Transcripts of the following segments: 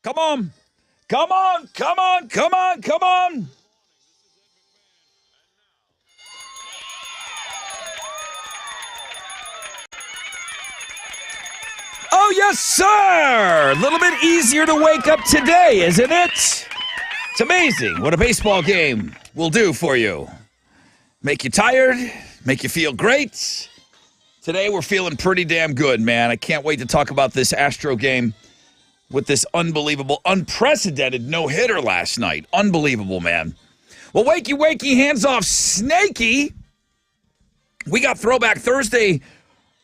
Come on. Come on. Come on. Come on. Come on. Oh, yes, sir. A little bit easier to wake up today, isn't it? It's amazing what a baseball game will do for you. Make you tired, make you feel great. Today we're feeling pretty damn good, man. I can't wait to talk about this Astro game with this unbelievable, unprecedented no-hitter last night. Unbelievable, man. Well, wakey, hands off, Snakey. We got Throwback Thursday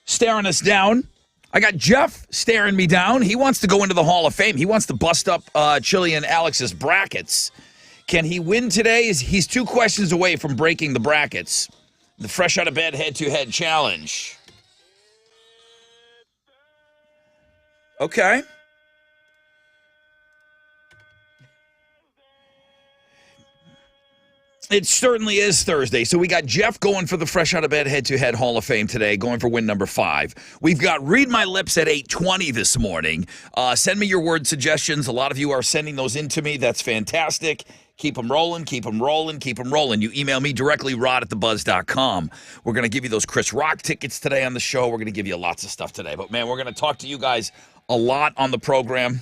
staring us down. I got Jeff staring me down. He wants to go into the Hall of Fame. He wants to bust up Chili and Alex's brackets. Can he win today? He's 2 questions away from breaking the brackets. The Fresh Out of Bed head-to-head challenge. Okay. It certainly is Thursday. So we got Jeff going for the Fresh Out of Bed head-to-head Hall of Fame today, going for win number 5. We've got Read My Lips at 8:20 this morning. Send me your word suggestions. A lot of you are sending those in to me. That's fantastic. Keep them rolling, keep them rolling, keep them rolling. You email me directly, rod@thebuzz.com. We're going to give you those Chris Rock tickets today on the show. We're going to give you lots of stuff today. But, man, we're going to talk to you guys a lot on the program.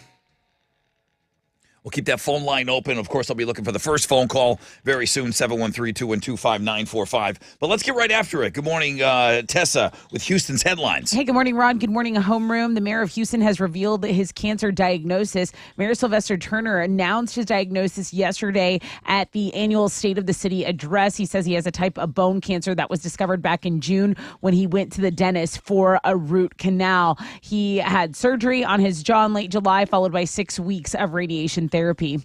We'll keep that phone line open. Of course, I'll be looking for the first phone call very soon, 713-212-5945. But let's get right after it. Good morning, Tessa, with Houston's headlines. Hey, good morning, Rod. Good morning, Homeroom. The mayor of Houston has revealed his cancer diagnosis. Mayor Sylvester Turner announced his diagnosis yesterday at the annual State of the City address. He says he has a type of bone cancer that was discovered back in June when he went to the dentist for a root canal. He had surgery on his jaw in late July, followed by 6 weeks of radiation therapy.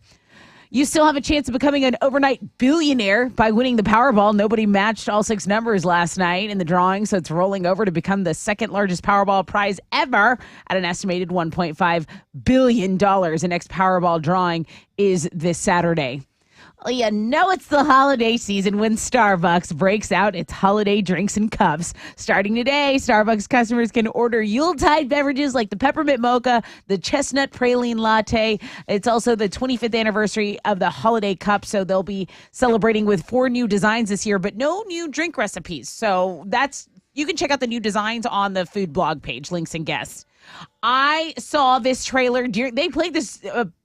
You still have a chance of becoming an overnight billionaire by winning the Powerball. Nobody matched all 6 numbers last night in the drawing, so it's rolling over to become the second largest Powerball prize ever at an estimated $1.5 billion. The next Powerball drawing is this Saturday. Well, you know it's the holiday season when Starbucks breaks out its holiday drinks and cups. Starting today, Starbucks customers can order Yuletide beverages like the peppermint mocha, the chestnut praline latte. It's also the 25th anniversary of the holiday cup, so they'll be celebrating with 4 new designs this year, but no new drink recipes. So you can check out the new designs on the food blog page, links and guests. I saw this trailer. They played this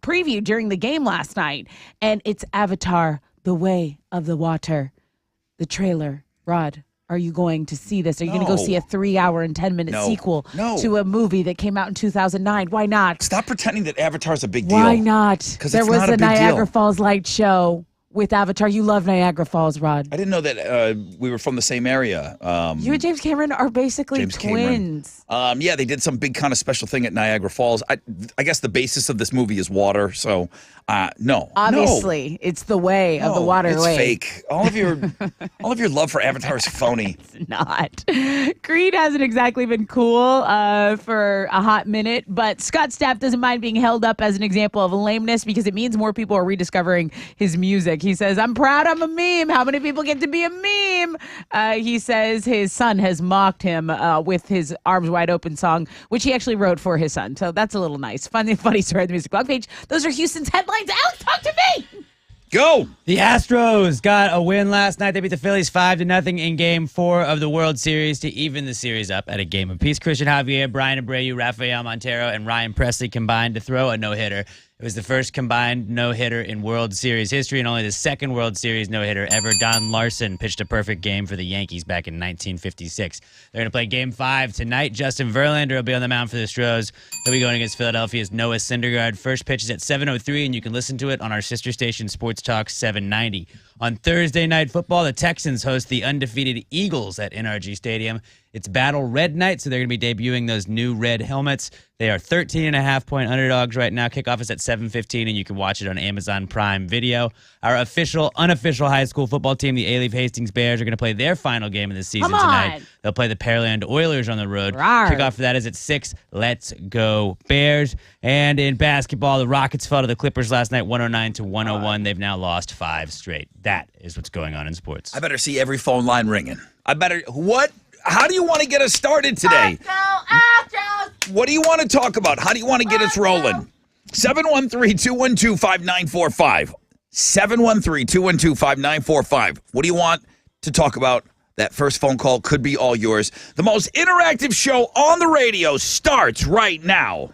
preview during the game last night, and it's Avatar, The Way of the Water. The trailer. Rod, are you going to see this? Are you going to go see a 3-hour and 10-minute sequel to a movie that came out in 2009? Why not? Stop pretending that Avatar's a big deal. Why not? Because there was a Niagara Falls light show with Avatar. You love Niagara Falls, Rod. I didn't know that we were from the same area. You and James Cameron are basically twins. Yeah, they did some big kind of special thing at Niagara Falls. I guess the basis of this movie is water, so no. Obviously, it's the way of the waterway. It's fake. All of your love for Avatar is phony. It's not. Creed hasn't exactly been cool for a hot minute, but Scott Stapp doesn't mind being held up as an example of lameness because it means more people are rediscovering his music. He says, I'm proud I'm a meme. How many people get to be a meme? He says his son has mocked him with his Arms Wide Open song, which he actually wrote for his son. So that's a little nice. Funny story at the music blog page. Those are Houston's headlines. Alex, talk to me. Go! The Astros got a win last night. They beat the Phillies 5-0 in Game 4 of the World Series to even the series up at a game apiece. Christian Javier, Brian Abreu, Rafael Montero, and Ryan Presley combined to throw a no-hitter. It was the first combined no-hitter in World Series history and only the second World Series no-hitter ever. Don Larson pitched a perfect game for the Yankees back in 1956. They're going to play Game 5 tonight. Justin Verlander will be on the mound for the Astros. He'll be going against Philadelphia's Noah Syndergaard. First pitch is at 7:03, and you can listen to it on our sister station, Sports Talk 790. On Thursday Night Football, the Texans host the undefeated Eagles at NRG Stadium. It's Battle Red Night, so they're going to be debuting those new red helmets. They are 13.5-point underdogs right now. Kickoff is at 7:15, and you can watch it on Amazon Prime Video. Our unofficial high school football team, the A-Leaf Hastings Bears, are going to play their final game of the season tonight. They'll play the Pearland Oilers on the road. Rawr. Kickoff for that is at 6. Let's go Bears. And in basketball, the Rockets fell to the Clippers last night, 109-101. They've now lost 5 straight. That is what's going on in sports. I better see every phone line ringing. How do you want to get us started today? What do you want to talk about? How do you want to get us rolling? 713-212-5945. 713-212-5945. What do you want to talk about? That first phone call could be all yours. The most interactive show on the radio starts right now.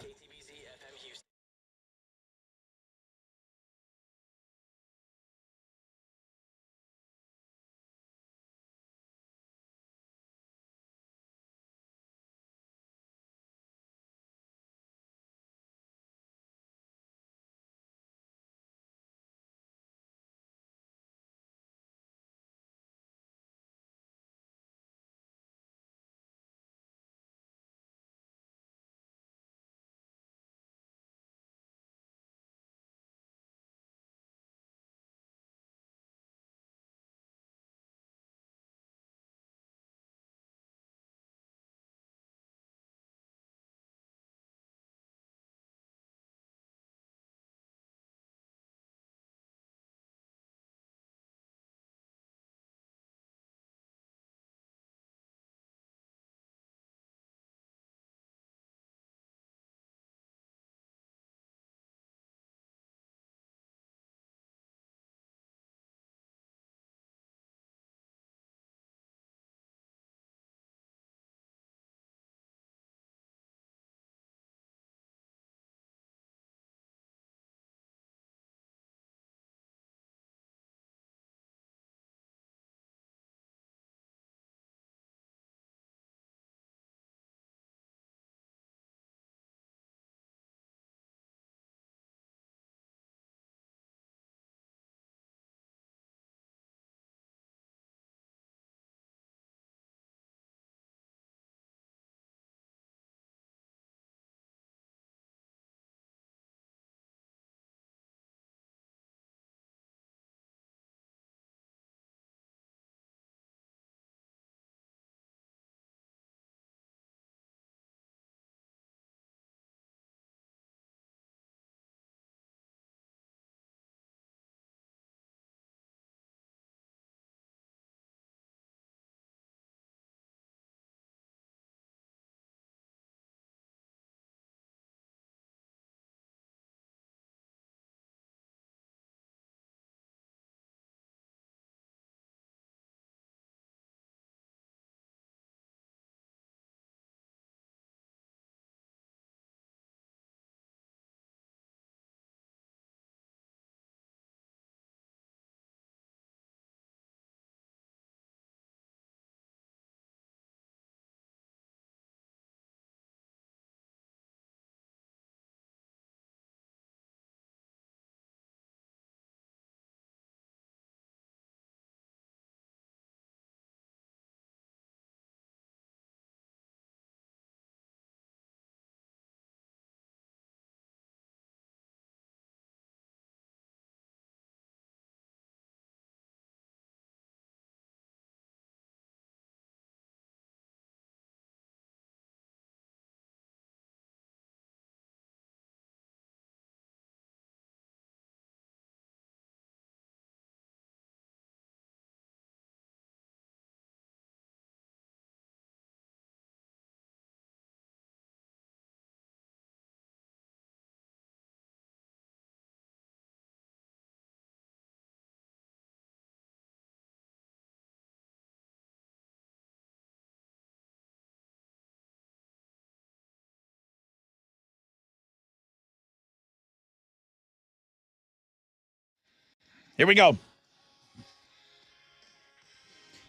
Here we go.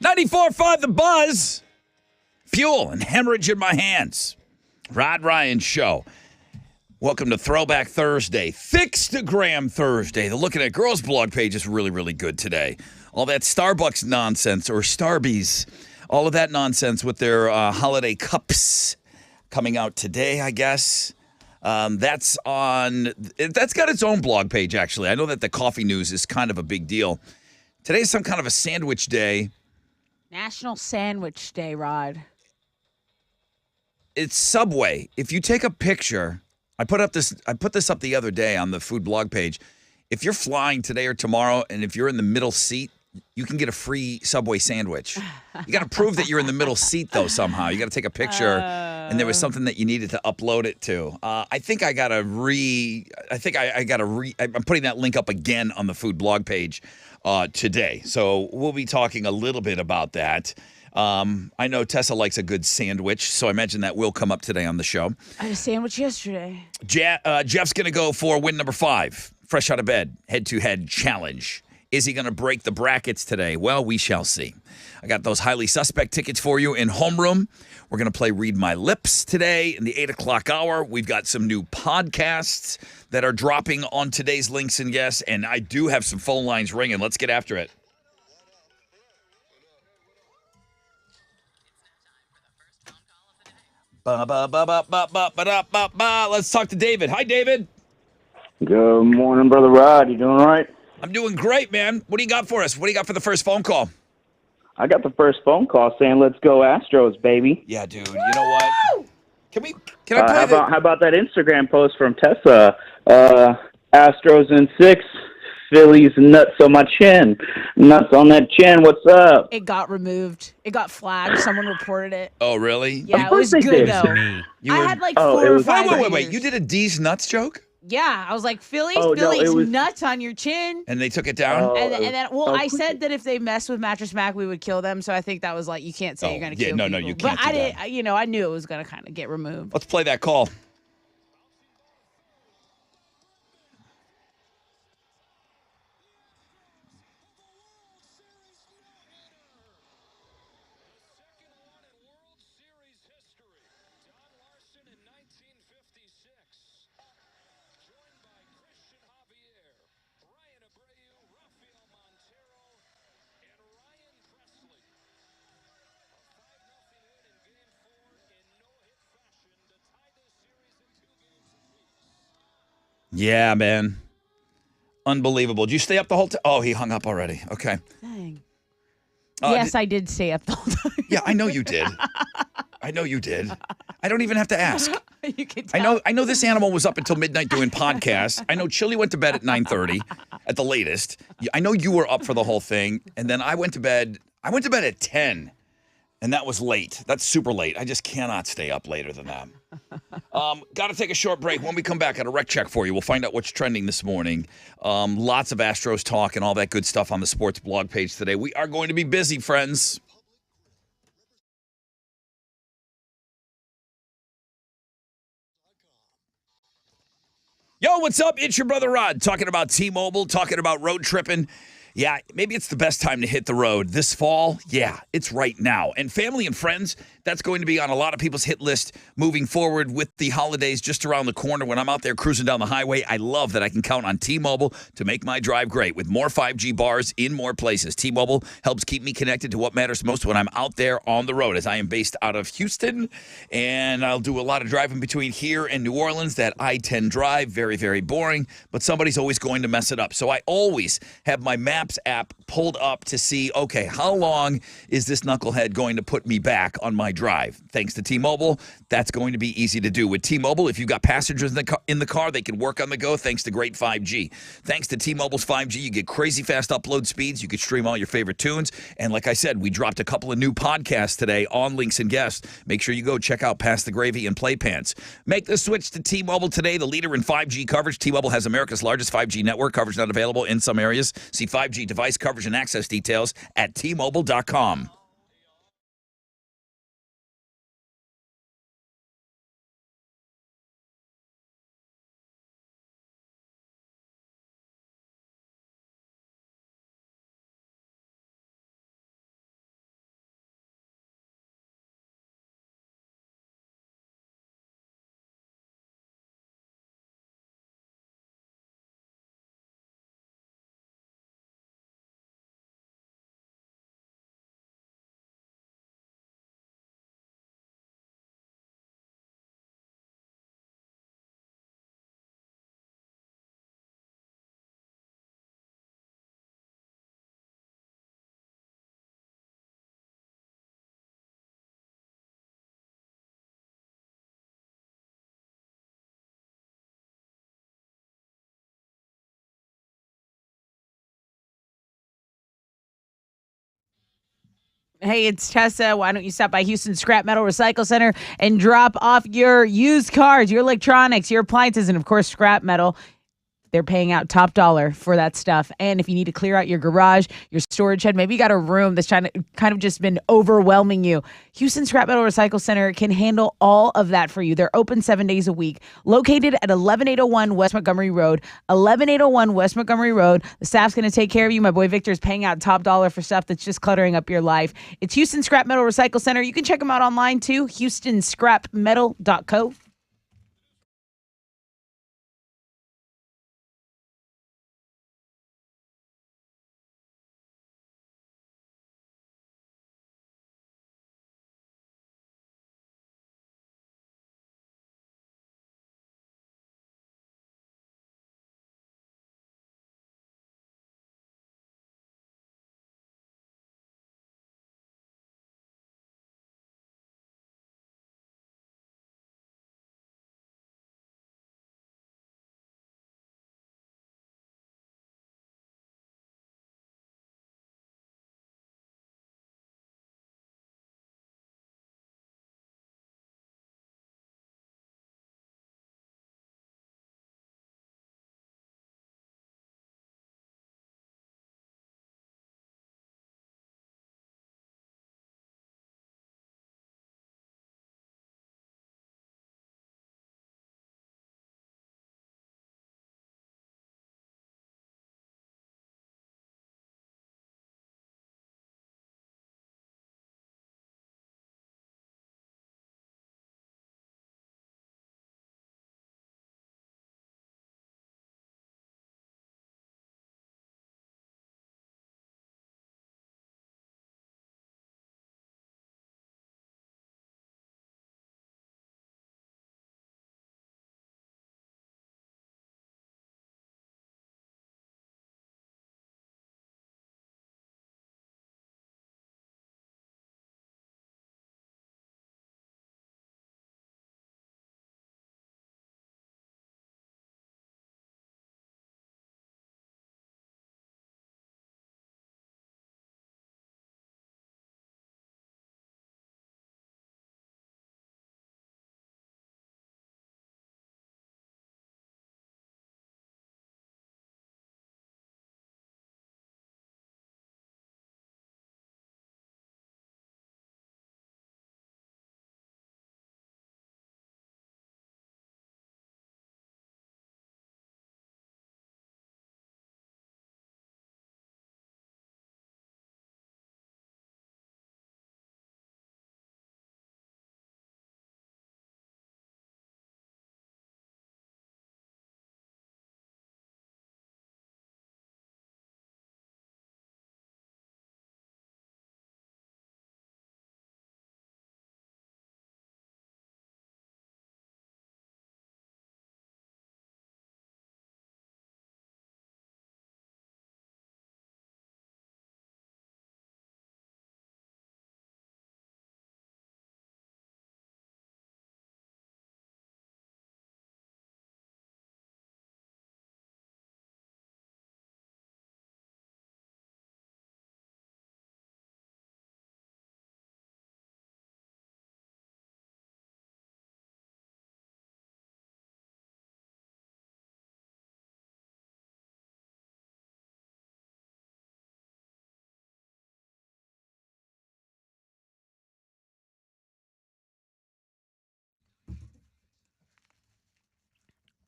94.5 The Buzz. Fuel and hemorrhage in my hands. Rod Ryan Show. Welcome to Throwback Thursday. Fixtagram Thursday. The Looking at Girls blog page is really, really good today. All that Starbucks nonsense, or Starbies, all of that nonsense with their holiday cups coming out today, I guess. That's got its own blog page, actually. I know that the coffee news is kind of a big deal. Today's some kind of a sandwich day. National Sandwich Day, Rod. It's Subway. If you take a picture, I put this up the other day on the food blog page. If you're flying today or tomorrow, and if you're in the middle seat you can get a free Subway sandwich. You got to prove that you're in the middle seat, though, somehow. You got to take a picture, and there was something that you needed to upload it to. I think I got to I'm putting that link up again on the food blog page today. So we'll be talking a little bit about that. I know Tessa likes a good sandwich, so I imagine that will come up today on the show. I had a sandwich yesterday. Jeff's going to go for win number 5, fresh out of bed, head-to-head challenge. Is he going to break the brackets today? Well, we shall see. I got those highly suspect tickets for you in homeroom. We're going to play Read My Lips today in the 8 o'clock hour. We've got some new podcasts that are dropping on today's Links and Guests, and I do have some phone lines ringing. Let's get after it. Let's talk to David. Hi, David. Good morning, Brother Rod. You doing all right? I'm doing great, man. What do you got for us? What do you got for the first phone call? I got the first phone call saying, "Let's go Astros, baby." Yeah, dude. You know what? Can I play how about that Instagram post from Tessa? Astros in 6, Phillies nuts on my chin. Nuts on that chin. What's up? It got removed. It got flagged. Someone reported it. Oh, really? Yeah, it was they good did. though. Me. I had like Oh, 4 it or was- 5. Wait. reviews. You did a D's nuts joke? Yeah, I was like, Phillies Oh, no, it was- nuts on your chin. And they took it down? Oh, And then, I quick. said that if they mess with Mattress Mac, we would kill them. So I think that was like, you can't say you're going to yeah, kill no, people. you can't But do I that. didn't, I knew it was going to kind of get removed. Let's play that call. Yeah, man. Unbelievable. Did you stay up the whole time? Oh, he hung up already. Okay. Dang. Uh, Yes, I did stay up the whole time. Yeah, I know you did. I know you did. I don't even have to ask. You can tell. I know this animal was up until midnight doing podcasts. I know Chili went to bed at 9:30 at the latest. I know you were up for the whole thing. And then I went to bed at 10. And that was late. That's super late. I just cannot stay up later than that. Got to take a short break. When we come back, got a rec check for you. We'll find out what's trending this morning. Lots of Astros talk and all that good stuff on the sports blog page today. We are going to be busy, friends. Yo, what's up? It's your brother Rod talking about T-Mobile, talking about road tripping. Yeah, maybe it's the best time to hit the road. This fall, yeah, it's right now. And family and friends, that's going to be on a lot of people's hit list moving forward with the holidays just around the corner. When I'm out there cruising down the highway, I love that I can count on T-Mobile to make my drive great with more 5G bars in more places. T-Mobile helps keep me connected to what matters most when I'm out there on the road, as I am based out of Houston, and I'll do a lot of driving between here and New Orleans. That I-10 drive, very, very boring, but somebody's always going to mess it up. So I always have my Maps app pulled up to see, okay, how long is this knucklehead going to put me back on my drive? Thanks to T-Mobile, that's going to be easy to do. With T-Mobile, if you've got passengers in the car, they can work on the go thanks to great 5G. Thanks to T-Mobile's 5G, you get crazy fast upload speeds. You can stream all your favorite tunes. And like I said, we dropped a couple of new podcasts today on Links and Guests. Make sure you go check out Pass the Gravy and Playpants. Make the switch to T-Mobile today, the leader in 5G coverage. T-Mobile has America's largest 5G network. Coverage not available in some areas. See 5G device coverage and access details at T-Mobile.com. Hey, it's Tessa. Why don't you stop by Houston Scrap Metal Recycle Center and drop off your used cars, your electronics, your appliances, and of course, scrap metal. They're paying out top dollar for that stuff. And if you need to clear out your garage, your storage shed, maybe you got a room that's kind of just been overwhelming you. Houston Scrap Metal Recycle Center can handle all of that for you. They're open 7 days a week, located at 11801 West Montgomery Road. 11801 West Montgomery Road. The staff's going to take care of you. My boy Victor is paying out top dollar for stuff that's just cluttering up your life. It's Houston Scrap Metal Recycle Center. You can check them out online too, houstonscrapmetal.co.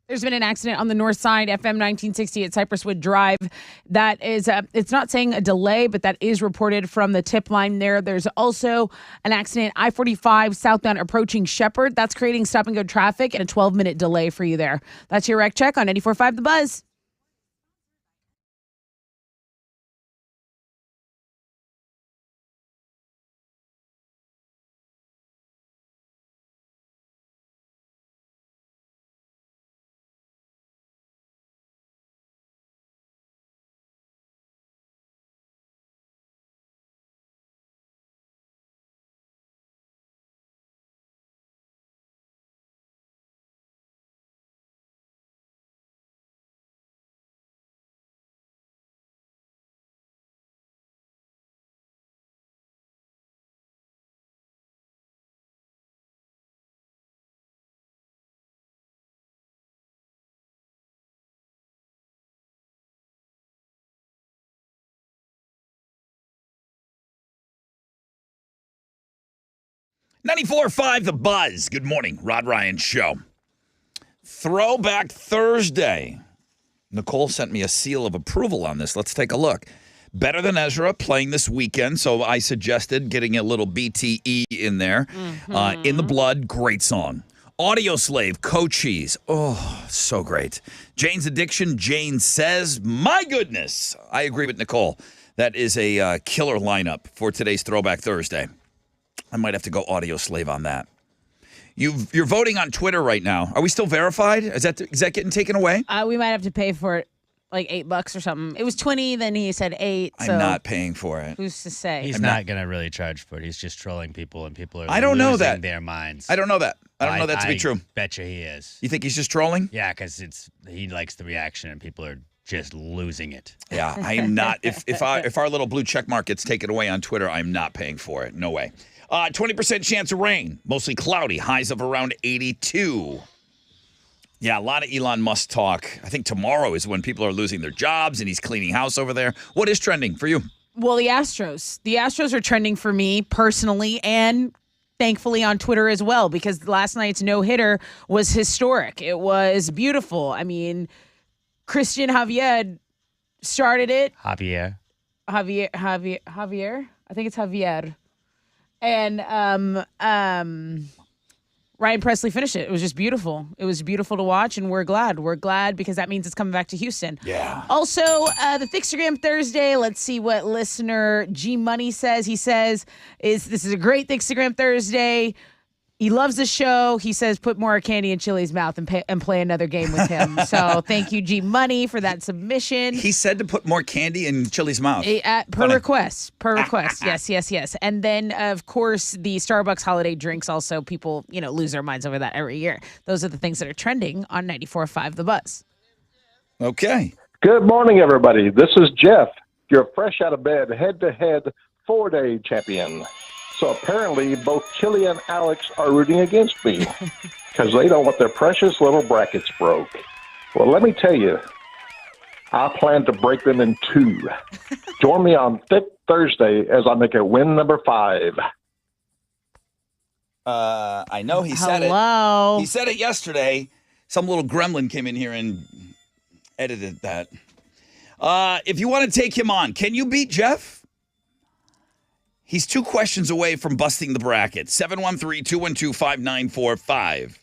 There's been an accident on the north side, FM 1960 at Cypresswood Drive. That is, it's not saying a delay, but that is reported from the tip line there. There's also an accident, I-45 southbound approaching Shepherd. That's creating stop and go traffic and a 12-minute delay for you there. That's your wreck check on 94.5 The Buzz. 94.5 The Buzz. Good morning, Rod Ryan Show. Throwback Thursday. Nicole sent me a seal of approval on this. Let's take a look. Better Than Ezra playing this weekend, so I suggested getting a little BTE in there. In the Blood, great song. Audio Slave, Cochise. Oh, so great. Jane's Addiction, Jane Says. My goodness. I agree with Nicole. That is a killer lineup for today's Throwback Thursday. I might have to go Audio Slave on that. You're voting on Twitter right now. Are we still verified? Is that getting taken away? We might have to pay for it, like $8 or something. It was 20, then he said 8. I'm not paying for it. Who's to say? He's not going to really charge for it. He's just trolling people, and people are I don't know losing that. their minds. I don't know that. I don't know that to be true. Betcha he is. You think he's just trolling? Yeah, because he likes the reaction, and people are just losing it. Yeah, I am not. If our little blue check mark gets taken away on Twitter, I'm not paying for it. No way. 20% chance of rain, mostly cloudy, highs of around 82. Yeah, a lot of Elon Musk talk. I think tomorrow is when people are losing their jobs and he's cleaning house over there. What is trending for you? Well, the Astros. The Astros are trending for me personally and thankfully on Twitter as well, because last night's no-hitter was historic. It was beautiful. I mean, Christian Javier started it. Javier. Javier. I think it's Javier. And Ryan Presley finished it. It was just beautiful. It was beautiful to watch, and we're glad. We're glad because that means it's coming back to Houston. Yeah. Also, the Thickstagram Thursday. Let's see what listener G Money says. He says, this is a great Thickstagram Thursday. He loves the show. He says, put more candy in Chili's mouth and play another game with him. So thank you, G Money, for that submission. He said to put more candy in Chili's mouth. Per request. Yes. And then, of course, the Starbucks holiday drinks also, people, lose their minds over that every year. Those are the things that are trending on 94.5 The Buzz. Okay. Good morning, everybody. This is Jeff, your fresh out of bed, head-to-head 4-day champion. So apparently both Chili and Alex are rooting against me because they don't want their precious little brackets broke. Well, let me tell you, I plan to break them in two. Join me on Thick Thursday as I make it win number 5. I know he said it. Hello. He said it yesterday. Some little gremlin came in here and edited that. If you want to take him on, can you beat Jeff? He's 2 questions away from busting the bracket. 713-212-5945.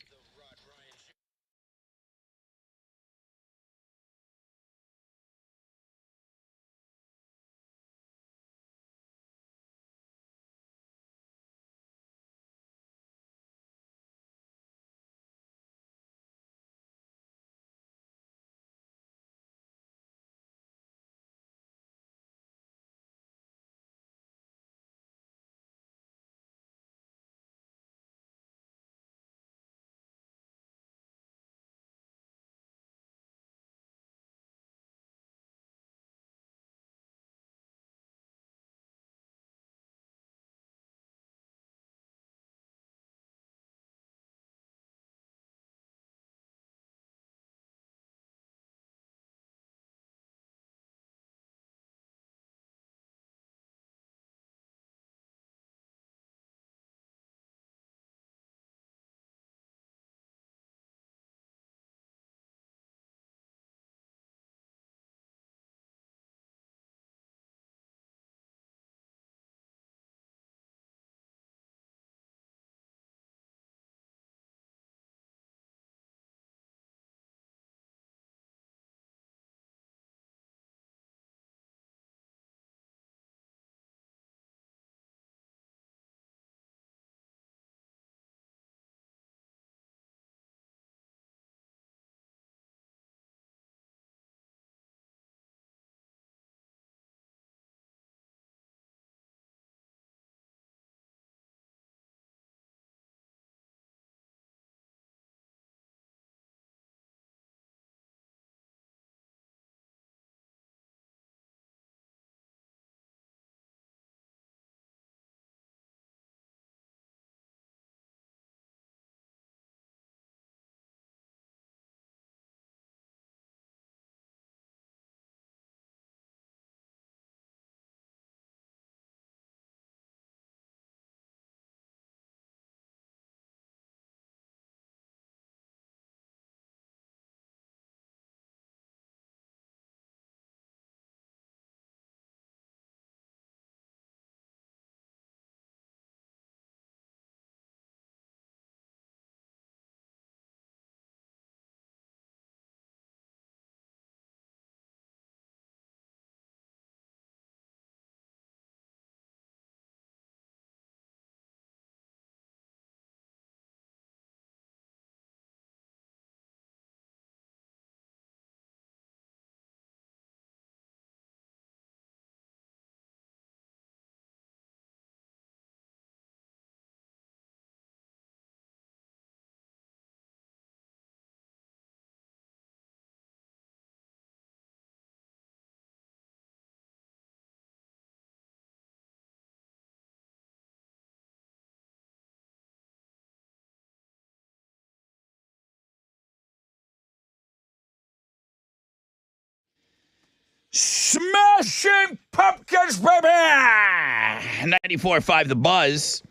Smashing Pumpkins, baby! 94.5 The Buzz.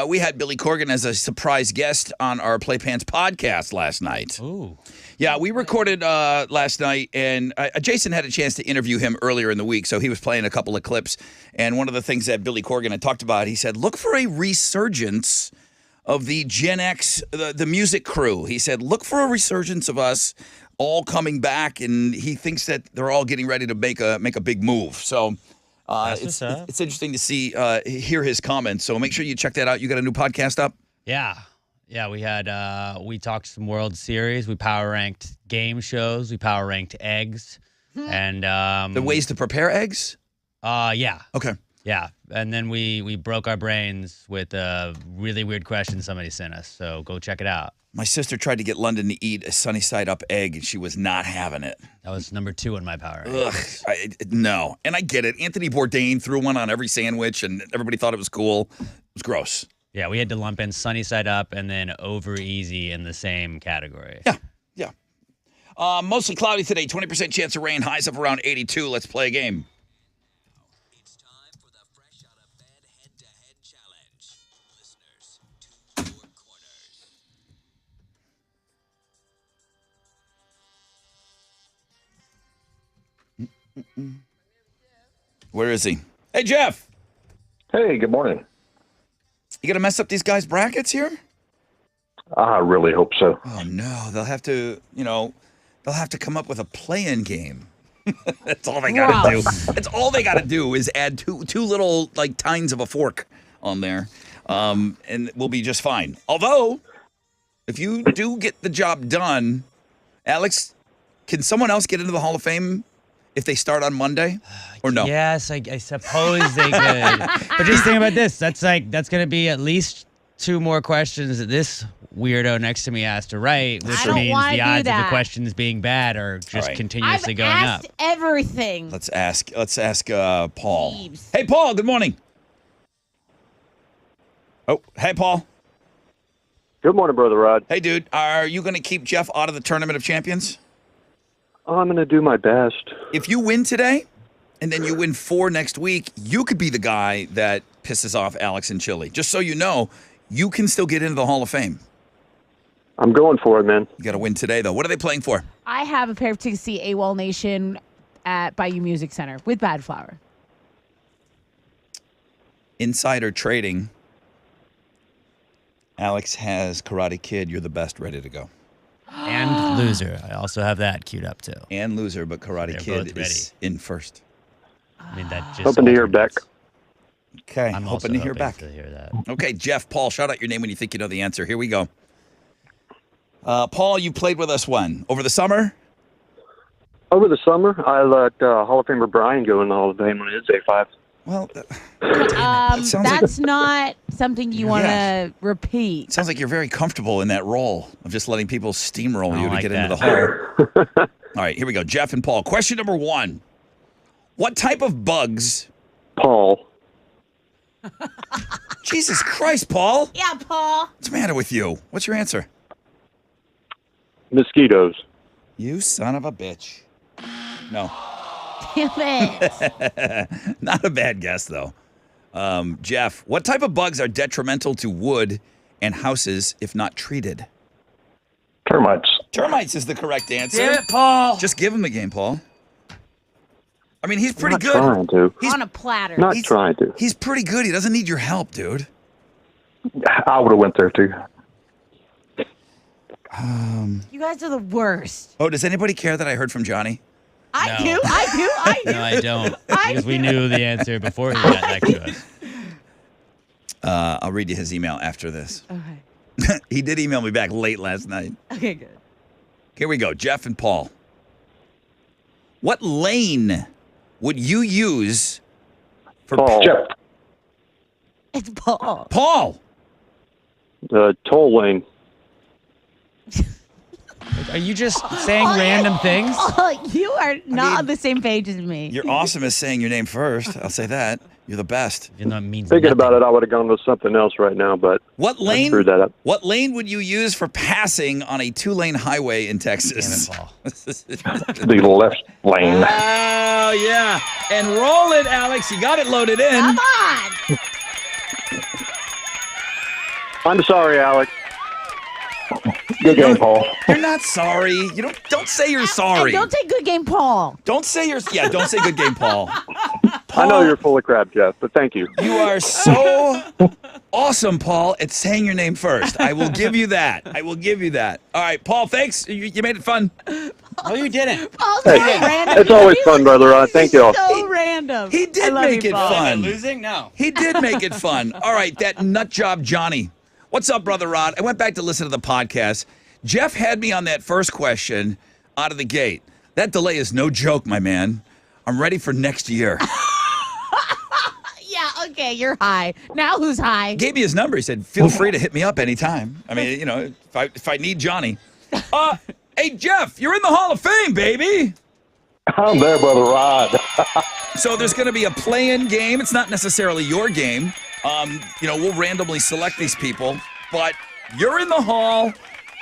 We had Billy Corgan as a surprise guest on our Playpants podcast last night. Ooh. Yeah, we recorded last night, and Jason had a chance to interview him earlier in the week, so he was playing a couple of clips. And one of the things that Billy Corgan had talked about, he said, look for a resurgence of the Gen X, the music crew. He said, look for a resurgence of us all coming back, and he thinks that they're all getting ready to make a big move. So it's interesting to hear his comments. So make sure you check that out. You got a new podcast up? Yeah. Yeah, we talked some World Series. We power ranked game shows. We power ranked eggs. And The ways to prepare eggs? Yeah. Okay. Yeah. And then we broke our brains with a really weird question somebody sent us. So go check it out. My sister tried to get London to eat a sunny side up egg, and she was not having it. That was number 2 in my power Ugh, no. And I get it. Anthony Bourdain threw one on every sandwich, and everybody thought it was cool. It was gross. Yeah, we had to lump in sunny side up and then over easy in the same category. Yeah. Mostly cloudy today, 20% chance of rain, highs of around 82. Let's play a game. It's time for the Fresh Out of Bed Head-to-Head Challenge. Listeners, to your corners. Where is he? Hey, Jeff. Hey, good morning. You going to mess up these guys' brackets here? I really hope so. Oh, no. They'll have to, they'll have to come up with a play-in game. That's all they got to do. That's all they got to do is add two little, tines of a fork on there, and we'll be just fine. Although, if you do get the job done, Alex, can someone else get into the Hall of Fame if they start on Monday, or no? Yes, I suppose they could. But just think about this. That's going to be at least 2 more questions that this weirdo next to me has to write, which means the odds of the questions being bad are just continuously going up. Everything. Let's ask Paul. Jeeves. Hey, Paul. Good morning. Oh, hey, Paul. Good morning, Brother Rod. Hey, dude. Are you going to keep Jeff out of the Tournament of Champions? I'm going to do my best. If you win today, and then you win 4 next week, you could be the guy that pisses off Alex and Chili. Just so you know, you can still get into the Hall of Fame. I'm going for it, man. You got to win today, though. What are they playing for? I have a pair of tickets to see AWOL Nation at Bayou Music Center with Bad Flower. Insider trading. Alex has Karate Kid. You're the best. Ready to go. And Loser. I also have that queued up, too. And Loser, but Karate They're Kid both is in first. I mean, that just Hoping to hear Beck. Okay, I'm also hoping to hear back. to hear that. Okay, Jeff, Paul, shout out your name when you think you know the answer. Here we go. Paul, you played with us when? Over the summer? Over the summer, I let Hall of Famer Brian go in the Hall of Fame when it is A5. Well, sounds That's not something you want to repeat. it sounds like you're very comfortable in that role of just letting people steamroll you to like get that. into the hall. All right, here we go. Jeff and Paul. Question number 1. What type of bugs? Paul. Jesus Christ, Paul. Yeah, Paul. What's the matter with you? What's your answer? Mosquitoes. You son of a bitch. No. Damn it. Not a bad guess, though. Jeff, what type of bugs are detrimental to wood and houses if not treated? Termites. Termites is the correct answer. Damn it, Paul. Just give him the game, Paul. I mean, he's pretty Not good. trying to. On a platter. Not trying to. He's pretty good. He doesn't need your help, dude. I would have went there too. You guys are the worst. Oh, does anybody care that I heard from Johnny? I No. do. No, I don't. Because we knew the answer before he got back to us. I'll read you his email after this. Okay. He did email me back late last night. Okay, good. Here we go. Jeff and Paul. What lane would you use for Paul. Jeff. It's Paul. Paul? Toll lane. Are you just saying random things? Oh, you are not on the same page as me. You're awesome at saying your name first. I'll say that. You're the best. Even though it means Thinking nothing. about it, I would have gone with something else right now, but What I lane? screwed that up. What lane would you use for passing on a 2-lane highway in Damn Texas? it, Paul. The left lane. Oh, yeah. And roll it, Alex. You got it loaded in. Come on. I'm sorry, Alex. Good game, Paul. You're not sorry. You don't say you're sorry. And don't take good game, Paul. Don't say don't say good game, Paul. I know you're full of crap, Jeff, but thank you. You are so awesome, Paul, at saying your name first. I will give you that. I will give you that. All right, Paul, thanks. You made it fun. Oh, you didn't. Paul's so random. It's always fun, Brother Rod. Thank you all. So random. He I did love make you, it Paul. fun. Losing? No. He did make it fun. All right, that nut job Johnny. What's up, Brother Rod? I went back to listen to the podcast. Jeff had me on that first question out of the gate. That delay is no joke, my man. I'm ready for next year. Yeah, okay, you're high. Now who's high? Gave me his number. He said, feel free to hit me up anytime. I mean, if I need Johnny. Hey, Jeff, you're in the Hall of Fame, baby. I'm there, Brother Rod. So there's going to be a play-in game. It's not necessarily your game. We'll randomly select these people, but you're in the Hall,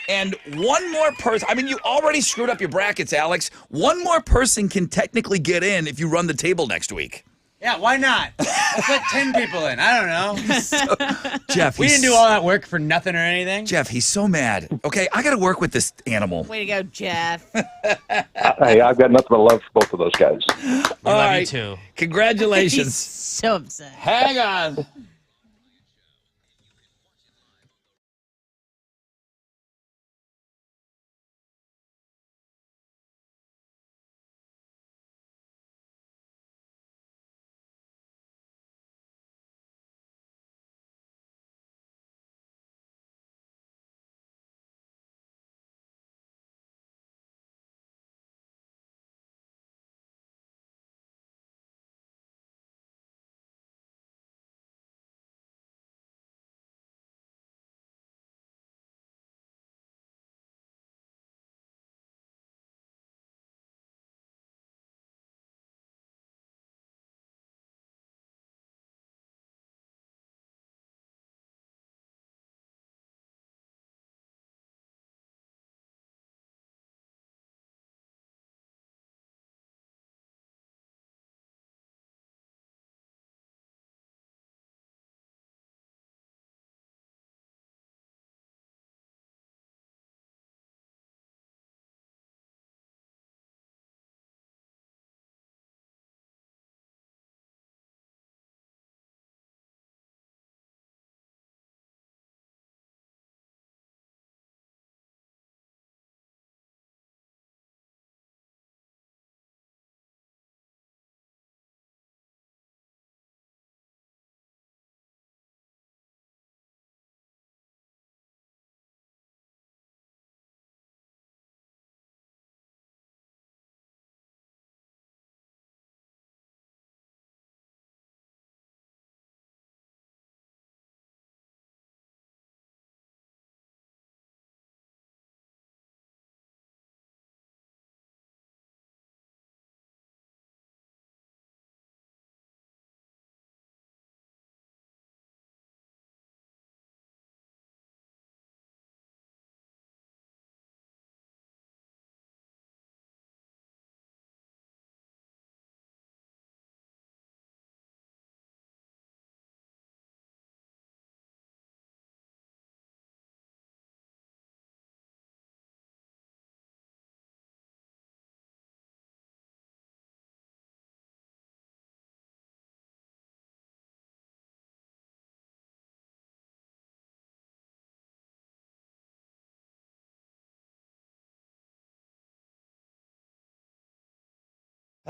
and one more person. I mean, you already screwed up your brackets, Alex. One more person can technically get in if you run the table next week. Yeah, why not? Let's let 10 people in. I don't know. Jeff, We didn't do all that work for nothing or anything. Jeff, he's so mad. Okay, I got to work with this animal. Way to go, Jeff. Hey, I've got nothing but love for both of those guys. We All love right. you too. He's Congratulations. so upset. Hang on.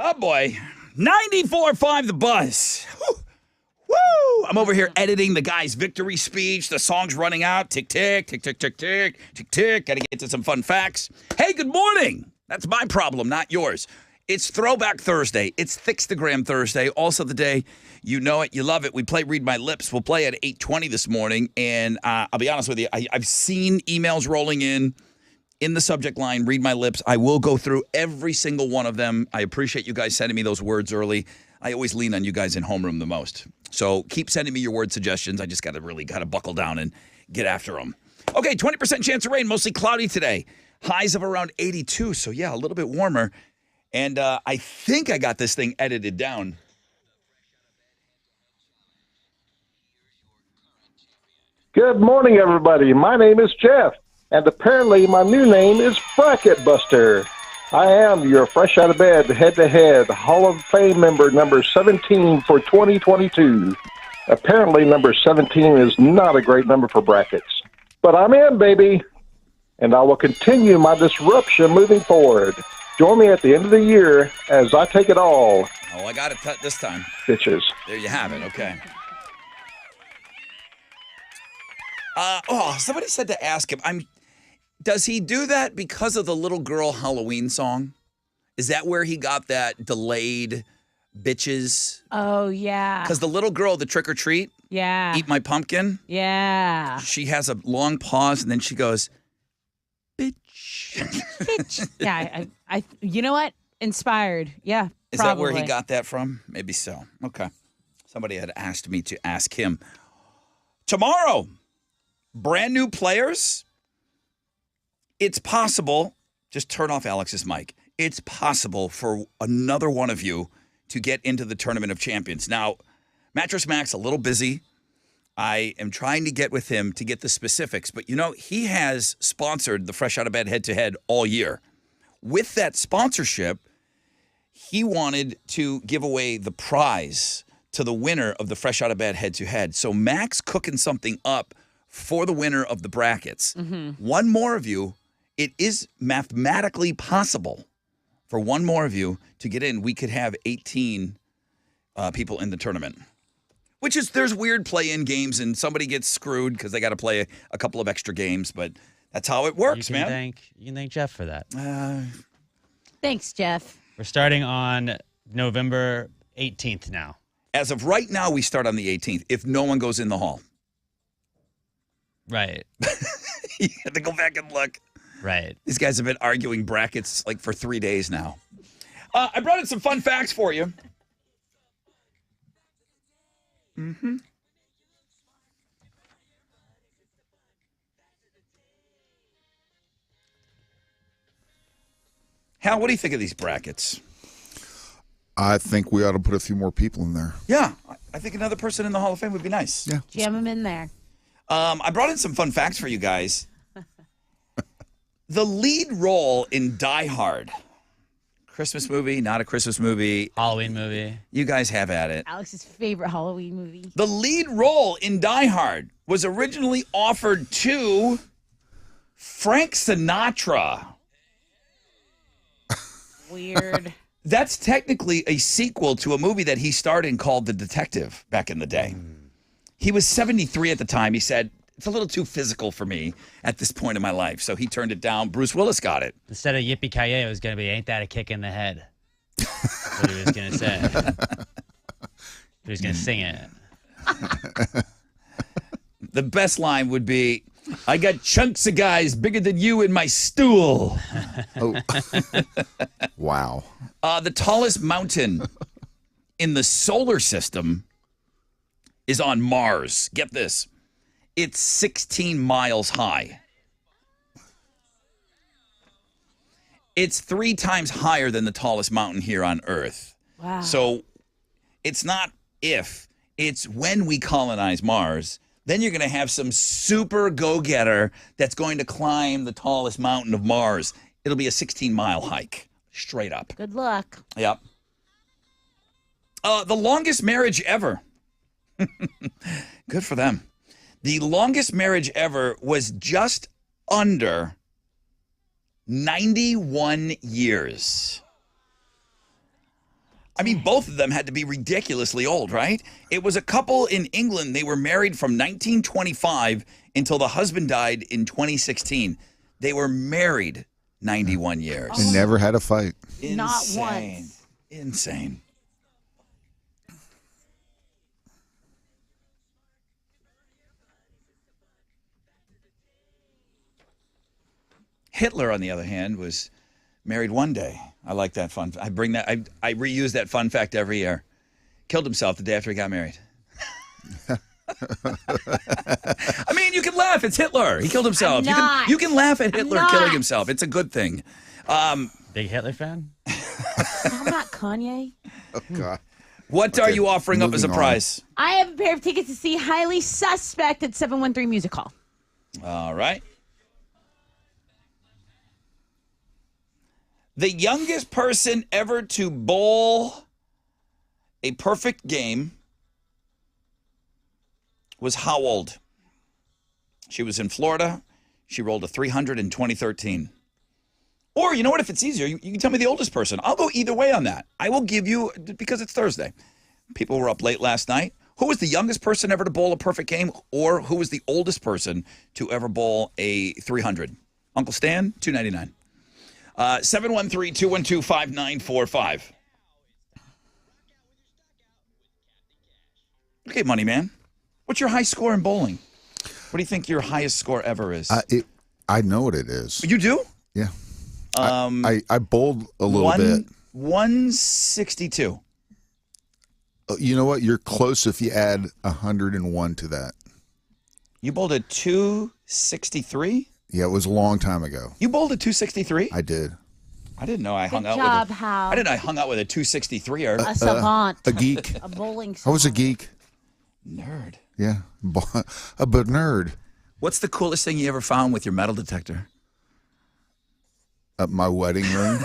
Oh, boy. 94.5 The Buzz. Woo! Woo! I'm over here editing the guy's victory speech. The song's running out. Tick, tick, tick, tick, tick, tick, tick, tick. Got to get to some fun facts. Hey, good morning. That's my problem, not yours. It's Throwback Thursday. It's Thickstagram Thursday. Also the day, you know it, you love it. We play Read My Lips. We'll play at 8:20 this morning. And I'll be honest with you, I've seen emails rolling in. in the subject line, read my lips. I will go through every single one of them. I appreciate you guys sending me those words early. I always lean on you guys in homeroom the most. So keep sending me your word suggestions. I just got to buckle down and get after them. Okay, 20% chance of rain, mostly cloudy today. Highs of around 82, so yeah, a little bit warmer. And I think I got this thing edited down. Good morning, everybody. My name is Jeff, and apparently my new name is Bracket Buster. I am your fresh out of bed, head-to-head Hall of Fame member number 17 for 2022. Apparently number 17 is not a great number for brackets. But I'm in, baby, and I will continue my disruption moving forward. Join me at the end of the year as I take it all. Oh, I got it this time. Bitches. There you have it. Okay. Somebody said to ask him, does he do that because of the little girl Halloween song? Is that where he got that delayed bitches? Oh, yeah. Because the little girl, the trick or treat, Yeah. eat my pumpkin. Yeah. She has a long pause and then she goes, bitch. Bitch. Yeah. I you know what? Inspired. Yeah. Is probably. that where he got that from? Maybe so. Okay. Somebody had asked me to ask him. Tomorrow, brand new players. It's possible, just turn off Alex's mic. It's possible for another one of you to get into the Tournament of Champions. Now, Mattress Mac's a little busy. I am trying to get with him to get the specifics, but he has sponsored the Fresh Out of Bed head-to-head all year. With that sponsorship, he wanted to give away the prize to the winner of the Fresh Out of Bed head-to-head. So Mac's cooking something up for the winner of the brackets. One more of you, it is mathematically possible for one more of you to get in. We could have 18 people in the tournament. Which is, there's weird play-in games, and somebody gets screwed because they got to play a couple of extra games, but that's how it works, man. You can thank Jeff for that. Thanks, Jeff. We're starting on November 18th now. As of right now, we start on the 18th, if no one goes in the hall. Right. You have to go back and look. Right. These guys have been arguing brackets like for 3 days now. I brought in some fun facts for you. Hal, what do you think of these brackets? I think we ought to put a few more people in there. Yeah, I think another person in the Hall of Fame would be nice. Yeah. Jam them in there. I brought in some fun facts for you guys. The lead role in Die Hard, Christmas movie, not a Christmas movie. Halloween movie. You guys have at it. Alex's favorite Halloween movie. The lead role in Die Hard was originally offered to Frank Sinatra. Weird. That's technically a sequel to a movie that he starred in called The Detective back in the day. He was 73 at the time. He said, it's a little too physical for me at this point in my life. So he turned it down. Bruce Willis got it. Instead of Yippee-Ki-Yay, it was going to be, ain't that a kick in the head? That's what he was going to say. He was going to sing it. The best line would be, I got chunks of guys bigger than you in my stool. Oh. Wow. The tallest mountain in the solar system is on Mars. Get this. It's 16 miles high. It's 3 times higher than the tallest mountain here on Earth. Wow. So it's not if, it's when we colonize Mars, then you're going to have some super go-getter that's going to climb the tallest mountain of Mars. It'll be a 16-mile hike, straight up. Good luck. Yep. The longest marriage ever. Good for them. The longest marriage ever was just under 91 years. I mean, both of them had to be ridiculously old, right? It was a couple in England. They were married from 1925 until the husband died in 2016. They were married 91 years. And never had a fight. Not Insane. once. Insane. Hitler, on the other hand, was married one day. I like that fun. I reuse that fun fact every year. Killed himself the day after he got married. I mean, you can laugh. It's Hitler. He killed himself. You can laugh at Hitler killing himself. It's a good thing. Big Hitler fan? I'm not Kanye. Oh, God. What are you offering up as a moving on. prize? I have a pair of tickets to see Highly Suspect at 713 Music Hall. All right. The youngest person ever to bowl a perfect game was how old? She was in Florida. She rolled a 300 in 2013. Or, you know what, if it's easier, you can tell me the oldest person. I'll go either way on that. I will give you, because it's Thursday. People were up late last night. Who was the youngest person ever to bowl a perfect game? Or who was the oldest person to ever bowl a 300? Uncle Stan, $2.99. 713-212-5945. Okay, Money Man. What's your high score in bowling? What do you think your highest score ever is? I know what it is. You do? Yeah. I bowled a little bit. 162. You know what? You're close if you add 101 to that. You bowled a 263? Yeah, it was a long time ago. You bowled a 263? I did. I didn't know I hung out job, with Hal. I didn't know I hung out with a 263er. A savant. A geek. A bowling I was a savant. geek. Nerd. Yeah. A nerd. What's the coolest thing you ever found with your metal detector? My wedding ring.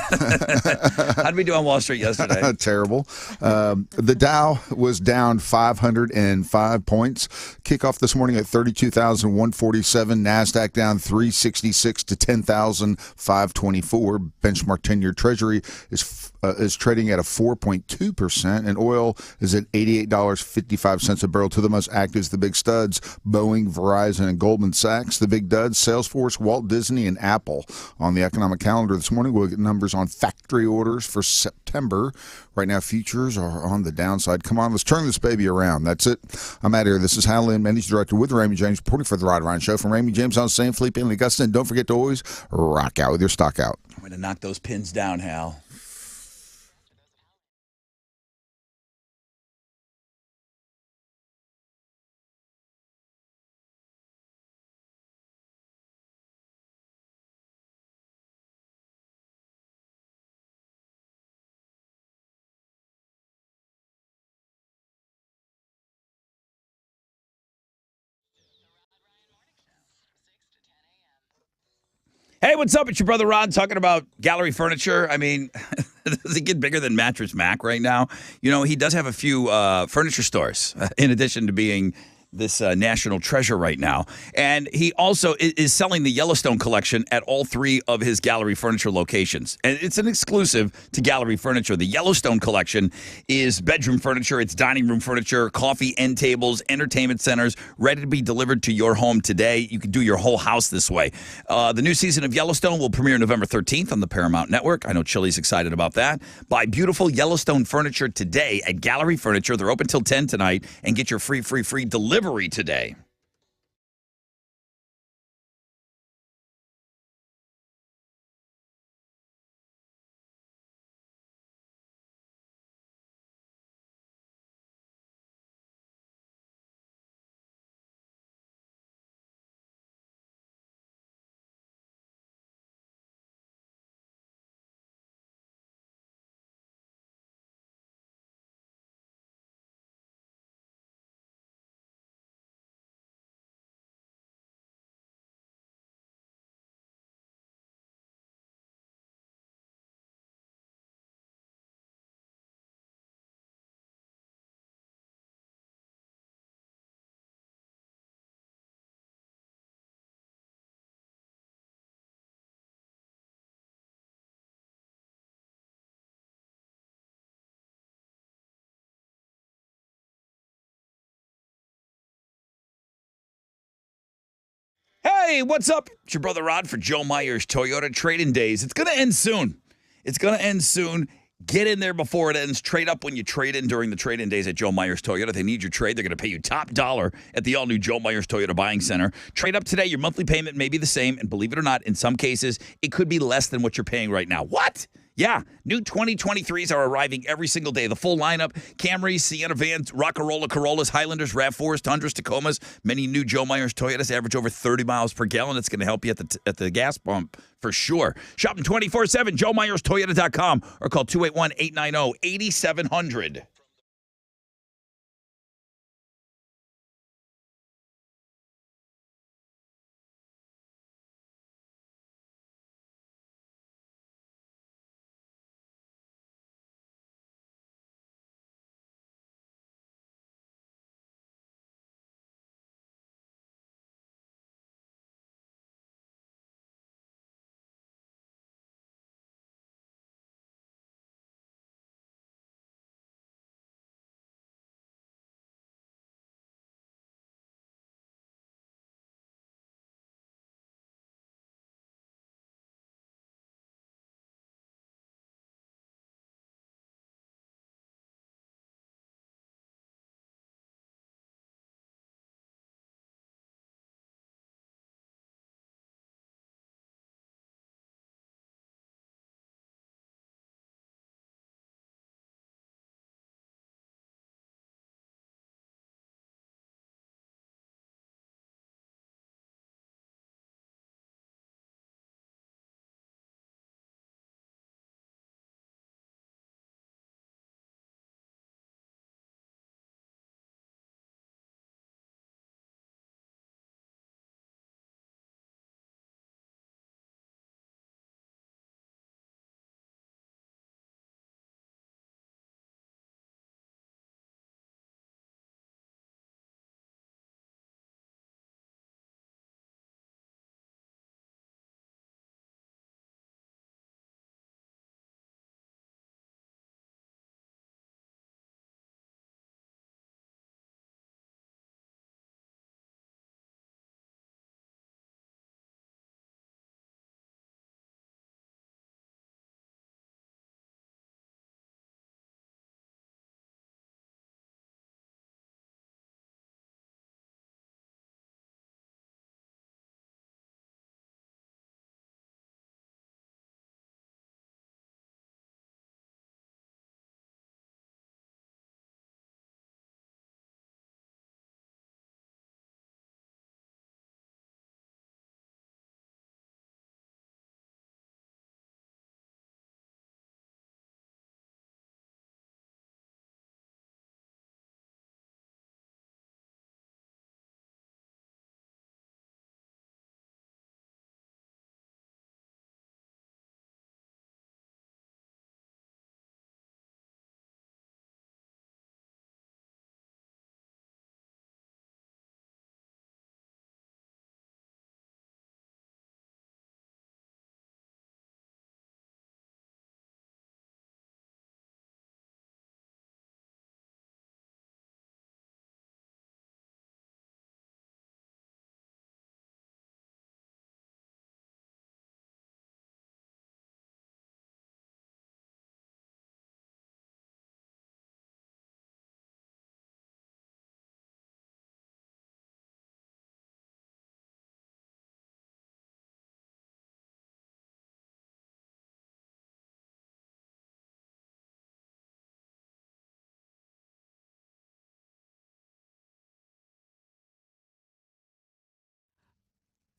How'd we do on Wall Street yesterday? Terrible. The Dow was down 505 points. Kickoff this morning at 32,147. NASDAQ down 366 to 10,524. Benchmark 10-year Treasury is trading at a 4.2%, and oil is at $88.55 a barrel. To the most active, the big studs: Boeing, Verizon, and Goldman Sachs. The big duds: Salesforce, Walt Disney, and Apple. On the economic calendar this morning, we'll get numbers on factory orders for September. Right now, futures are on the downside. Come on, let's turn this baby around. That's it. I'm out here. This is Hal Lynn, Managing Director with Raymond James, reporting for the Rod Ryan Show. From Raymond James on St. Felipe and Augusta. And don't forget to always rock out with your stock out. I'm going to knock those pins down, Hal. Hey, what's up? It's your brother Ron talking about Gallery Furniture. I mean, does it get bigger than Mattress Mac right now? You know, he does have a few furniture stores in addition to being this national treasure right now. And he also is selling the Yellowstone collection at all three of his Gallery Furniture locations. And it's an exclusive to Gallery Furniture. The Yellowstone collection is bedroom furniture, it's dining room furniture, coffee end tables, entertainment centers, ready to be delivered to your home today. You can do your whole house this way. The new season of Yellowstone will premiere November 13th on the Paramount Network. I know Chili's excited about that. Buy beautiful Yellowstone furniture today at Gallery Furniture. They're open till 10 tonight, and get your free delivery today. Hey, what's up? It's your brother Rod for Joe Myers Toyota Trade-In Days. It's going to end soon. Get in there before it ends. Trade up when you trade in during the trade-in days at Joe Myers Toyota. They need your trade. They're going to pay you top dollar at the all-new Joe Myers Toyota Buying Center. Trade up today. Your monthly payment may be the same, and believe it or not, in some cases, it could be less than what you're paying right now. What? Yeah, new 2023s are arriving every single day. The full lineup, Camrys, Sienna vans, Rockarola Corollas, Highlanders, RAV4s, Tundras, Tacomas, many new Joe Myers Toyotas average over 30 miles per gallon. It's going to help you at the gas pump for sure. Shop them 24/7, JoeMyersToyota.com, or call 281-890-8700.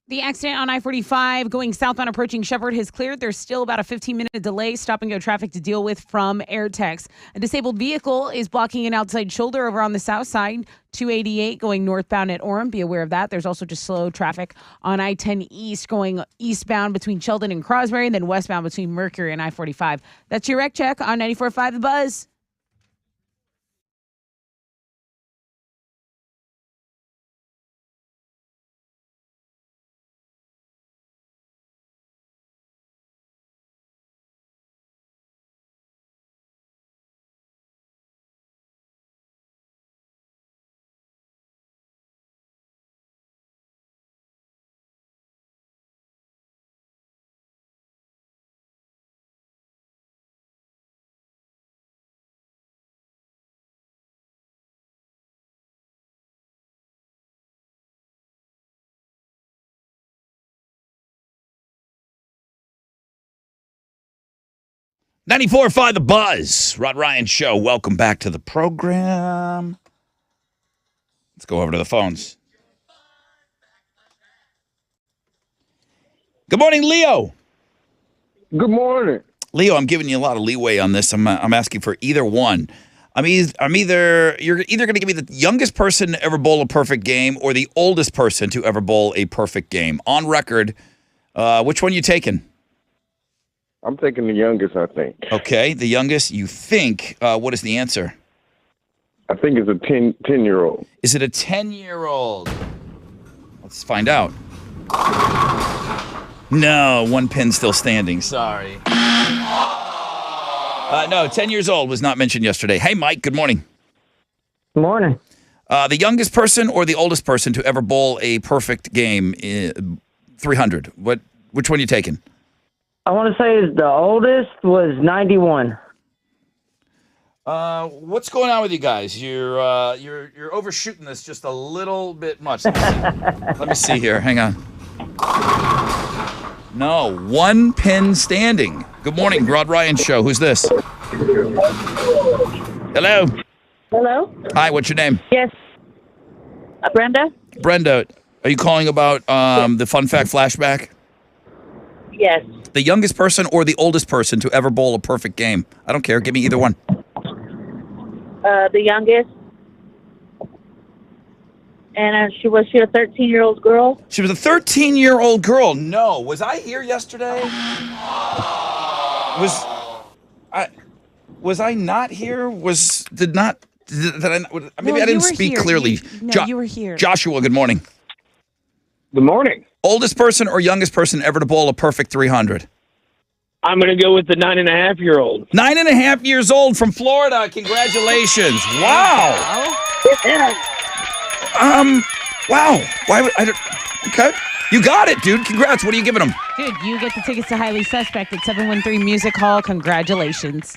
The accident on I-45 going southbound approaching Shepherd has cleared. There's still about a 15-minute delay, stop-and-go traffic to deal with from Airtex. A disabled vehicle is blocking an outside shoulder over on the south side, 288 going northbound at Orem. Be aware of that. There's also just slow traffic on I-10 East going eastbound between Sheldon and Crosby, and then westbound between Mercury and I-45. That's your wreck check on 94.5 The Buzz. 94.5 The Buzz. Rod Ryan Show. Welcome back to the program. Let's go over to the phones. Good morning, Leo. Good morning. Leo, I'm giving you a lot of leeway on this. I'm asking for either one. You're either going to give me the youngest person to ever bowl a perfect game or the oldest person to ever bowl a perfect game. On record, which one you taking? I'm taking the youngest, I think. Okay, the youngest you think. What is the answer? I think it's a 10-year-old. Is it a 10-year-old? Let's find out. No, one pin still standing. Sorry. No, 10 years old was not mentioned yesterday. Hey, Mike, good morning. Good morning. The youngest person or the oldest person to ever bowl a perfect game, 300. Which one are you taking? I want to say the oldest was 91. What's going on with you guys? You're overshooting this just a little bit much. Let me see here. Hang on. No, one pin standing. Good morning, Rod Ryan Show. Who's this? Hello. Hello? Hi, what's your name? Yes. Brenda? Brenda, are you calling about the fun fact flashback? Yes. The youngest person or the oldest person to ever bowl a perfect game? I don't care. Give me either one. The youngest. And she was a 13-year-old girl? She was a 13-year-old girl. No. Was I here yesterday? Was I not here? Did I didn't speak here. clearly. You were here. Joshua, good morning. Good morning. Oldest person or youngest person ever to bowl a perfect 300? I'm going to go with the 9.5-year-old. 9.5 years old from Florida. Congratulations. Wow. Wow. Okay. You got it, dude. Congrats. What are you giving them? Dude, you get the tickets to Highly Suspect at 713 Music Hall. Congratulations.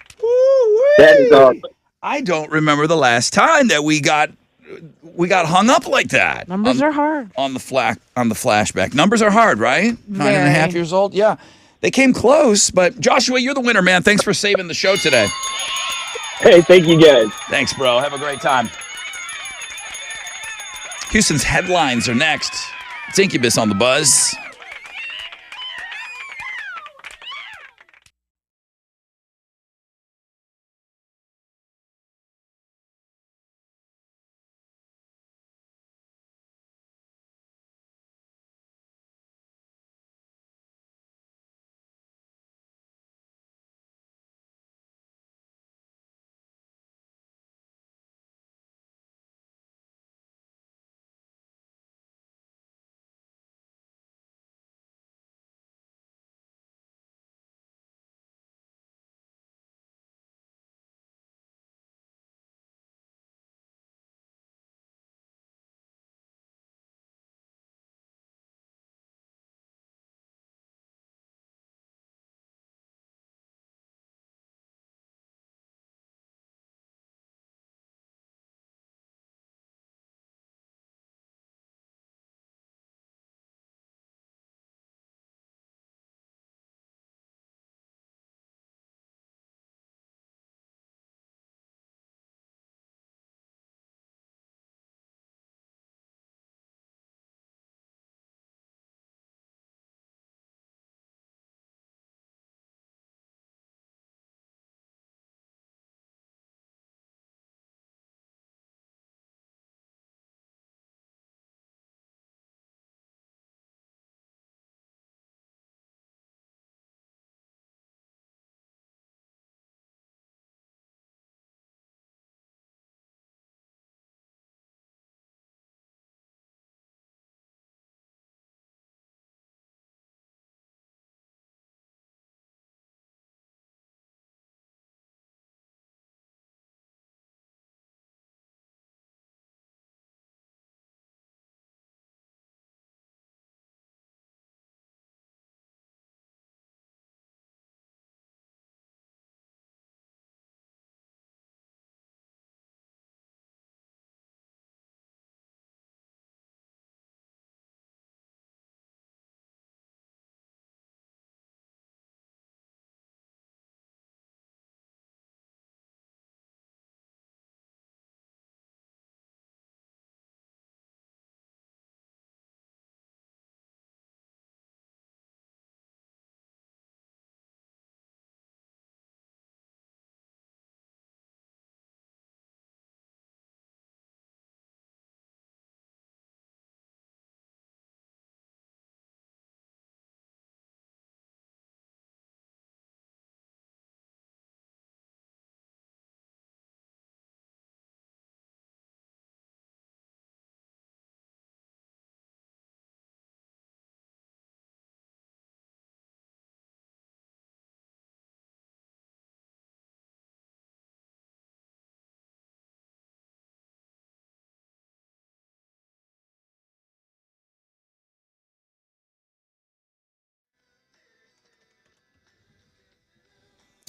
That is awesome. I don't remember the last time that we got hung up like that. Numbers are hard. On the flashback. Numbers are hard, right? Very. 9.5 years old. Yeah. They came close, but Joshua, you're the winner, man. Thanks for saving the show today. Hey, thank you guys. Thanks, bro. Have a great time. Houston's headlines are next. It's Incubus on the Buzz.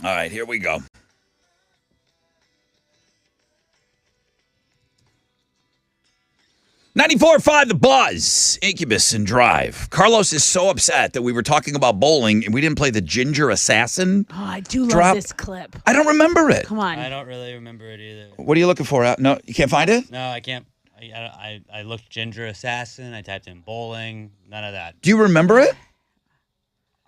All right, here we go. 94.5 The Buzz, Incubus and Drive. Carlos is so upset that we were talking about bowling and we didn't play the Ginger Assassin. Oh, I do love drop. this clip. I don't remember it. Come on. I don't really remember it either. What are you looking for? No, you can't find it? No, I can't. I looked Ginger Assassin. I typed in bowling. None of that. Do you remember it?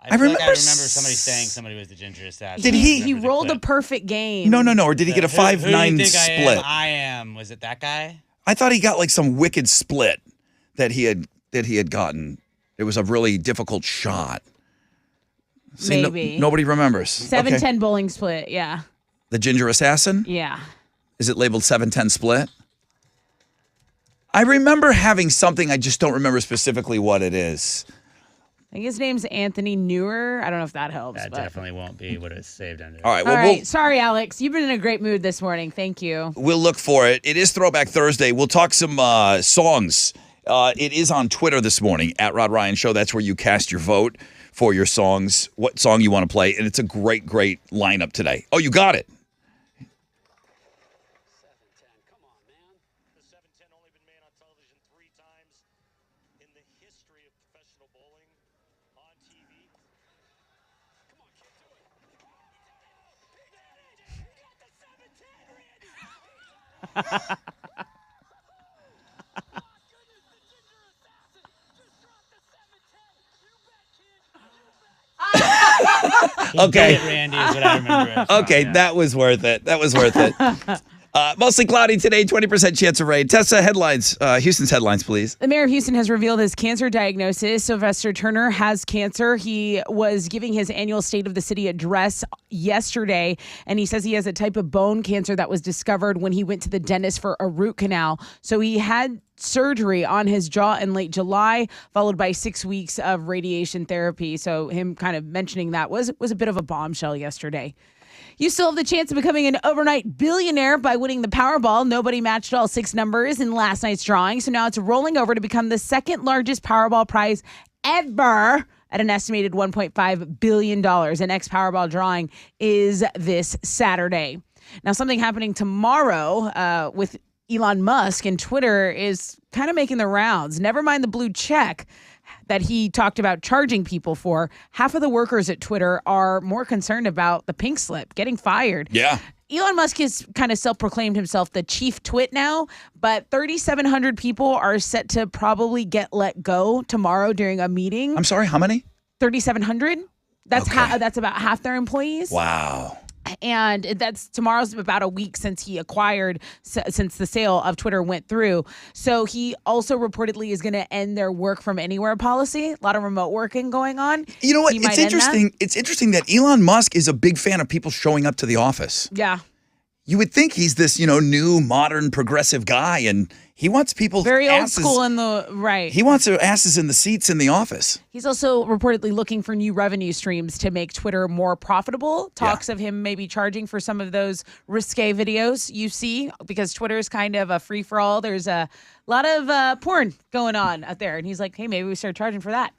I remember somebody saying somebody was the Ginger Assassin. Did he? He rolled a perfect game. No. Or did he get a 5-9 Who do you think split? I am. Was it that guy? I thought he got like some wicked split that he had gotten. It was a really difficult shot. See, Maybe. Nobody remembers. 7-10 bowling split, yeah. The Ginger Assassin? Yeah. Is it labeled 7-10 split? I remember having something, I just don't remember specifically what it is. I think his name's Anthony Newer. I don't know if that helps. That definitely won't be what it's saved under. All right. All Well, right. Sorry, Alex. You've been in a great mood this morning. Thank you. we'll look for it. It is Throwback Thursday. We'll talk some songs. It is on Twitter this morning, at Rod Ryan Show. That's where you cast your vote for your songs, what song you want to play. And it's a great, great lineup today. Oh, you got it. Okay. Randy is what I remember. Okay, that was worth it. Mostly cloudy today, 20% chance of rain. Tessa, headlines. Houston's headlines, please. The mayor of Houston has revealed his cancer diagnosis. Sylvester Turner has cancer. He was giving his annual State of the City address yesterday, and he says he has a type of bone cancer that was discovered when he went to the dentist for a root canal. So he had surgery on his jaw in late July, followed by 6 weeks of radiation therapy. So him kind of mentioning that was a bit of a bombshell yesterday. You still have the chance of becoming an overnight billionaire by winning the Powerball. Nobody matched all 6 numbers in last night's drawing, so now it's rolling over to become the second largest Powerball prize ever at an estimated $1.5 billion. The next Powerball drawing is this Saturday. Now, something happening tomorrow with Elon Musk and Twitter is kind of making the rounds. Never mind the blue check that he talked about charging people for. Half of the workers at Twitter are more concerned about the pink slip, getting fired. Yeah. Elon Musk has kind of self-proclaimed himself the chief twit now, but 3,700 people are set to probably get let go tomorrow during a meeting. I'm sorry, how many? 3,700. That's Okay. that's about half their employees. Wow. And tomorrow's about a week since he acquired, since the sale of Twitter went through. So he also reportedly is going to end their work from anywhere policy. A lot of remote working going on. You know what? He might It's end that. interesting. It's interesting that Elon Musk is a big fan of people showing up to the office. Yeah. You would think he's this, new, modern, progressive guy, and he wants people Very old asses, school in the right. He wants their asses in the seats in the office. He's also reportedly looking for new revenue streams to make Twitter more profitable. Talks of him maybe charging for some of those risque videos you see, because Twitter is kind of a free-for-all. There's a lot of porn going on out there. And he's like, hey, maybe we start charging for that.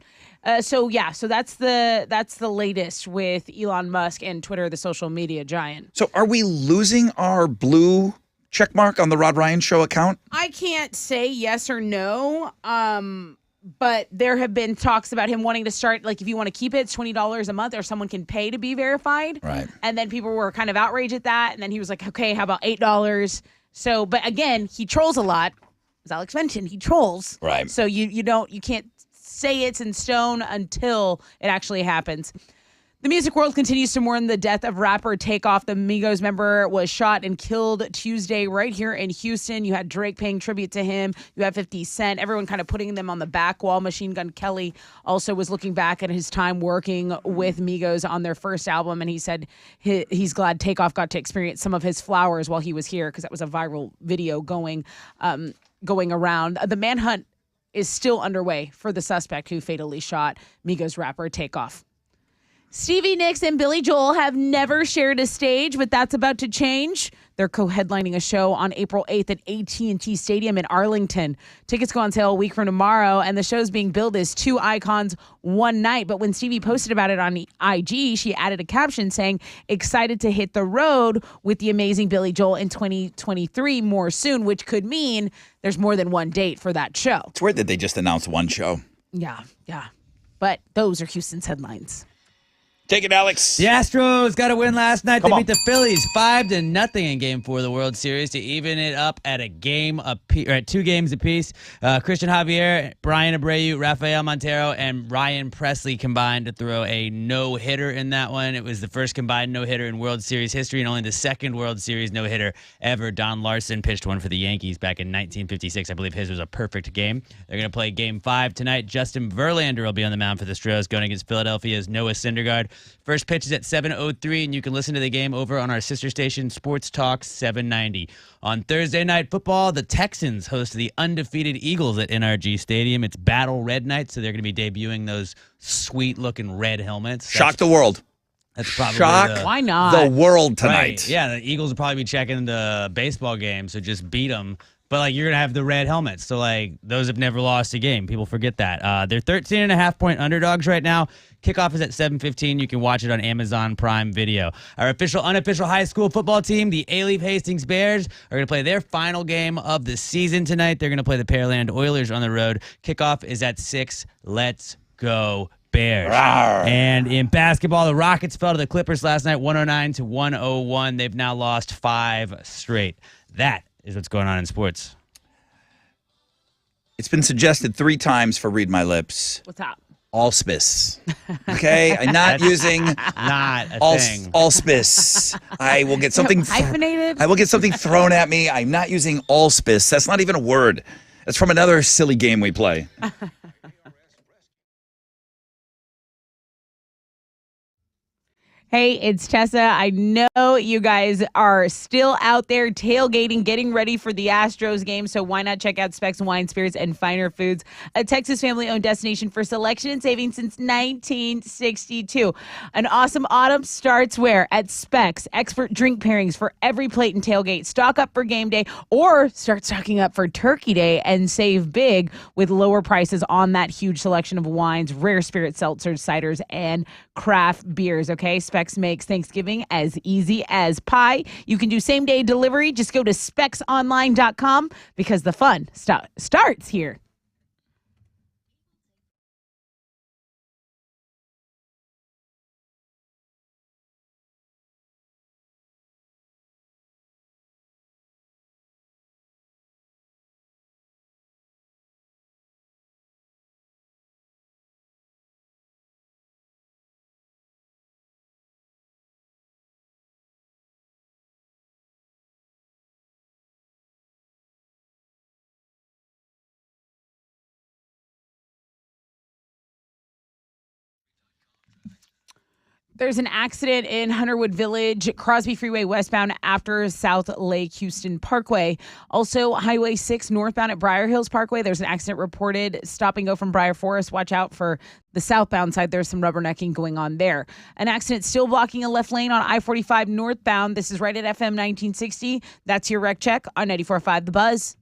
So that's the latest with Elon Musk and Twitter, the social media giant. So are we losing our blue check mark on the Rod Ryan Show account? I can't say yes or no. But there have been talks about him wanting to start, like, if you want to keep it, it's $20 a month, or someone can pay to be verified. Right. And then people were kind of outraged at that. And then he was like, okay, how about $8? So, but again, he trolls a lot. As Alex mentioned, he trolls. Right. So you can't say it's in stone until it actually happens. The music world continues to mourn the death of rapper Takeoff. The Migos member was shot and killed Tuesday right here in Houston. You had Drake paying tribute to him. You had 50 Cent. Everyone kind of putting them on the back wall. Machine Gun Kelly also was looking back at his time working with Migos on their first album, and he said he's glad Takeoff got to experience some of his flowers while he was here, because that was a viral video going around. The manhunt is still underway for the suspect who fatally shot Migos rapper Takeoff. Stevie Nicks and Billy Joel have never shared a stage, but that's about to change. They're co-headlining a show on April 8th at AT&T Stadium in Arlington. Tickets go on sale a week from tomorrow, and the show's being billed as two icons one night. But when Stevie posted about it on IG, she added a caption saying, excited to hit the road with the amazing Billy Joel in 2023 more soon, which could mean there's more than one date for that show. It's weird that they just announced one show. Yeah. But those are Houston's headlines. Take it, Alex. The Astros got a win last night. Come They on. beat the Phillies 5-0 in Game 4 of the World Series to even it up at a game apiece, or at 2 games apiece. Christian Javier, Brian Abreu, Rafael Montero, and Ryan Presley combined to throw a no-hitter in that one. It was the first combined no-hitter in World Series history and only the second World Series no-hitter ever. Don Larson pitched one for the Yankees back in 1956. I believe his was a perfect game. They're going to play Game 5 tonight. Justin Verlander will be on the mound for the Stros going against Philadelphia's Noah Syndergaard. First pitch is at 7:03, and you can listen to the game over on our sister station, Sports Talk 790. On Thursday Night Football, the Texans host the undefeated Eagles at NRG Stadium. It's Battle Red Night, so they're going to be debuting those sweet-looking red helmets. Shock the world. That's probably Why not? the world tonight. Right. Yeah, the Eagles will probably be checking the baseball game, so just beat them. But, like, you're going to have the red helmets. So, like, those have never lost a game. People forget that. They're 13.5-point underdogs right now. Kickoff is at 7:15. You can watch it on Amazon Prime Video. Our unofficial high school football team, the A-Leaf Hastings Bears, are going to play their final game of the season tonight. They're going to play the Pearland Oilers on the road. Kickoff is at 6. Let's go Bears. Rawr. And in basketball, the Rockets fell to the Clippers last night, 109-101. They've now lost 5 straight. That is what's going on in sports. It's been suggested 3 times for Read My Lips. What's up? Allspice. Okay? I'm not using Not a thing. allspice. I will get something Hyphenated? I will get something thrown at me. I'm not using allspice. That's not even a word. That's from another silly game we play. Hey, it's Tessa. I know you guys are still out there tailgating, getting ready for the Astros game, so why not check out Specs Wine, Spirits, and Finer Foods, a Texas family-owned destination for selection and savings since 1962. An awesome autumn starts where? At Specs. Expert drink pairings for every plate and tailgate. Stock up for game day or start stocking up for Turkey Day and save big with lower prices on that huge selection of wines, rare spirits, seltzers, ciders, and craft beers, okay? Specs makes Thanksgiving as easy as pie. You can do same-day delivery. Just go to specsonline.com because the fun starts here. There's an accident in Hunterwood Village, Crosby Freeway westbound after South Lake Houston Parkway. Also, Highway 6 northbound at Briar Hills Parkway. There's an accident reported. Stop and go from Briar Forest. Watch out for the southbound side. There's some rubbernecking going on there. An accident still blocking a left lane on I-45 northbound. This is right at FM 1960. That's your wreck check on 94.5 The Buzz.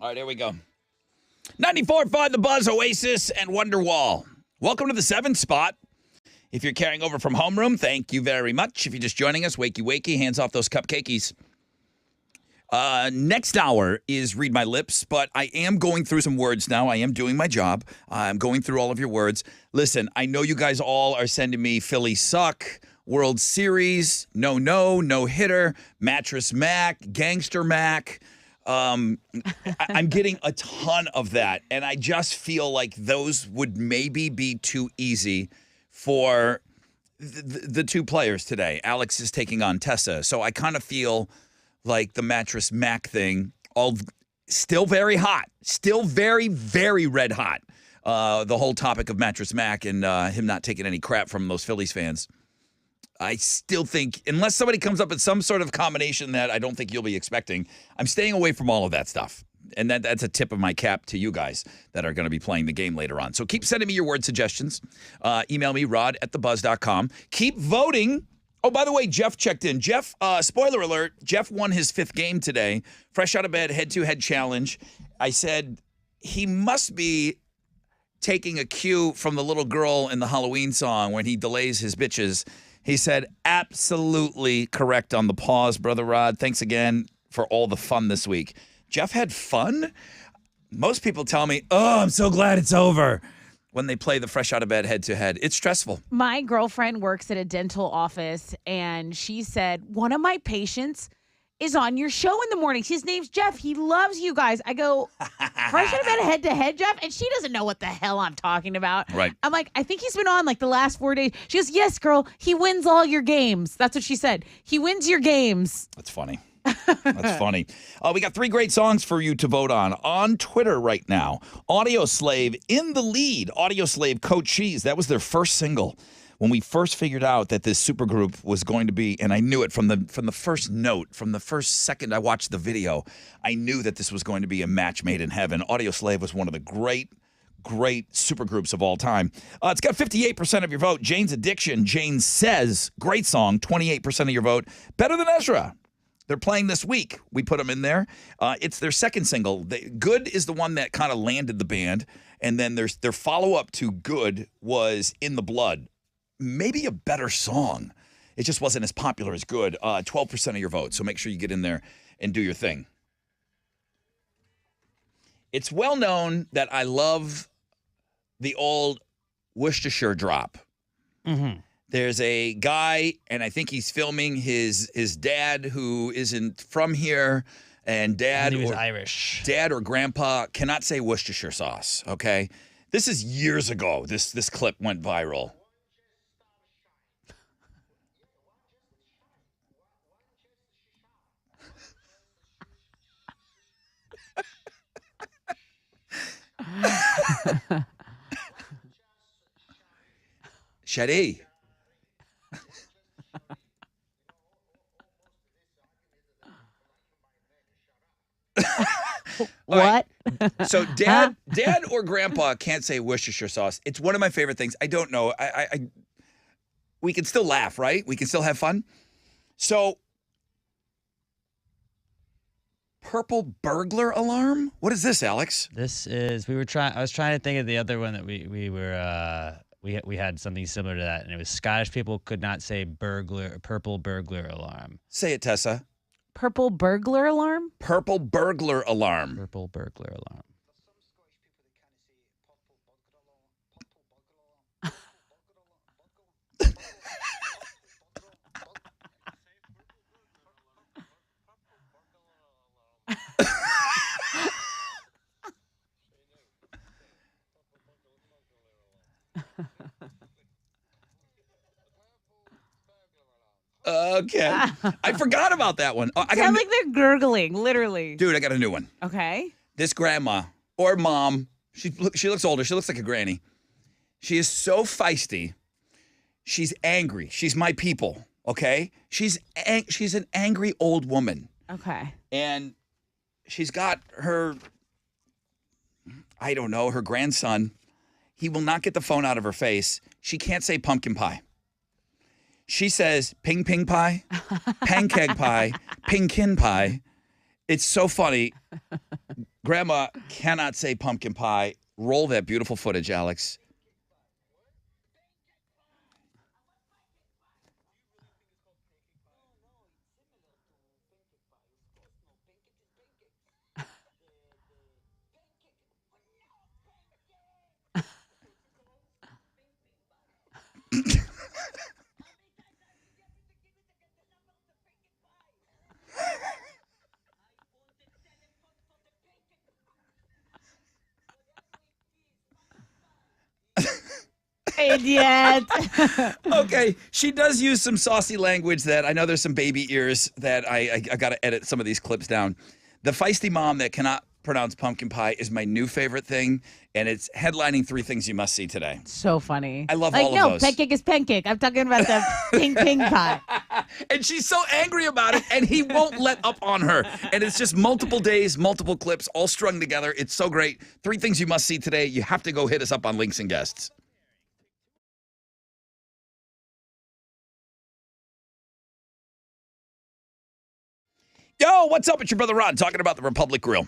All right, here we go. 94.5 The Buzz, Oasis, and Wonderwall. Welcome to the 7th spot. If you're carrying over from homeroom, thank you very much. If you're just joining us, wakey, wakey, hands off those cupcakeys. Next hour is Read My Lips, but I am going through some words now. I am doing my job. I'm going through all of your words. Listen, I know you guys all are sending me Philly suck, World Series, no hitter, Mattress Mac, Gangster Mac. I'm getting a ton of that, and I just feel like those would maybe be too easy for the two players today. Alex is taking on Tessa, so I kind of feel like the Mattress Mac thing, all still very hot, still very, very red hot. The whole topic of Mattress Mac and him not taking any crap from those Phillies fans. I still think, unless somebody comes up with some sort of combination that I don't think you'll be expecting, I'm staying away from all of that stuff. And that's a tip of my cap to you guys that are going to be playing the game later on. So keep sending me your word suggestions. Email me, rod@thebuzz.com. Keep voting. Oh, by the way, Jeff checked in. Jeff, spoiler alert, Jeff won his 5th game today. Fresh out of bed, head-to-head challenge. I said he must be taking a cue from the little girl in the Halloween song when he delays his bitches. He said, absolutely correct on the pause, Brother Rod. Thanks again for all the fun this week. Jeff had fun? Most people tell me, oh, I'm so glad it's over when they play the Fresh Out of Bed head-to-head. It's stressful. My girlfriend works at a dental office, and she said, one of my patients is on your show in the morning. His name's Jeff. He loves you guys. I go, Fresh Out of Bed head-to-head, Jeff? And she doesn't know what the hell I'm talking about. Right. I'm like, I think he's been on like the last 4 days. She goes, yes, girl. He wins all your games. That's what she said. He wins your games. That's funny. That's funny. We got 3 great songs for you to vote on Twitter right now. Audio Slave in the lead. Audio Slave, Coach Cheese. That was their first single. When we first figured out that this supergroup was going to be, and I knew it from the first note, from the first second I watched the video, I knew that this was going to be a match made in heaven. Audio Slave was one of the great supergroups of all time. It's got 58% of your vote. Jane's Addiction, Jane Says, great song, 28% of your vote. Better Than Ezra. They're playing this week. We put them in there. It's their second single. Good is the one that kind of landed the band, and then their follow-up to Good was In the Blood. Maybe a better song. It just wasn't as popular as Good. 12% of your vote, so make sure you get in there and do your thing. It's well known that I love the old Worcestershire drop. Mm-hmm. There's a guy, and I think he's filming his dad who isn't from here, and dad he was or Irish. Dad or grandpa cannot say Worcestershire sauce, okay? This is years ago. This clip went viral. Shadi. What? Right. So dad or grandpa can't say Worcestershire sauce. It's one of my favorite things. I don't know. We can still laugh, right? We can still have fun. So purple burglar alarm? What is this, Alex? This is I was trying to think of the other one that we had something similar to that, and it was Scottish people could not say purple burglar alarm. Say it, Tessa. Purple burglar alarm? Purple burglar alarm. Purple burglar alarm. Okay. I forgot about that one. I Sound like they're gurgling, literally. Dude, I got a new one. Okay. This grandma or mom, she looks older. She looks like a granny. She is so feisty. She's angry. She's my people, okay? She's an angry old woman. Okay. And she's got her, I don't know, her grandson. He will not get the phone out of her face. She can't say pumpkin pie. She says ping ping pie, pancake pie, pinkin pie. It's so funny. Grandma cannot say pumpkin pie. Roll that beautiful footage, Alex. Idiot. Okay, she does use some saucy language that I know there's some baby ears that I got to edit some of these clips down. The feisty mom that cannot pronounce pumpkin pie is my new favorite thing, and it's headlining 3 things you must see today. So funny. I love like, all of no, those. pancake is pancake. I'm talking about the pink pie. And she's so angry about it, and he won't let up on her. And it's just multiple days, multiple clips, all strung together. It's so great. 3 things you must see today. You have to go hit us up on Links and Guests. Yo, what's up? It's your brother Ron talking about the Republic Grill.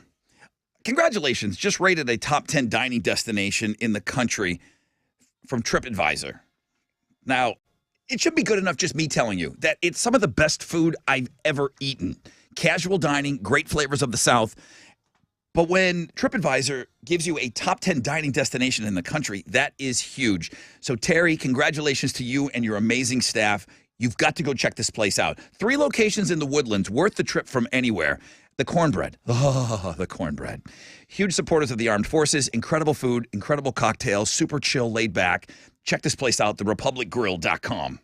Congratulations, just rated a top 10 dining destination in the country from TripAdvisor. Now, it should be good enough just me telling you that it's some of the best food I've ever eaten. Casual dining, great flavors of the South. But when TripAdvisor gives you a top 10 dining destination in the country, that is huge. So, Terry, congratulations to you and your amazing staff. You've got to go check this place out. 3 locations in the Woodlands, worth the trip from anywhere. The cornbread. Oh, the cornbread. Huge supporters of the armed forces, incredible food, incredible cocktails, super chill, laid back. Check this place out, therepublicgrill.com.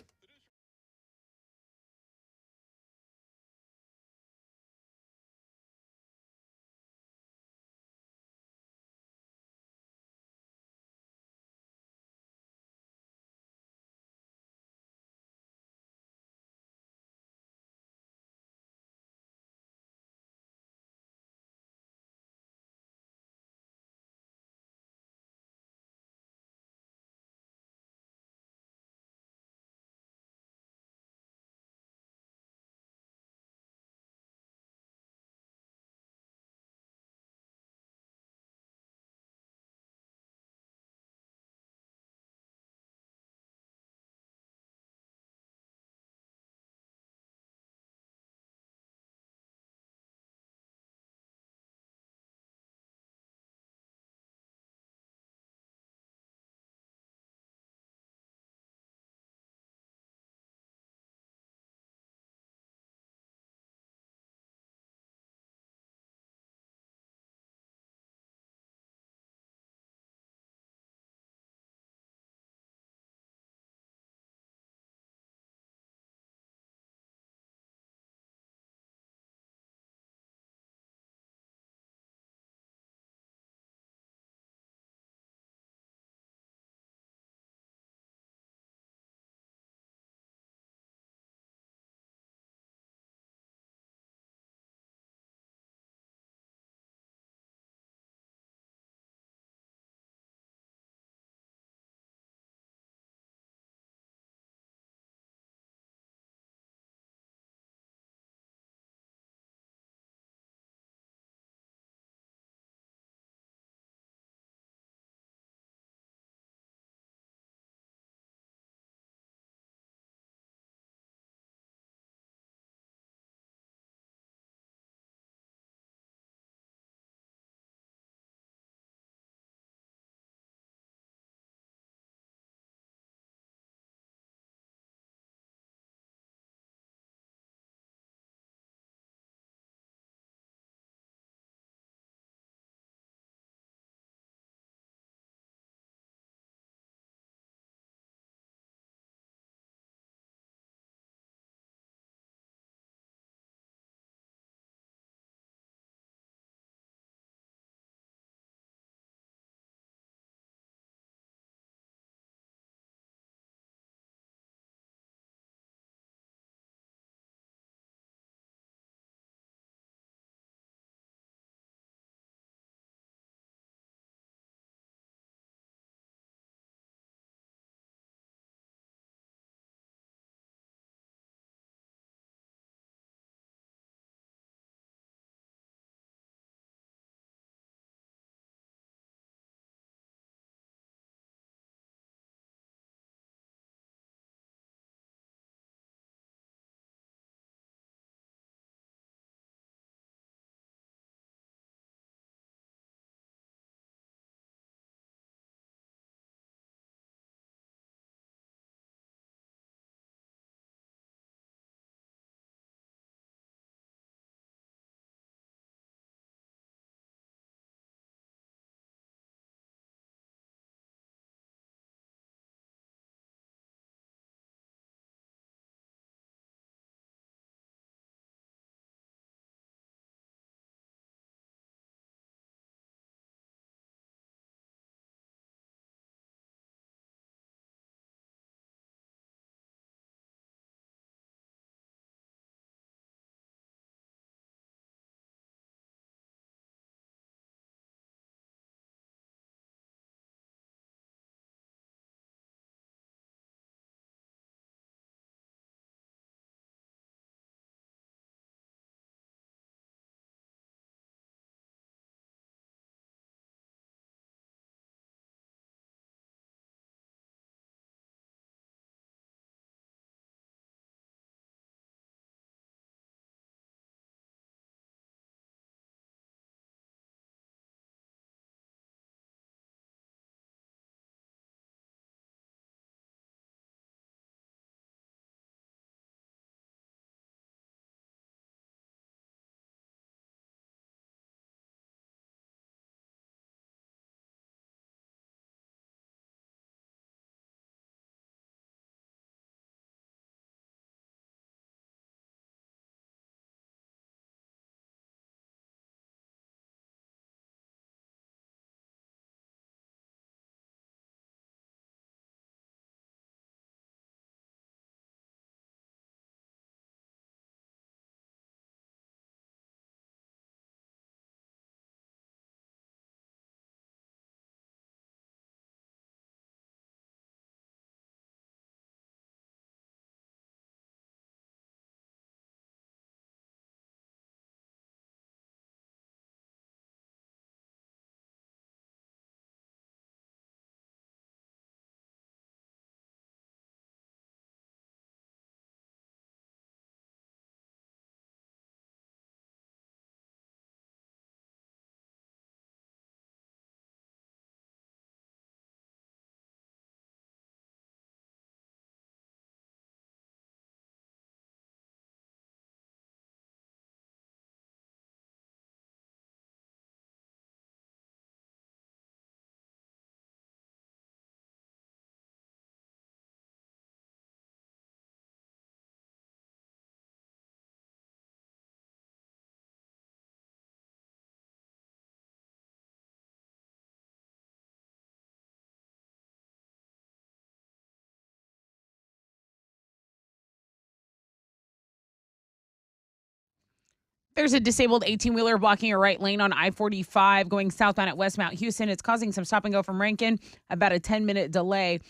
There's a disabled 18-wheeler blocking a right lane on I-45 going southbound at West Mount Houston. It's causing some stop and go from Rankin, about a 10-minute delay.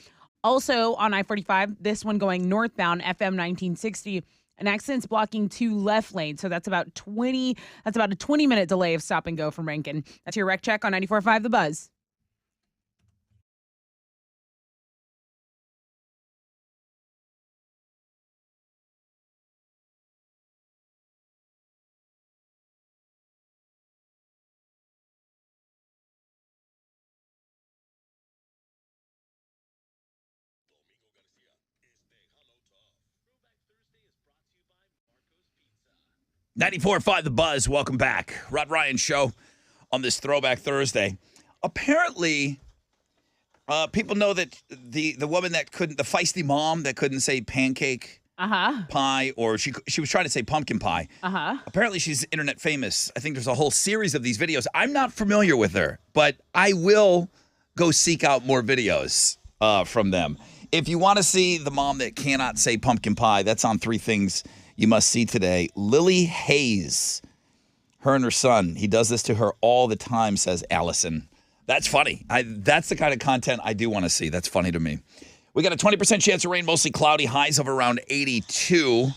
Also on I-45, this one going northbound, FM 1960. An accident's blocking 2 left lanes, so that's about a 20-minute delay of stop and go from Rankin. That's your wreck check on 94.5 The Buzz. .94.5 The Buzz. Welcome back. Rod Ryan Show on this Throwback Thursday. Apparently, people know that the woman that couldn't, the feisty mom that couldn't say pancake pie, or she was trying to say pumpkin pie. Apparently, she's internet famous. I think there's a whole series of these videos. I'm not familiar with her, but I will go seek out more videos from them. If you want to see the mom that cannot say pumpkin pie, that's on 3 Things You Must See Today. Lily Hayes, her and her son, he does this to her all the time, says Allison. That's funny. That's the kind of content I do want to see. That's funny to me. We got a 20% chance of rain, mostly cloudy, highs of around 82.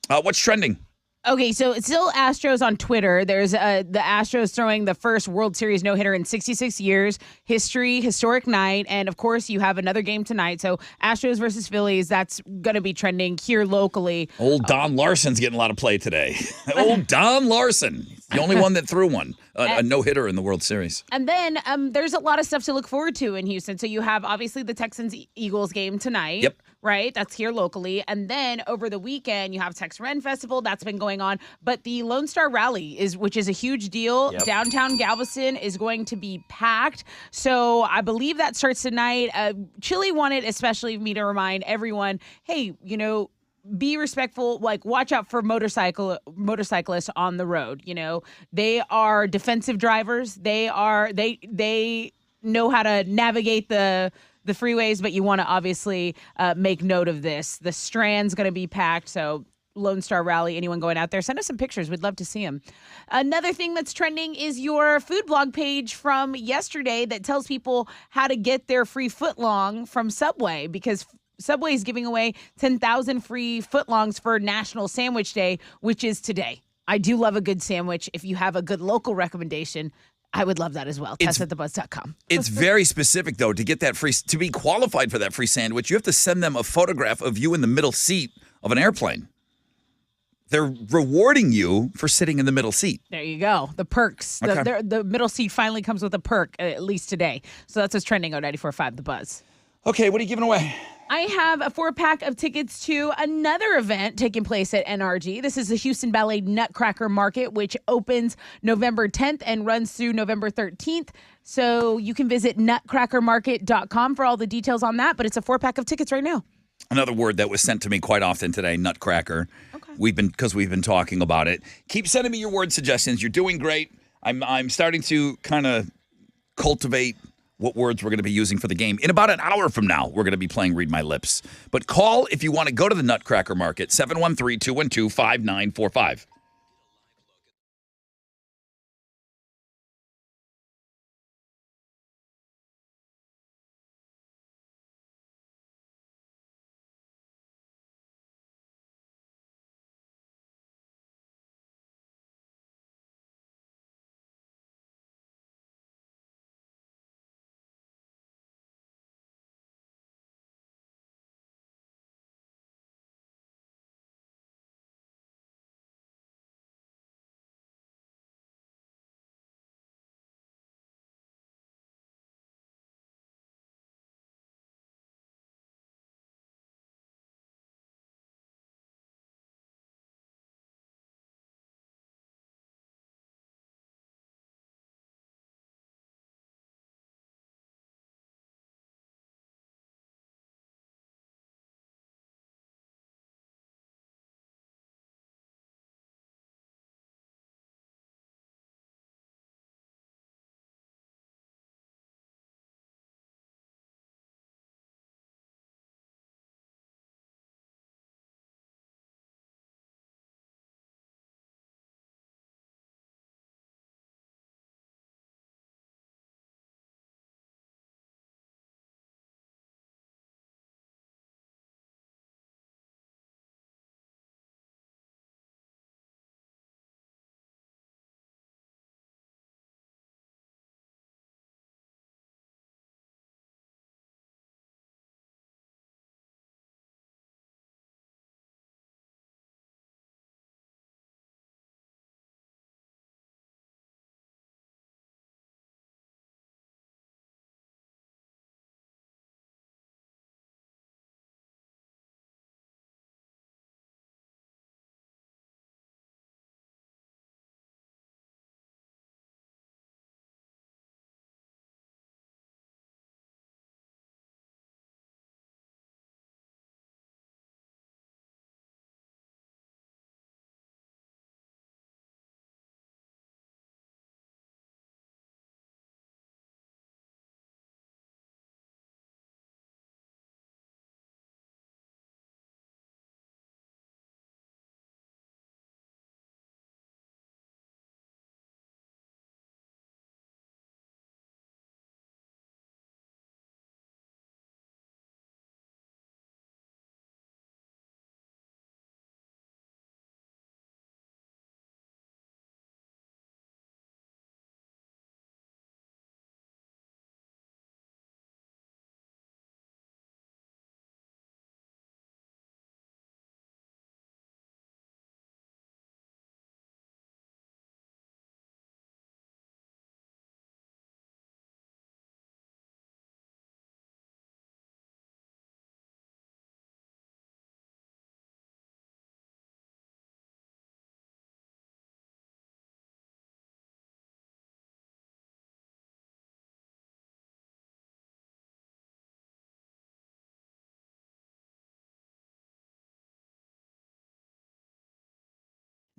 What's trending? Okay, so it's still Astros on Twitter. There's the Astros throwing the first World Series no-hitter in 66 years. Historic night. And, of course, you have another game tonight. So Astros versus Phillies, that's going to be trending here locally. Old Don Larson's getting a lot of play today. Old Don Larson, the only one that threw one, a no-hitter in the World Series. And then there's a lot of stuff to look forward to in Houston. So you have, obviously, the Texans-Eagles game tonight. Yep. Right? That's here locally. And then over the weekend, you have Tex Ren Festival. That's been going on. But the Lone Star Rally, which is a huge deal. Yep. Downtown Galveston is going to be packed. So I believe that starts tonight. Chili wanted, especially me, to remind everyone, hey, be respectful, watch out for motorcyclists on the road. They are defensive drivers. They know how to navigate the freeways, but you want to obviously make note of this. The Strand's going to be packed, so Lone Star Rally, anyone going out there, send us some pictures. We'd love to see them. Another thing that's trending is your food blog page from yesterday that tells people how to get their free footlong from Subway, because Subway is giving away 10,000 free footlongs for National Sandwich Day, which is today. I do love a good sandwich. If you have a good local recommendation, I would love that as well. Test@thebuzz.com. It's very specific, though, to get that to be qualified for that free sandwich. You have to send them a photograph of you in the middle seat of an airplane. They're rewarding you for sitting in the middle seat. There you go. The perks. Okay. The middle seat finally comes with a perk, at least today. So that's what's trending on 94.5 The Buzz. Okay, what are you giving away? I have a 4-pack of tickets to another event taking place at NRG. This is the Houston Ballet Nutcracker Market, which opens November 10th and runs through November 13th. So you can visit nutcrackermarket.com for all the details on that, but it's a 4-pack of tickets right now. Another word that was sent to me quite often today, nutcracker. Okay. We've been talking about it. Keep sending me your word suggestions. You're doing great. I'm starting to kind of cultivate what words we're going to be using for the game. In about an hour from now, we're going to be playing Read My Lips. But call if you want to go to the Nutcracker Market, 713-212-5945.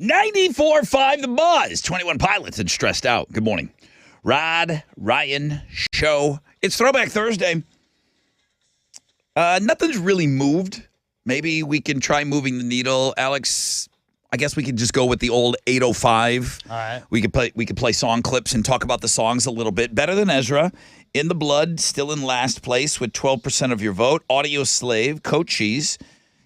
94.5 The Buzz. 21 Pilots and Stressed Out. Good morning. Rod Ryan Show. It's Throwback Thursday. Nothing's really moved. Maybe we can try moving the needle. Alex, I guess we could just go with the old 805. All right. We could play song clips and talk about the songs a little bit. Better Than Ezra. In the Blood, still in last place with 12% of your vote. Audio Slave, Cochise,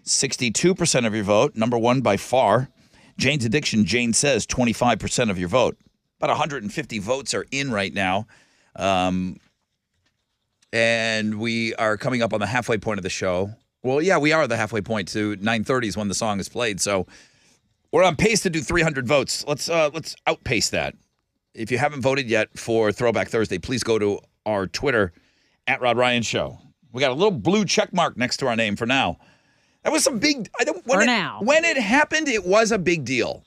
62% of your vote. Number one by far. Jane's Addiction, Jane Says, 25% of your vote. About 150 votes are in right now. And we are coming up on the halfway point of the show. Well, yeah, we are the halfway point to 9:30 is when the song is played. So we're on pace to do 300 votes. Let's outpace that. If you haven't voted yet for Throwback Thursday, please go to our Twitter, @RodRyanShow. We got a little blue check mark next to our name for now. That was some big. When it happened, it was a big deal.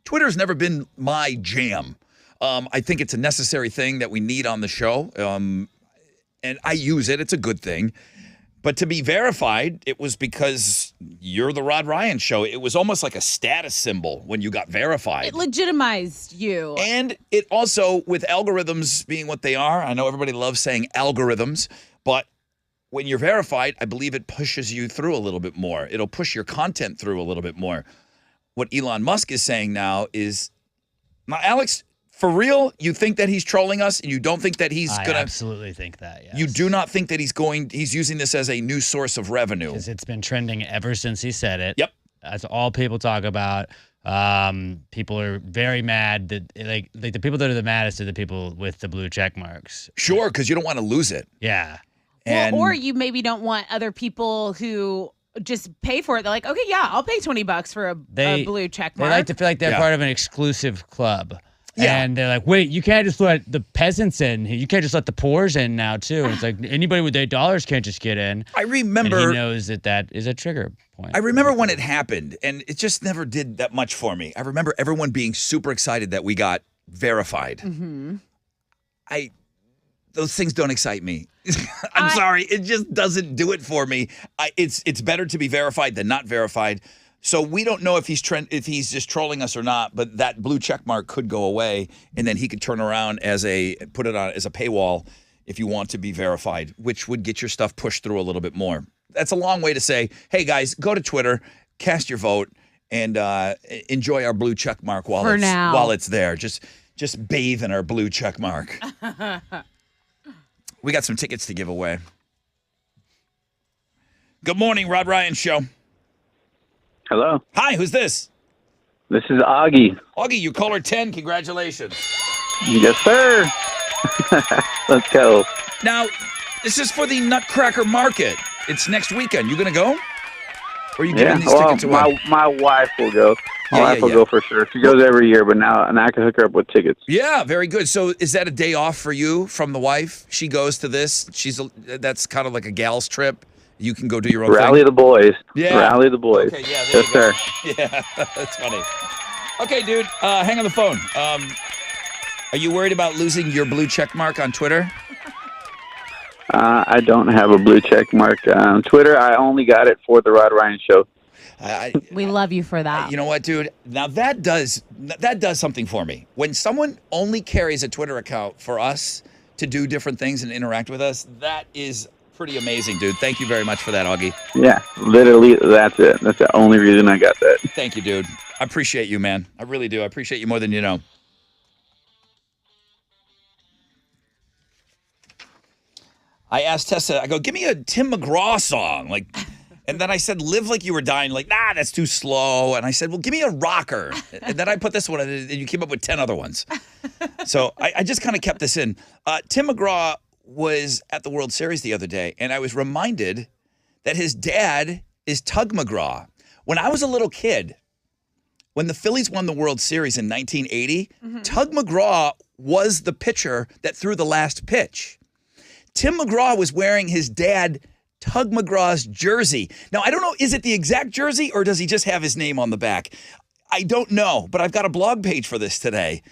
Twitter's never been my jam. I think it's a necessary thing that we need on the show, and I use it. It's a good thing. But to be verified, it was because you're the Rod Ryan Show. It was almost like a status symbol when you got verified. It legitimized you. And it also, with algorithms being what they are, I know everybody loves saying algorithms, but when you're verified, I believe it pushes you through a little bit more. It'll push your content through a little bit more. What Elon Musk is saying now is, now, Alex, for real, you think that he's trolling us and you don't think that he's going to... I absolutely think that, yes. You do not think that he's using this as a new source of revenue. Because it's been trending ever since he said it. Yep. That's all people talk about. People are very mad that like the people that are the maddest are the people with the blue check marks. Sure, because you don't want to lose it. Yeah. Well, or you maybe don't want other people who just pay for it. They're like, okay, yeah, I'll pay $20 for a blue check mark. They like to feel like they're part of an exclusive club. Yeah. And they're like, wait, you can't just let the peasants in. You can't just let the poors in now, too. It's like anybody with $8 can't just get in. I remember... And he knows that is a trigger point. I remember when it happened, and it just never did that much for me. I remember everyone being super excited that we got verified. Mm-hmm. Those things don't excite me. I'm sorry. It just doesn't do it for me. It's better to be verified than not verified. So we don't know if he's just trolling us or not, but that blue check mark could go away, and then he could turn around put it on as a paywall if you want to be verified, which would get your stuff pushed through a little bit more. That's a long way to say, hey guys, go to Twitter, cast your vote, and enjoy our blue check mark while it's there. Just bathe in our blue check mark. We got some tickets to give away. Good morning, Rod Ryan Show. Hello. Hi, who's this? This is Augie. Augie, you caller 10. Congratulations. Yes, sir. Let's go. Now, this is for the Nutcracker Market. It's next weekend. You going to go? Or are you giving these tickets away? My wife will go. My wife will go for sure. She goes every year, but now I can hook her up with tickets. Yeah, very good. So is that a day off for you from the wife? She goes to this. That's kind of like a gal's trip. You can go do your own thing. Rally the boys. Yeah. Rally the boys. Okay, yeah, yes, sir. Yeah, that's funny. Okay, dude, hang on the phone. Are you worried about losing your blue check mark on Twitter? I don't have a blue check mark on Twitter. I only got it for the Rod Ryan Show. We love you for that. You know what, dude? Now that does something for me. When someone only carries a Twitter account for us to do different things and interact with us, that is pretty amazing, dude. Thank you very much for that, Augie. Yeah, literally, that's it. That's the only reason I got that. Thank you, dude. I appreciate you, man. I really do. I appreciate you more than you know. I asked Tessa, I go, give me a Tim McGraw song. And then I said, Live Like You Were Dying. Like, nah, that's too slow. And I said, well, give me a rocker. And then I put this one in, and you came up with 10 other ones. So I just kind of kept this in. Tim McGraw was at the World Series the other day, and I was reminded that his dad is Tug McGraw. When I was a little kid, when the Phillies won the World Series in 1980, Tug McGraw was the pitcher that threw the last pitch. Tim McGraw was wearing his dad Tug McGraw's jersey. Now, I don't know, is it the exact jersey or does he just have his name on the back? I don't know, but I've got a blog page for this today.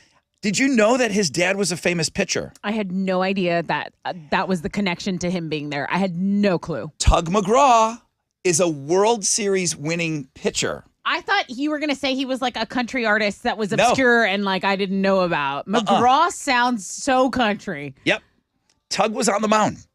Did you know that his dad was a famous pitcher? I had no idea that that was the connection to him being there. I had no clue. Tug McGraw is a World Series winning pitcher. I thought you were going to say he was like a country artist that was No. obscure and like I didn't know about. McGraw sounds so country. Yep. Tug was on the mound.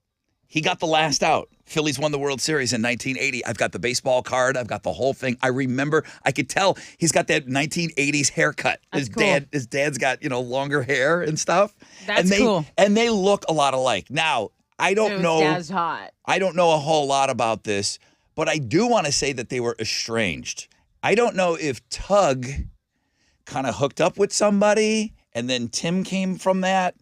He got the last out. Phillies won the World Series in 1980. I've got the baseball card. I've got the whole thing. I remember. I could tell he's got that 1980s haircut. That's cool. His dad's got longer hair and stuff. That's cool. And they look a lot alike. Now I don't know. Dad's hot. I don't know a whole lot about this, but I do want to say that they were estranged. I don't know if Tug kind of hooked up with somebody and then Tim came from that.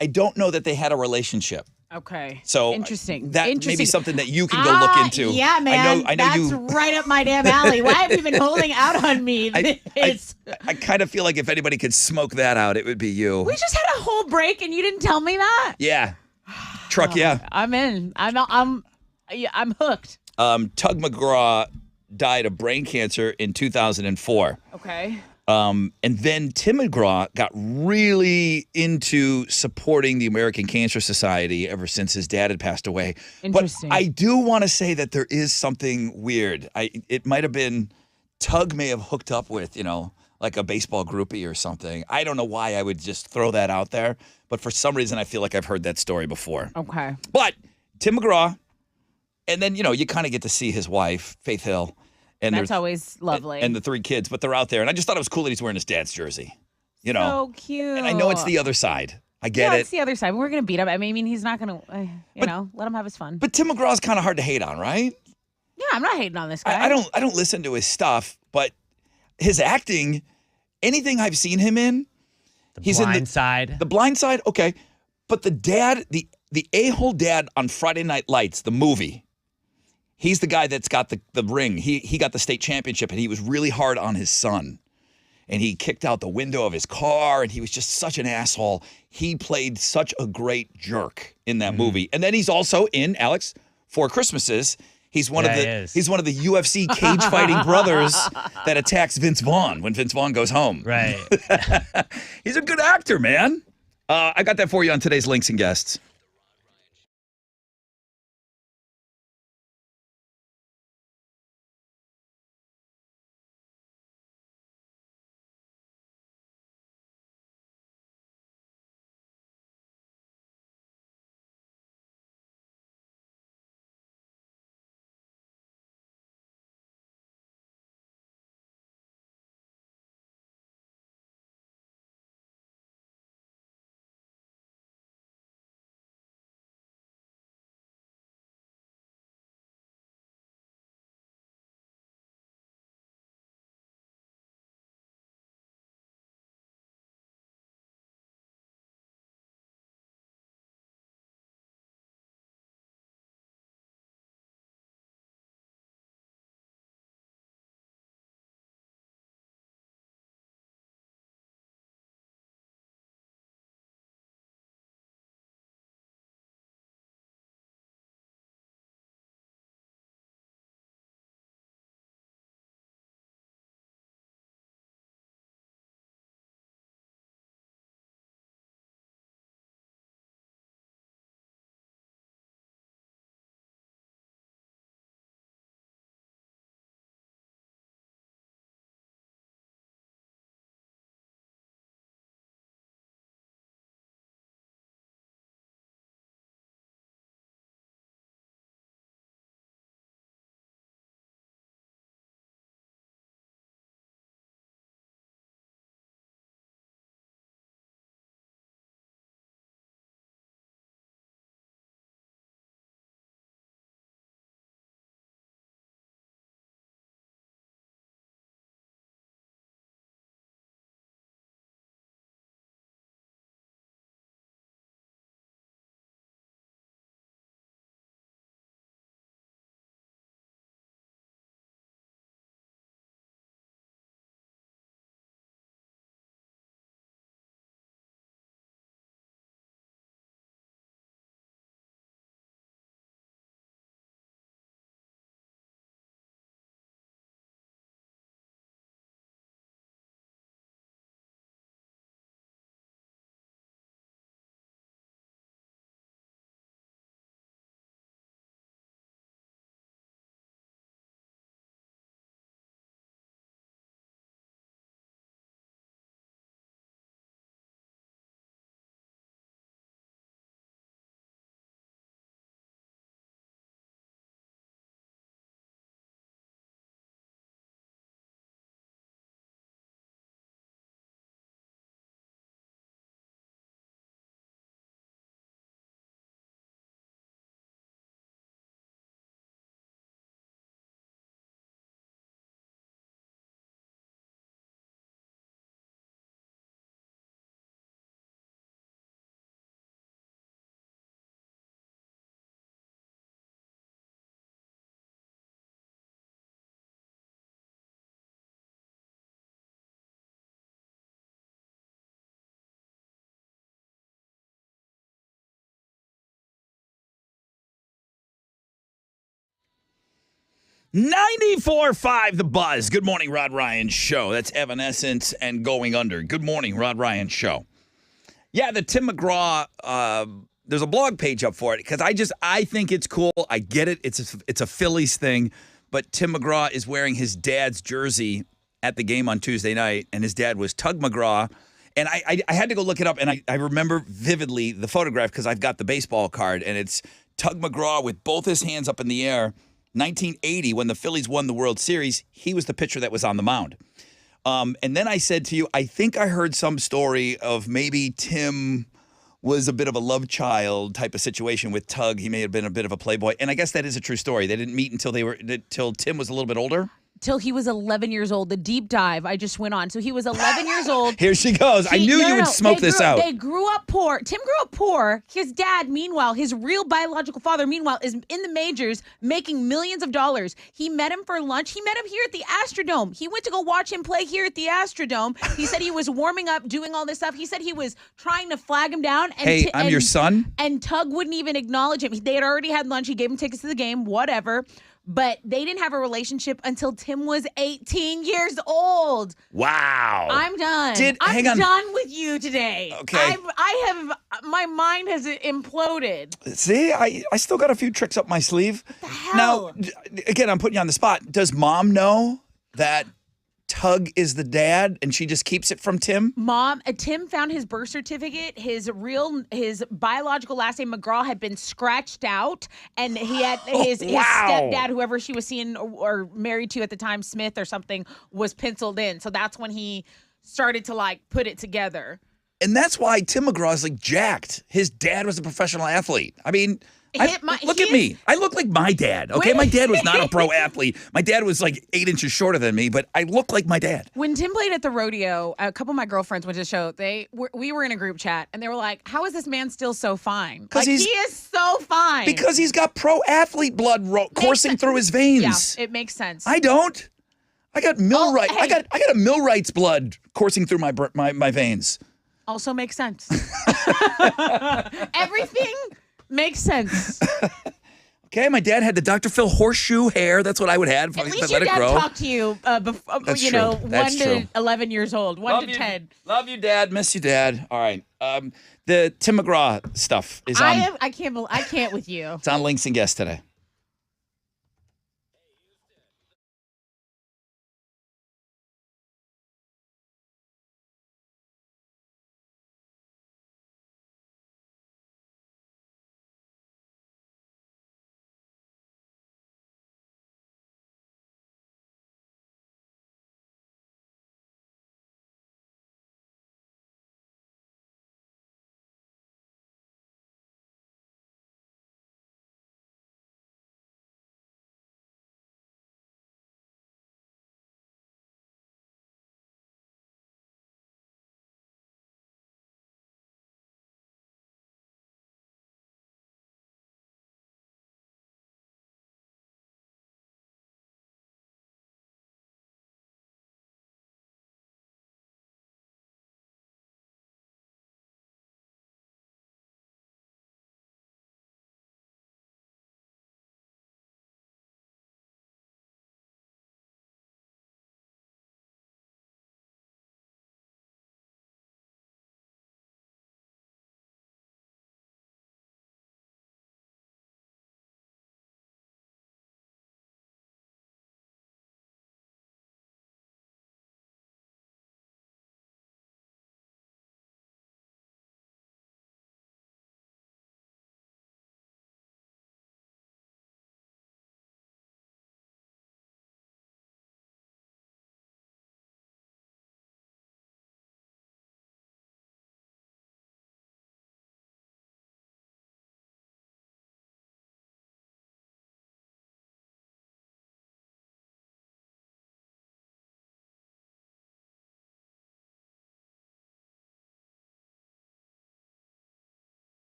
I don't know that they had a relationship. Okay. So interesting. That may be something that you can go look into. Yeah, man. I know That's you. right up my damn alley. Why have you been holding out on me? I kind of feel like if anybody could smoke that out, it would be you. We just had a whole break and you didn't tell me that. Yeah. Truck, yeah. I'm in. I'm hooked. Tug McGraw died of brain cancer in 2004. Okay. And then Tim McGraw got really into supporting the American Cancer Society ever since his dad had passed away. Interesting. But I do want to say that there is something weird. It might have been Tug may have hooked up with, like a baseball groupie or something. I don't know why I would just throw that out there, but for some reason I feel like I've heard that story before. Okay. But Tim McGraw, and then, you kind of get to see his wife, Faith Hill. And that's always lovely. And the 3 kids, but they're out there. And I just thought it was cool that he's wearing his dad's jersey. So cute. And I know it's the other side. I get it. It's the other side. We're going to beat him. I mean, he's not going to, let him have his fun. But Tim McGraw's kind of hard to hate on, right? Yeah, I'm not hating on this guy. I don't listen to his stuff, but his acting, anything I've seen him in, he's in Blind Side. The Blind Side, okay. But the dad, the a-hole dad on Friday Night Lights, the movie, he's the guy that's got the ring. He got the state championship, and he was really hard on his son. And he kicked out the window of his car, and he was just such an asshole. He played such a great jerk in that movie. And then he's also in, Alex, Four Christmases. He's one of the UFC cage fighting brothers that attacks Vince Vaughn when Vince Vaughn goes home. Right. He's a good actor, man. I got that for you on today's Links and Guests. 94.5 The Buzz. Good morning, Rod Ryan Show. That's Evanescence and Going Under. Good morning, Rod Ryan Show. Yeah, the Tim McGraw, there's a blog page up for it because I think it's cool. I get it. It's a Phillies thing. But Tim McGraw is wearing his dad's jersey at the game on Tuesday night, and his dad was Tug McGraw. And I had to go look it up, and I remember vividly the photograph because I've got the baseball card, and it's Tug McGraw with both his hands up in the air. 1980, when the Phillies won the World Series, he was the pitcher that was on the mound. And then I said to you, I think I heard some story of maybe Tim was a bit of a love child type of situation with Tug. He may have been a bit of a playboy. And I guess that is a true story. They didn't meet until Tim was a little bit older. Till he was 11 years old. The deep dive I just went on. So he was 11 years old. Here she goes. I knew you would smoke this out. They grew up poor. Tim grew up poor. His dad, meanwhile, his real biological father, meanwhile, is in the majors making millions of dollars. He met him for lunch. He met him here at the Astrodome. He went to go watch him play here at the Astrodome. He said he was warming up, doing all this stuff. He said he was trying to flag him down. And hey, I'm your son? And Tug wouldn't even acknowledge him. They had already had lunch. He gave him tickets to the game, whatever. But they didn't have a relationship until Tim was 18 years old. Wow. I'm done. Hang on. I'm done with you today. Okay. My mind has imploded. See, I still got a few tricks up my sleeve. What the hell? Now, again, I'm putting you on the spot. Does Mom know that Tug is the dad and she just keeps it from Tim? Tim found his birth certificate. His biological last name McGraw had been scratched out, and he had his stepdad, whoever she was seeing or married to at the time, Smith or something, was penciled in. So that's when he started to put it together. And that's why Tim McGraw is jacked. His dad was a professional athlete. I mean, look at me. I look like my dad, okay? My dad was not a pro athlete. My dad was 8 inches shorter than me, but I look like my dad. When Tim played at the rodeo, a couple of my girlfriends went to the show. We were in a group chat, and they were like, how is this man still so fine? He is so fine. Because he's got pro athlete blood coursing through his veins. Yeah, it makes sense. I don't. I got Millwright. I got a Millwright's blood coursing through my veins. Also makes sense. Everything makes sense. Okay, my dad had the Dr. Phil horseshoe hair. That's what I would have if I let it your grow. dad talked to you before, That's 1 true. to 11 years old, 1 to 10. Love you, Dad. Miss you, Dad. All right. The Tim McGraw stuff is on. I can't with you. It's on Links and Guests today.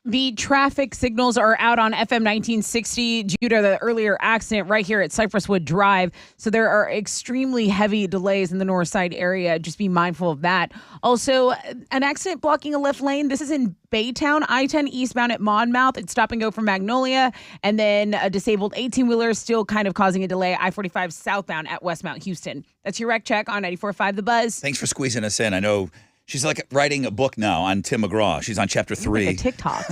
The traffic signals are out on FM 1960 due to the earlier accident right here at Cypresswood Drive. So there are extremely heavy delays in the north side area. Just be mindful of that. Also, an accident blocking a left lane. This is in Baytown, I-10 eastbound at Monmouth. It's stop and go from Magnolia. And then a disabled 18-wheeler still kind of causing a delay. I-45 southbound at Westmount Houston. That's your Rec Check on 94.5 The Buzz. Thanks for squeezing us in. I know she's like writing a book now on Tim McGraw. She's on chapter 3. Like a TikTok.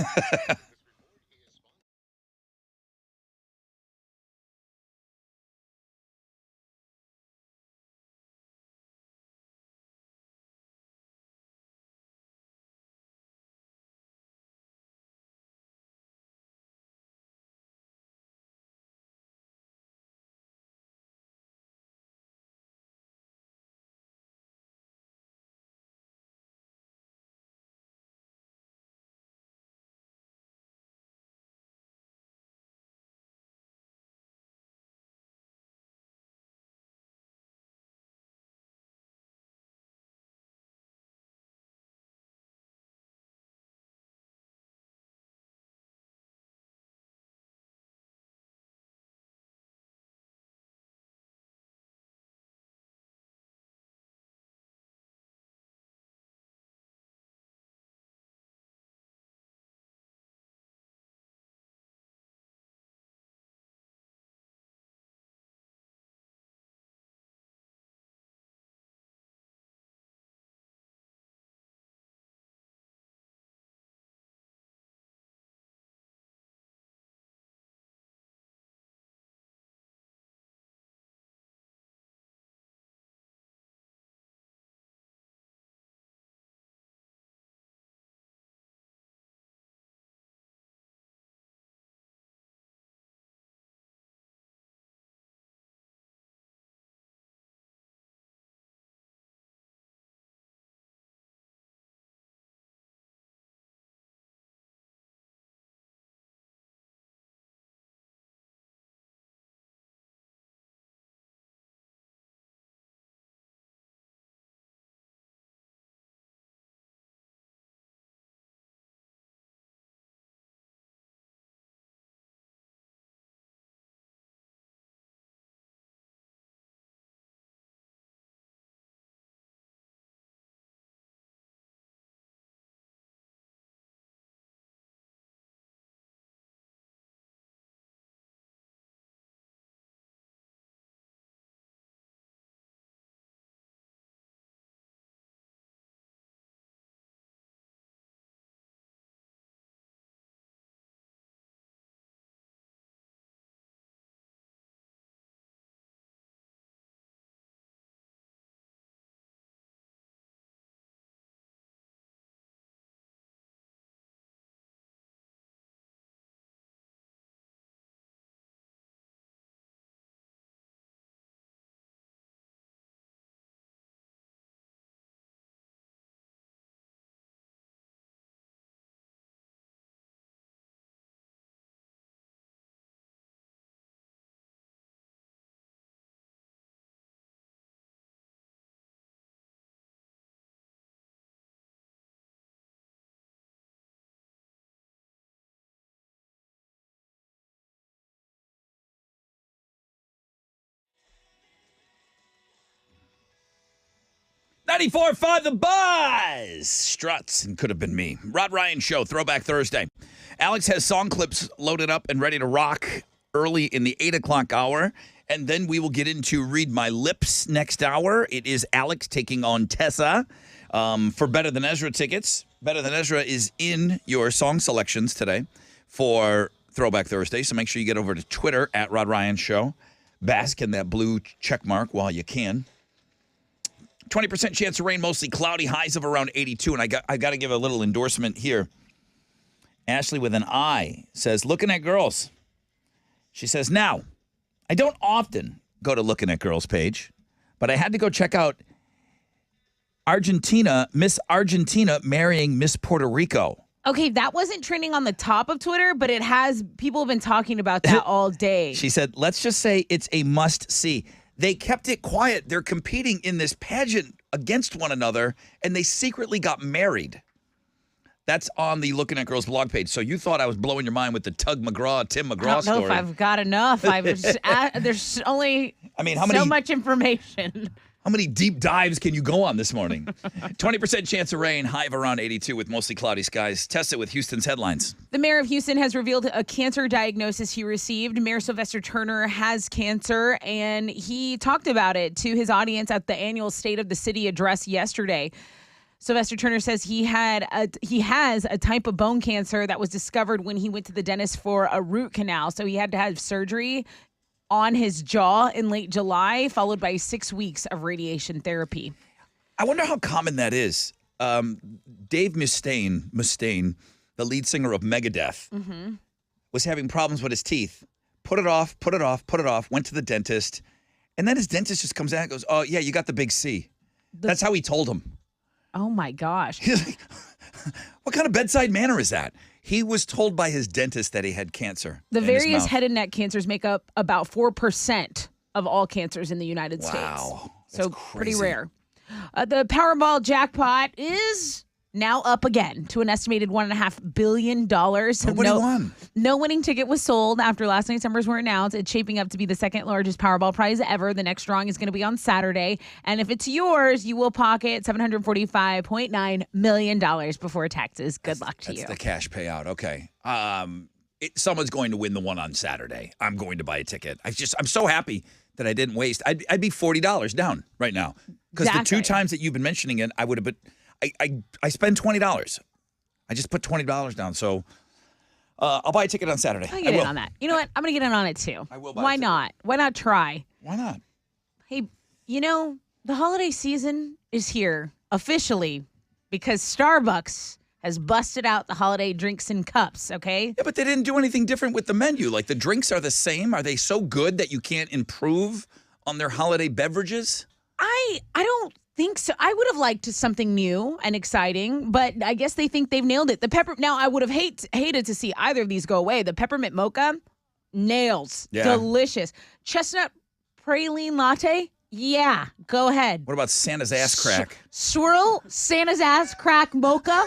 $94.5 The Buzz. Struts and Could Have Been Me. Rod Ryan Show, Throwback Thursday. Alex has song clips loaded up and ready to rock early in the 8 o'clock hour. And then we will get into Read My Lips next hour. It is Alex taking on Tessa for Better Than Ezra tickets. Better Than Ezra is in your song selections today for Throwback Thursday. So make sure you get over to Twitter at Rod Ryan Show. Bask in that blue check mark while you can. 20% chance of rain, mostly cloudy, highs of around 82. And I got to give a little endorsement here. Ashley with an I says, looking at girls. She says, now, I don't often go to Looking at Girls page, but I had to go check out Miss Argentina marrying Miss Puerto Rico. Okay, that wasn't trending on the top of Twitter, but it has. People have been talking about that all day. She said, let's just say it's a must-see. They kept it quiet. They're competing in this pageant against one another, and they secretly got married. That's on the Looking at Girls blog page. So you thought I was blowing your mind with the Tim McGraw I don't story. know if I've got enough. There's only so much information. How many deep dives can you go on this morning? 20% chance of rain, high of around 82 with mostly cloudy skies. Test it with Houston's headlines. The mayor of Houston has revealed a cancer diagnosis he received. Mayor Sylvester Turner has cancer, and he talked about it to his audience at the annual State of the City address yesterday. Sylvester Turner says he has a type of bone cancer that was discovered when he went to the dentist for a root canal. So he had to have surgery on his jaw in late July, followed by 6 weeks of radiation therapy. I wonder how common that is. Dave Mustaine, the lead singer of Megadeth, was having problems with his teeth. Put it off, went to the dentist. And then his dentist just comes out and goes, oh, yeah, you got the big C. That's how he told him. Oh, my gosh. He's like, what kind of bedside manner is that? He was told by his dentist that he had cancer. The various head and neck cancers make up about 4% of all cancers in the United States. Wow. So pretty rare. The Powerball jackpot is now up again to an estimated $1.5 billion. Nobody won. No winning ticket was sold after last night's numbers were announced. It's shaping up to be the second largest Powerball prize ever. The next drawing is going to be on Saturday. And if it's yours, you will pocket $745.9 million before taxes. Good luck to you. That's the cash payout. Okay. Someone's going to win the one on Saturday. I'm going to buy a ticket. I'm so happy that I didn't waste. I'd be $40 down right now. Because the two times that you've been mentioning it, I would have been. I spend $20. I just put $20 down. So I'll buy a ticket on Saturday. I'll get in on that. You know what? I'm going to get in on it too. I will buy Why not? Why not try? Why not? Hey, the holiday season is here officially because Starbucks has busted out the holiday drinks and cups, okay? Yeah, but they didn't do anything different with the menu. Like the drinks are the same. Are they so good that you can't improve on their holiday beverages? I don't think so. I would have liked something new and exciting, but I guess they think they've nailed it. Now, I would have hated to see either of these go away. The peppermint mocha, nails. Yeah. Delicious. Chestnut praline latte, yeah, go ahead. What about Santa's ass crack? Swirl Santa's ass crack mocha.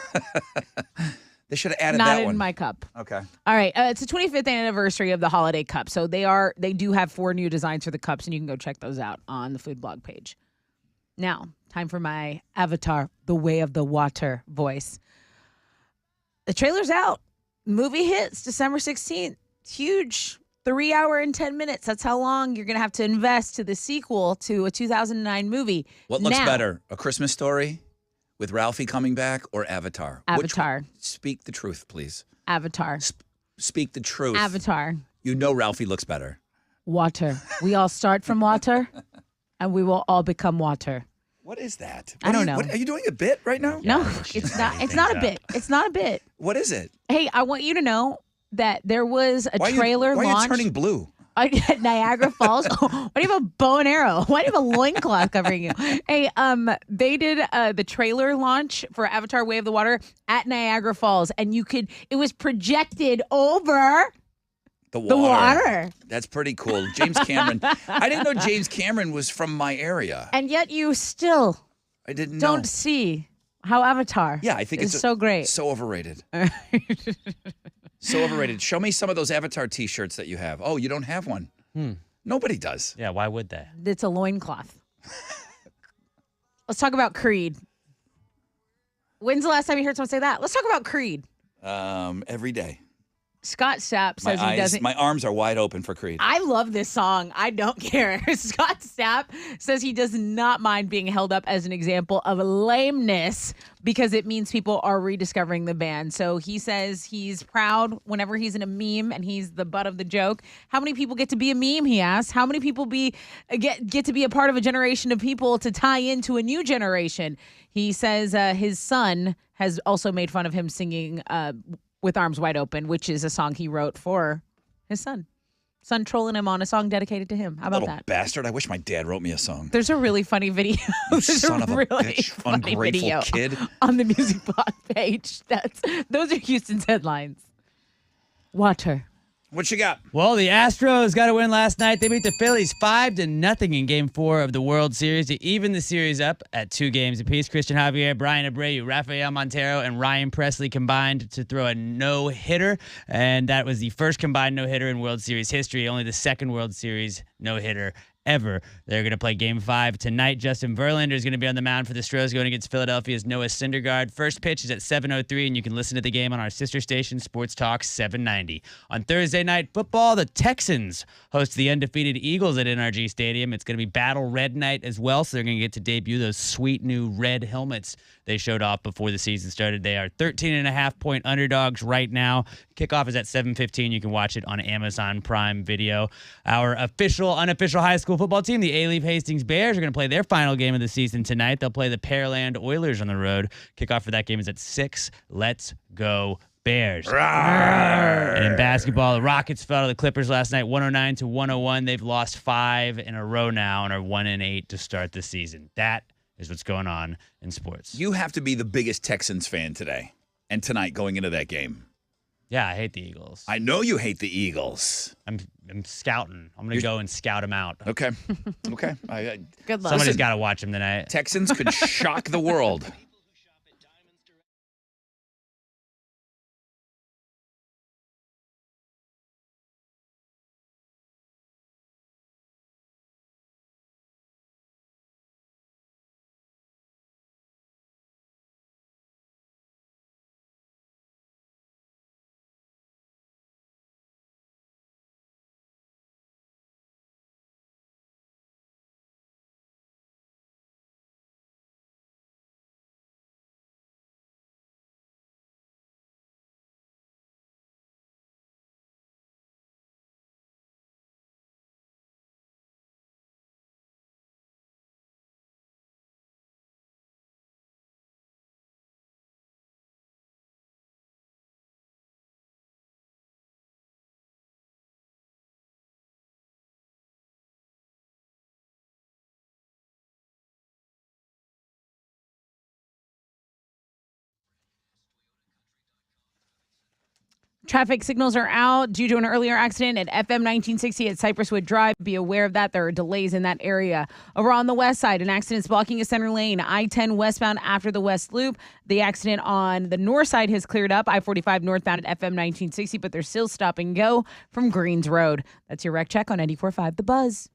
They should have added Not that in one. my cup. Okay. All right. It's the 25th anniversary of the holiday cup. So they do have 4 new designs for the cups, and you can go check those out on the food blog page. Now, time for my Avatar, The Way of the Water voice. The trailer's out. Movie hits December 16th. Huge. 3 hour and 10 minutes. That's how long you're going to have to invest to the sequel to a 2009 movie. What looks better, A Christmas Story with Ralphie coming back or Avatar? Avatar. Speak the truth, please. Avatar. Speak the truth. Avatar. You know Ralphie looks better. Water. We all start from water, and we will all become water. What is that? I don't know. Are you doing a bit right now? No, it's not. It's not a bit. It's not a bit. What is it? Hey, I want you to know that there was a trailer why launch. are you turning blue? At Niagara Falls. Why do you have a bow and arrow? Why do you have a loincloth covering you? Hey, they did the trailer launch for Avatar: Way of the Water at Niagara Falls, and it was projected over the water. That's pretty cool. James Cameron. I didn't know James Cameron was from my area. And yet you still I didn't don't know. see how Avatar Yeah, I think is so great. So overrated. So overrated. Show me some of those Avatar T-shirts that you have. Oh, you don't have one. Nobody does. Yeah, why would they? It's a loincloth. Let's talk about Creed. When's the last time you heard someone say that? Let's talk about Creed. Every day. Scott Stapp says he doesn't. My arms are wide open for Creed. I love this song. I don't care. Scott Stapp says he does not mind being held up as an example of lameness because it means people are rediscovering the band. So he says he's proud whenever he's in a meme and he's the butt of the joke. How many people get to be a meme, he asks? How many people get to be a part of a generation of people to tie into a new generation? He says his son has also made fun of him singing With Arms Wide Open, which is a song he wrote for his son. Son trolling him on a song dedicated to him. How about Little that? bastard. I wish my dad wrote me a song. There's a really funny video. There's son a of a really bitch, funny ungrateful video kid. on the music blog page. Those are Houston's headlines. Water. What you got? Well, the Astros got a win last night. They beat the Phillies 5-0 in Game 4 of the World Series to even the series up at 2 games apiece. Christian Javier, Brian Abreu, Rafael Montero, and Ryan Presley combined to throw a no-hitter, and that was the first combined no-hitter in World Series history, only the second World Series no-hitter ever. They're going to play Game 5 tonight. Justin Verlander is going to be on the mound for the Stros going against Philadelphia's Noah Syndergaard. First pitch is at 7:03, and you can listen to the game on our sister station, Sports Talk 790. On Thursday night football, the Texans host the undefeated Eagles at NRG Stadium. It's going to be Battle Red Night as well, so they're going to get to debut those sweet new red helmets they showed off before the season started. They are 13.5-point underdogs right now. Kickoff is at 7:15. You can watch it on Amazon Prime Video. Our official, unofficial high school football team, the A-Leaf Hastings Bears, are going to play their final game of the season tonight. They'll play the Pearland Oilers on the road. Kickoff for that game is at 6. Let's go Bears. And in basketball, the Rockets fell to the Clippers last night, 109-101. They've lost 5 in a row now and are 1-8 to start the season. That is what's going on in sports. You have to be the biggest Texans fan today and tonight going into that game. Yeah, I hate the Eagles. I know you hate the Eagles. I'm scouting. I'm going to go and scout them out. Okay. Okay. Good luck. Somebody's got to watch them tonight. Texans could shock the world. Traffic signals are out due to an earlier accident at FM 1960 at Cypresswood Drive. Be aware of that. There are delays in that area. Over on the west side, an accident is blocking a center lane. I-10 westbound after the West Loop. The accident on the north side has cleared up. I-45 northbound at FM 1960, but they're still stop and go from Greens Road. That's your wreck check on 94.5 The Buzz.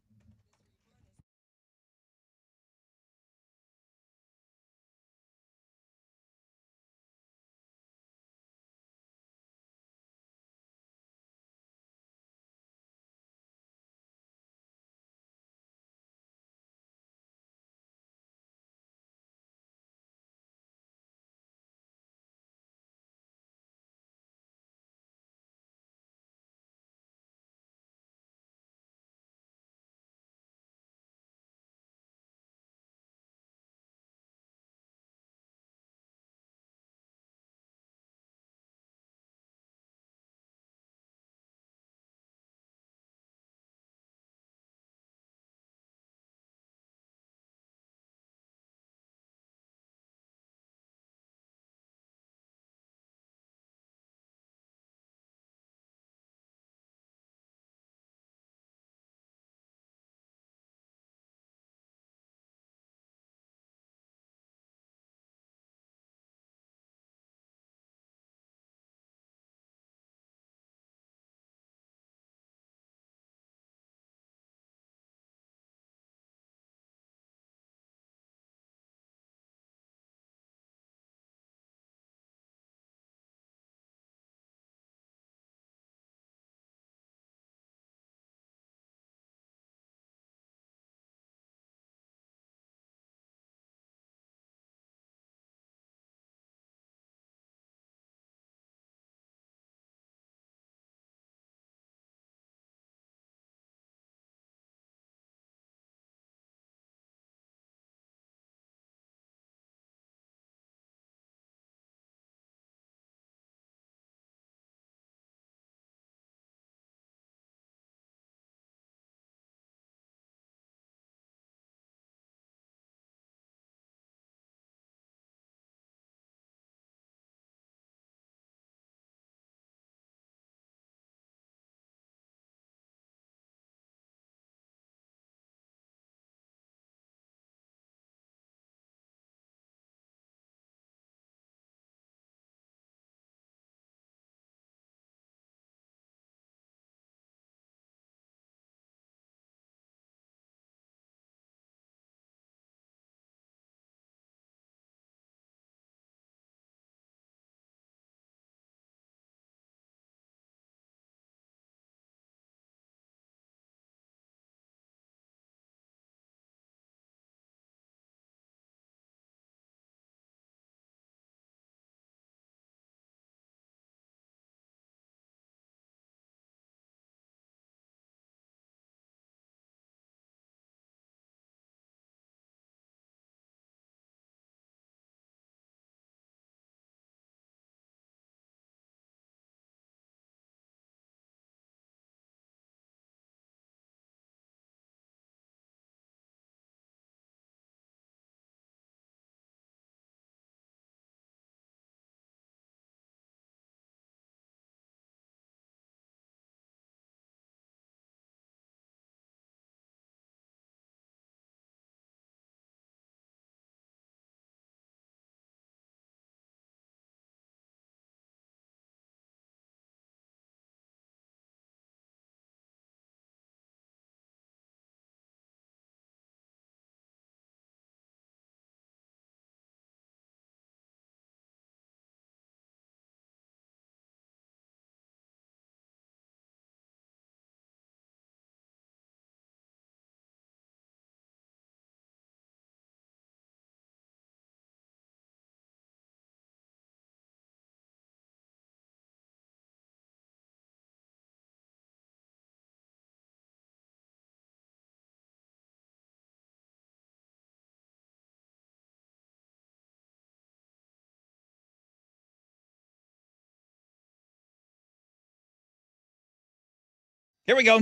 Here we go.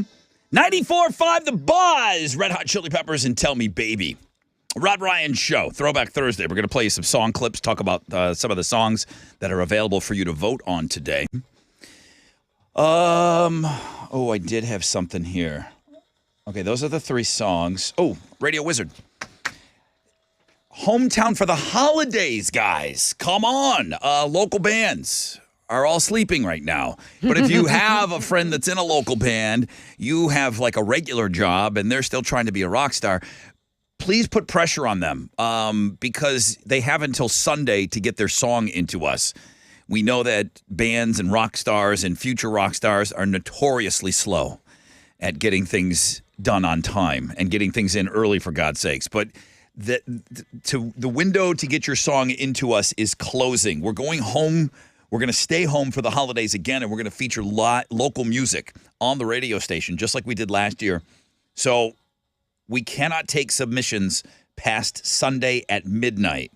94.5 The Buzz. Red Hot Chili Peppers and Tell Me Baby. Rod Ryan Show. Throwback Thursday. We're going to play you some song clips, talk about some of the songs that are available for you to vote on today. I did have something here. Okay, those are the 3 songs. Oh, Radio Wizard. Hometown for the holidays, guys. Come on. Local bands are all sleeping right now. But if you have a friend that's in a local band, you have like a regular job, and they're still trying to be a rock star, please put pressure on them because they have until Sunday to get their song into us. We know that bands and rock stars and future rock stars are notoriously slow at getting things done on time and getting things in early, for God's sakes. But the window to get your song into us is closing. We're going home. We're going to stay home for the holidays again, and we're going to feature local music on the radio station, just like we did last year. So we cannot take submissions past Sunday at midnight.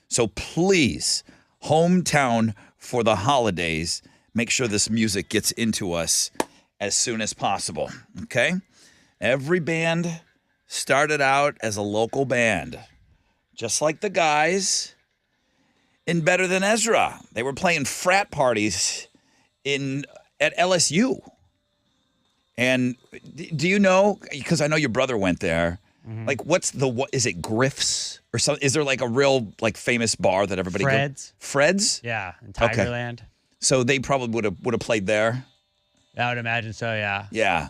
So please, hometown for the holidays, make sure this music gets into us as soon as possible, okay? Every band started out as a local band, just like the guys in Better Than Ezra. They were playing frat parties at LSU. And do you know, because I know your brother went there, like what is it Griff's or something? Is there like a real like famous bar that everybody Fred's. Fred's? Yeah, in Tigerland. So they probably would have played there. I would imagine so, yeah. Yeah.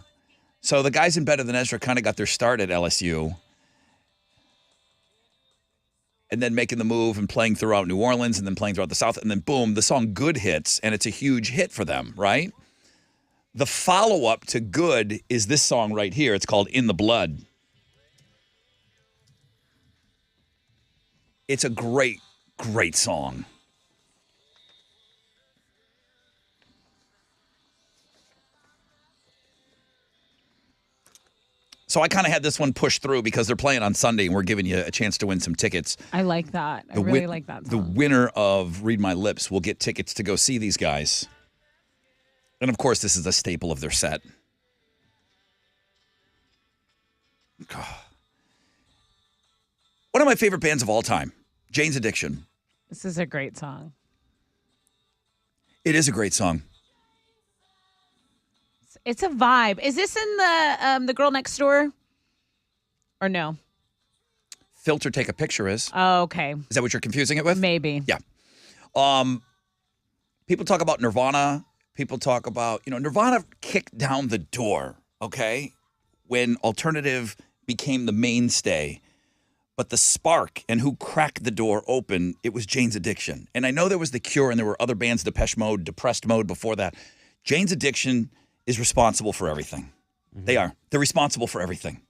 So the guys in Better Than Ezra kind of got their start at LSU. And then making the move and playing throughout New Orleans and then playing throughout the South. And then boom, the song Good hits, and it's a huge hit for them, right? The follow-up to Good is this song right here. It's called In the Blood. It's a great, great song. So I kind of had this one pushed through because they're playing on Sunday and we're giving you a chance to win some tickets. I like that. I really like that song. The winner of Read My Lips will get tickets to go see these guys. And of course, this is a staple of their set. One of my favorite bands of all time, Jane's Addiction. This is a great song. It is a great song. It's a vibe. Is this in the Girl Next Door? Or no? Filter Take a Picture is. Oh, okay. Is that what you're confusing it with? Maybe. Yeah. People talk about Nirvana. People talk about, Nirvana kicked down the door, okay, when alternative became the mainstay. But the spark and who cracked the door open, it was Jane's Addiction. And I know there was The Cure and there were other bands, Depeche Mode, Depressed Mode before that. Jane's Addiction is responsible for everything. Mm-hmm. They are. They're responsible for everything.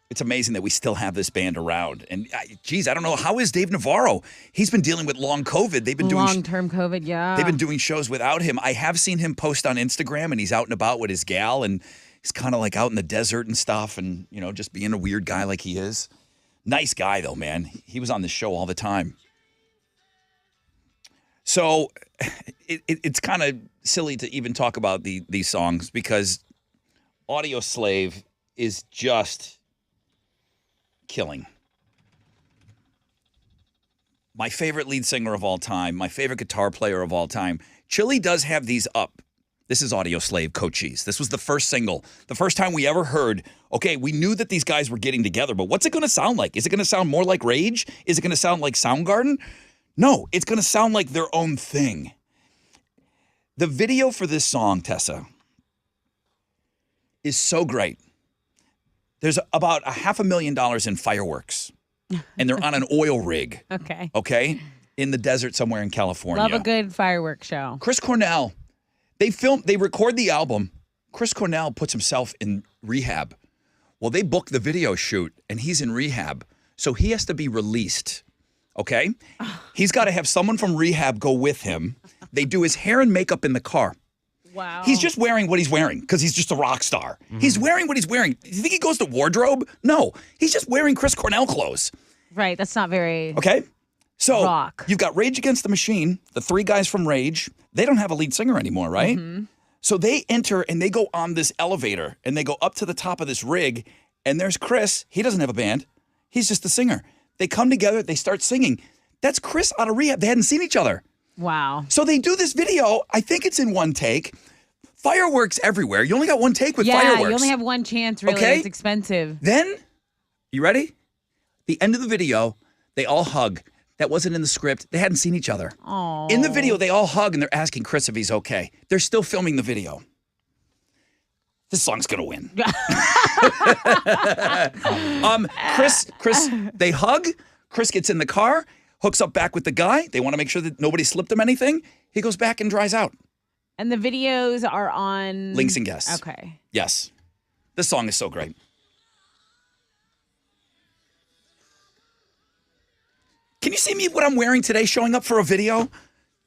It's amazing that we still have this band around. And, geez, I don't know. How is Dave Navarro? He's been dealing with long COVID. They've been doing long-term COVID, yeah. They've been doing shows without him. I have seen him post on Instagram, and he's out and about with his gal, and he's kind of like out in the desert and stuff and, just being a weird guy like he is. Nice guy, though, man. He was on the show all the time. So it's kind of silly to even talk about these songs because Audio Slave is just killing. My favorite lead singer of all time, my favorite guitar player of all time. Chili does have these up. This is Audio Slave, Cochise. This was the first single. The first time we ever heard, okay, we knew that these guys were getting together, but what's it going to sound like? Is it going to sound more like Rage? Is it going to sound like Soundgarden? No, it's going to sound like their own thing. The video for this song, Tessa, is so great. There's about $500,000 in fireworks, and they're on an oil rig. Okay? In the desert somewhere in California. Love a good fireworks show. Chris Cornell, they record the album. Chris Cornell puts himself in rehab. Well, they book the video shoot, and he's in rehab, so he has to be released. Okay? He's got to have someone from rehab go with him. They do his hair and makeup in the car. Wow. He's just wearing what he's wearing because he's just a rock star. Mm-hmm. He's wearing what he's wearing. Do you think he goes to wardrobe? No. He's just wearing Chris Cornell clothes. Right. That's not very... Okay? So rock. you've got Rage Against the Machine, the three guys from Rage. They don't have a lead singer anymore, right? So they enter and they go on this elevator and they go up to the top of this rig. And there's Chris. He doesn't have a band. He's just the singer. They come together. They start singing. That's Chris out of rehab. They hadn't seen each other. Wow. So they do this video. I think it's in one take. Fireworks everywhere. You only got one take with Yeah, fireworks. you only have one chance, really. Okay. It's expensive. Then, you ready? The end of the video, they all hug. That wasn't in the script. They hadn't seen each other. Aww. In the video, they all hug and they're asking Chris if he's okay. They're still filming the video. This song's gonna win. Chris, they hug. Chris gets in the car, hooks up back with the guy. They want to make sure that nobody slipped him anything. He goes back and dries out. And the videos are on Links and Guests. Okay. Yes. This song is so great. Can you see me what I'm wearing today showing up for a video?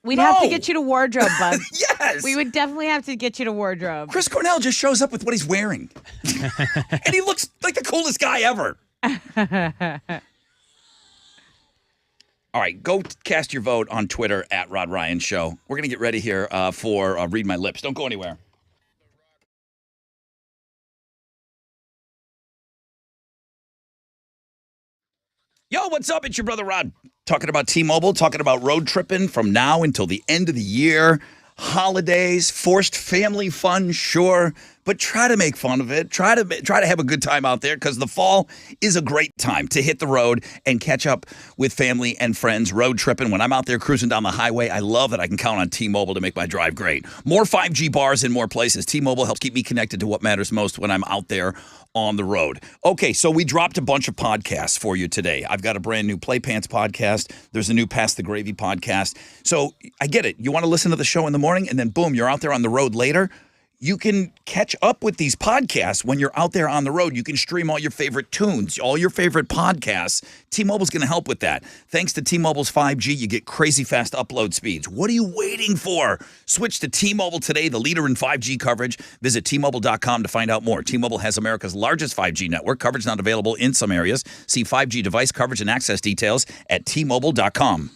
We'd have to get you to wardrobe, bud. Yes. We would definitely have to get you to wardrobe. Chris Cornell just shows up with what he's wearing. And he looks like the coolest guy ever. All right, go cast your vote on Twitter at Rod Ryan Show. We're going to get ready here for Read My Lips. Don't go anywhere. Yo, what's up? It's your brother Rod. Talking about T-Mobile, talking about road tripping from now until the end of the year. Holidays, forced family fun, sure, but try to make fun of it. Try to have a good time out there because the fall is a great time to hit the road and catch up with family and friends road tripping. When I'm out there cruising down the highway, I love that I can count on T-Mobile to make my drive great. More 5G bars in more places. T-Mobile helps keep me connected to what matters most when I'm out there on the road. Okay, so we dropped a bunch of podcasts for you today. I've got a brand new Play Pants podcast. There's a new Pass the Gravy podcast. So I get it. You want to listen to the show in the morning and then boom, you're out there on the road later. You can catch up with these podcasts when you're out there on the road. You can stream all your favorite tunes, all your favorite podcasts. T-Mobile's going to help with that. Thanks to T-Mobile's 5G, you get crazy fast upload speeds. What are you waiting for? Switch to T-Mobile today, the leader in 5G coverage. Visit T-Mobile.com to find out more. T-Mobile has America's largest 5G network. Coverage not available in some areas. See 5G device coverage and access details at T-Mobile.com.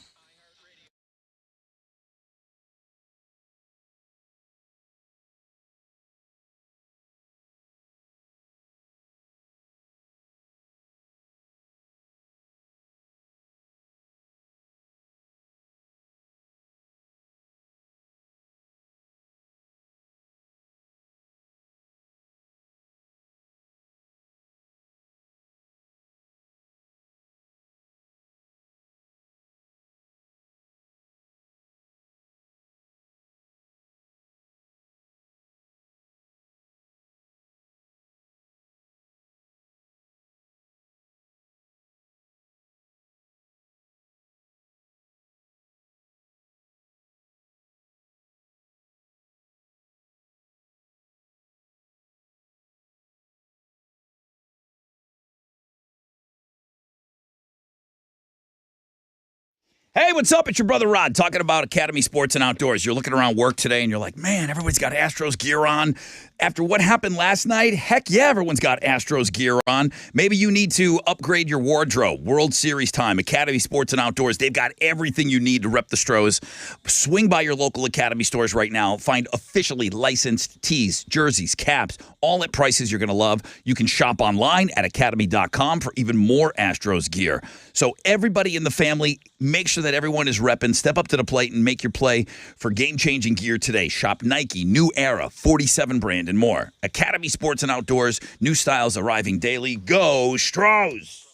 Hey, what's up? It's your brother Rod talking about Academy Sports and Outdoors. You're looking around work today and you're like, man, everybody's got Astros gear on. After what happened last night, heck yeah, everyone's got Astros gear on. Maybe you need to upgrade your wardrobe. World Series time, Academy Sports and Outdoors. They've got everything you need to rep the Stros. Swing by your local Academy stores right now. Find officially licensed tees, jerseys, caps, all at prices you're going to love. You can shop online at academy.com for even more Astros gear. So everybody in the family, make sure that everyone is repping. Step up to the plate and make your play for game-changing gear today. Shop Nike, New Era, 47 brand, and more. Academy Sports and Outdoors. New styles arriving daily. Go Stros!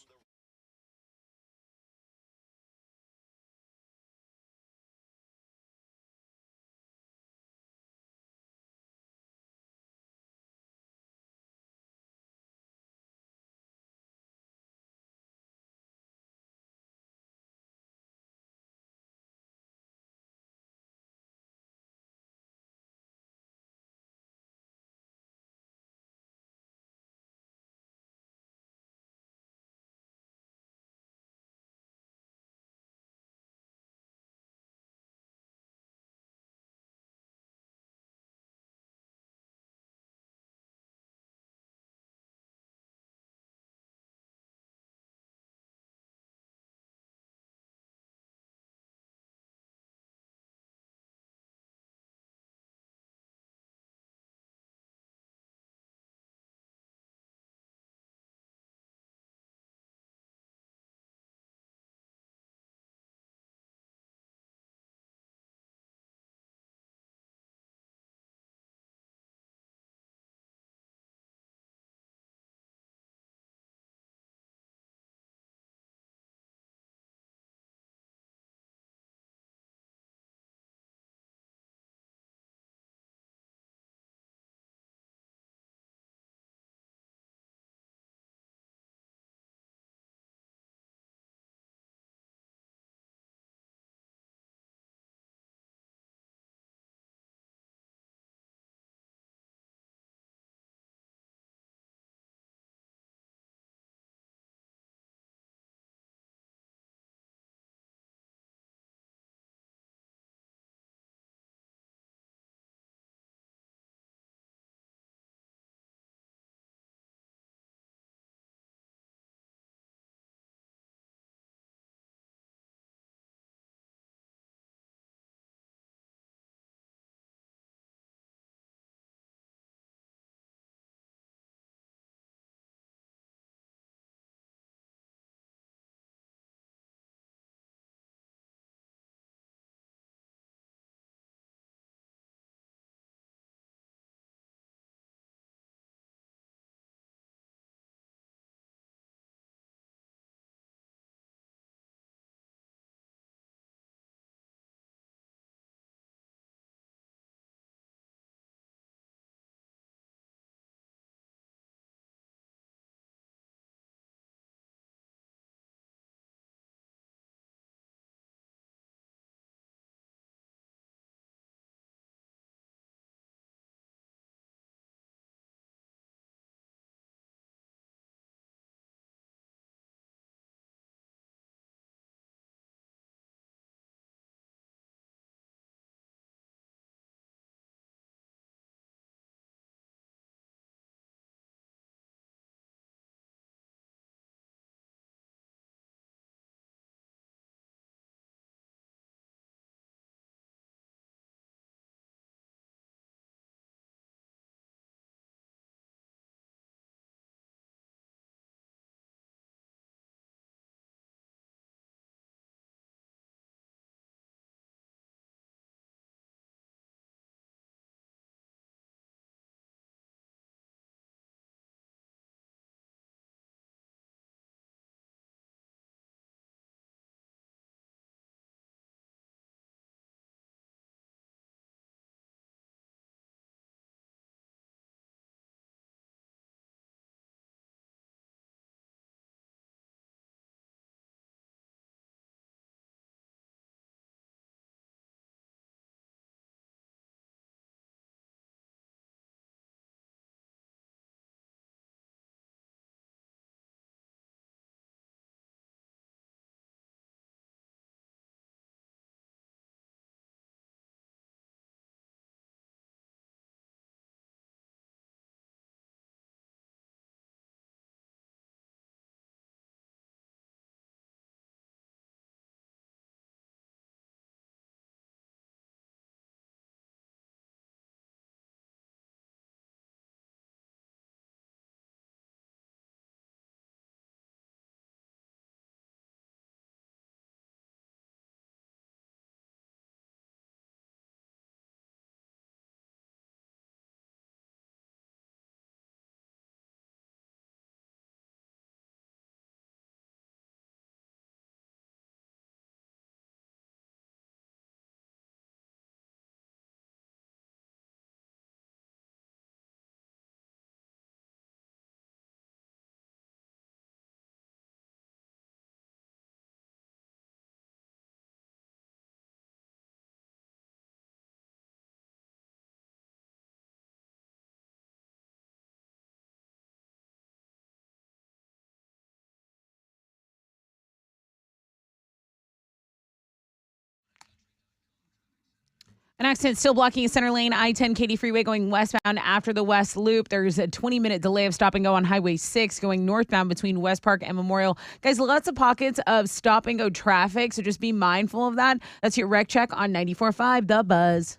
An accident still blocking center lane, I-10 Katy Freeway going westbound after the West Loop. There's a 20-minute delay of stop and go on Highway 6 going northbound between West Park and Memorial. Guys, lots of pockets of stop and go traffic, so just be mindful of that. That's your wreck check on 94.5 The Buzz.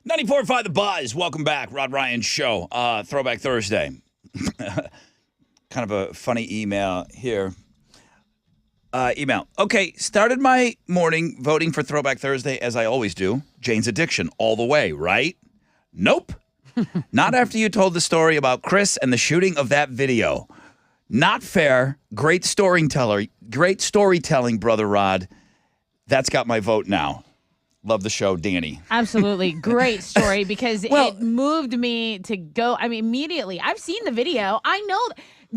Ninety 94.5 The Buzz. Welcome back. Rod Ryan Show. Throwback Thursday. Kind of a funny email here. Email. Okay, started my morning voting for Throwback Thursday as I always do. Jane's Addiction all the way, right? Nope. Not after you told the story about Chris and the shooting of that video. Not fair. Great storytelling, brother Rod. That's got my vote now. Love the show, Danny. Absolutely. Great story because it moved me to go. I mean, immediately. I've seen the video. I know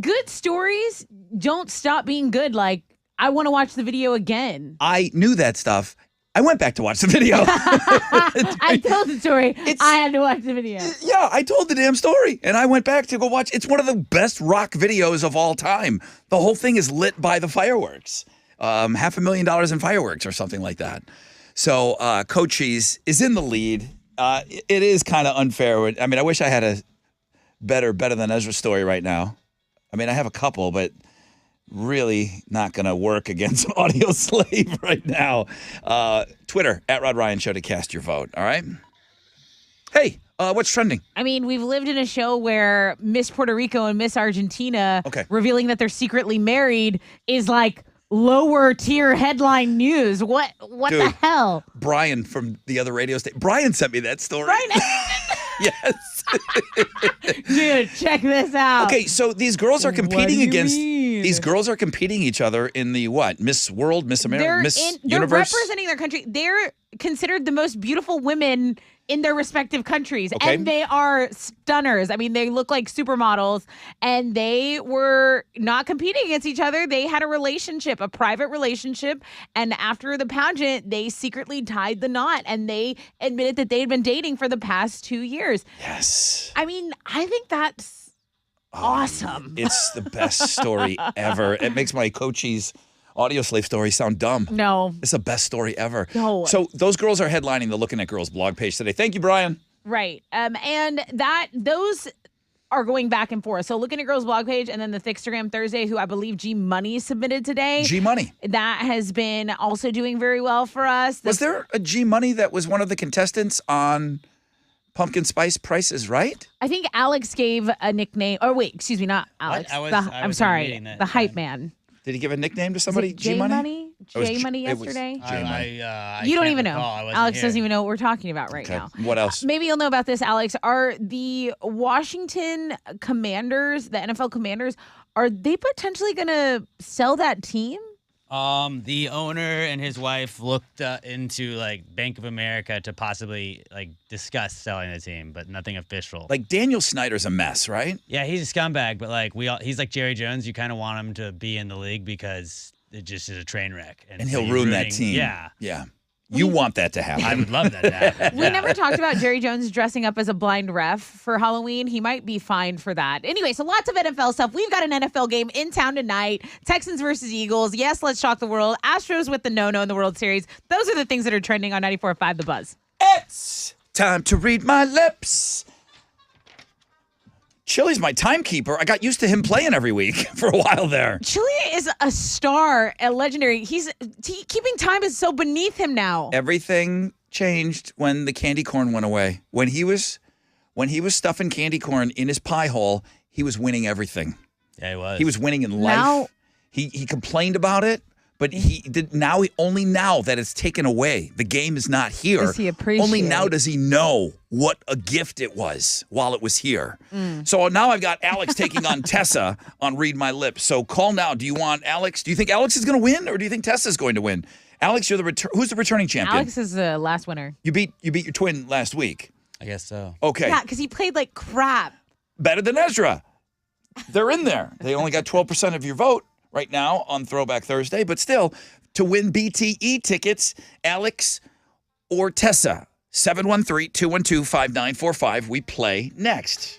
good stories don't stop being good. Like, I want to watch the video again. I knew that stuff. I went back to watch the video. I told the story. I had to watch the video. Yeah, I told the damn story. And I went back to go watch. It's one of the best rock videos of all time. The whole thing is lit by the fireworks. $500,000 in fireworks or something like that. So Cochise is in the lead. It is kind of unfair. I mean, I wish I had a better than Ezra story right now. I mean, I have a couple, but really not going to work against Audio Slave right now. Twitter, @Rod Ryan Show to cast your vote, all right? Hey, what's trending? I mean, we've lived in a show where Miss Puerto Rico and Miss Argentina revealing that they're secretly married is like lower tier headline news. What Dude, the hell? Brian from the other radio station. Brian sent me that story. Yes. Dude, check this out. Okay, so these girls are competing against mean? these girls are competing each other in the what? Miss World, Miss America, Miss They're Universe. representing their country. They're considered the most beautiful women in their respective countries. Okay. And they are stunners. I mean, they look like supermodels, and they were not competing against each other. They had a relationship, a private relationship. And after the pageant, they secretly tied the knot, and they admitted that they had been dating for the past 2 years. Yes. I mean, I think that's awesome. It's the best story ever. It makes my Cochise Audio Slave story sound dumb. No. It's the best story ever. No. So those girls are headlining the Looking at Girls blog page today. Thank you, Brian. Right. And those are going back and forth. So Looking at Girls blog page and then the Thickstagram Thursday, who I believe G Money submitted today. G Money. That has been also doing very well for us. Was there a G Money that was one of the contestants on Pumpkin Spice Price is Right? I think Alex gave a nickname. Oh, wait, excuse me, not Alex. I'm sorry, the hype man. Did he give a nickname to somebody? J Money? J Money yesterday? You don't even know. Alex doesn't even know what we're talking about right now. What else? Maybe you'll know about this, Alex. Are the Washington Commanders, the NFL Commanders, are they potentially going to sell that team? The owner and his wife looked into like Bank of America to possibly like discuss selling the team, but nothing official. Like Daniel Snyder's a mess, right? Yeah, he's a scumbag, but like he's like Jerry Jones. You kind of want him to be in the league because it just is a train wreck, And he'll ruin that team. Yeah. You want that to happen. I would love that to happen. We never talked about Jerry Jones dressing up as a blind ref for Halloween. He might be fined for that. Anyway, so lots of NFL stuff. We've got an NFL game in town tonight. Texans versus Eagles. Yes, let's shock the world. Astros with the no-no in the World Series. Those are the things that are trending on 94.5 The Buzz. It's time to read my lips. Chili's my timekeeper. I got used to him playing every week for a while there. Chili is a star, a legendary. Keeping time is so beneath him now. Everything changed when the candy corn went away. When he was stuffing candy corn in his pie hole, he was winning everything. Yeah, he was. He was winning in life. Now, he complained about it, But he did only now that it's taken away. The game is not here. Does he appreciate Only now it? does he know what a gift it was while it was here. So now I've got Alex taking on Tessa on Read My Lips. So call now. Do you want Alex? Do you think Alex is going to win, or do you think Tessa's going to win? Alex, you're who's the returning champion? Alex is the last winner. You beat your twin last week. I guess so. Okay. Yeah, because he played like crap. Better than Ezra. They're in there. They only got 12% of your vote right now on Throwback Thursday, but still, to win BTE tickets, Alex or Tessa, 713-212-5945. We play next.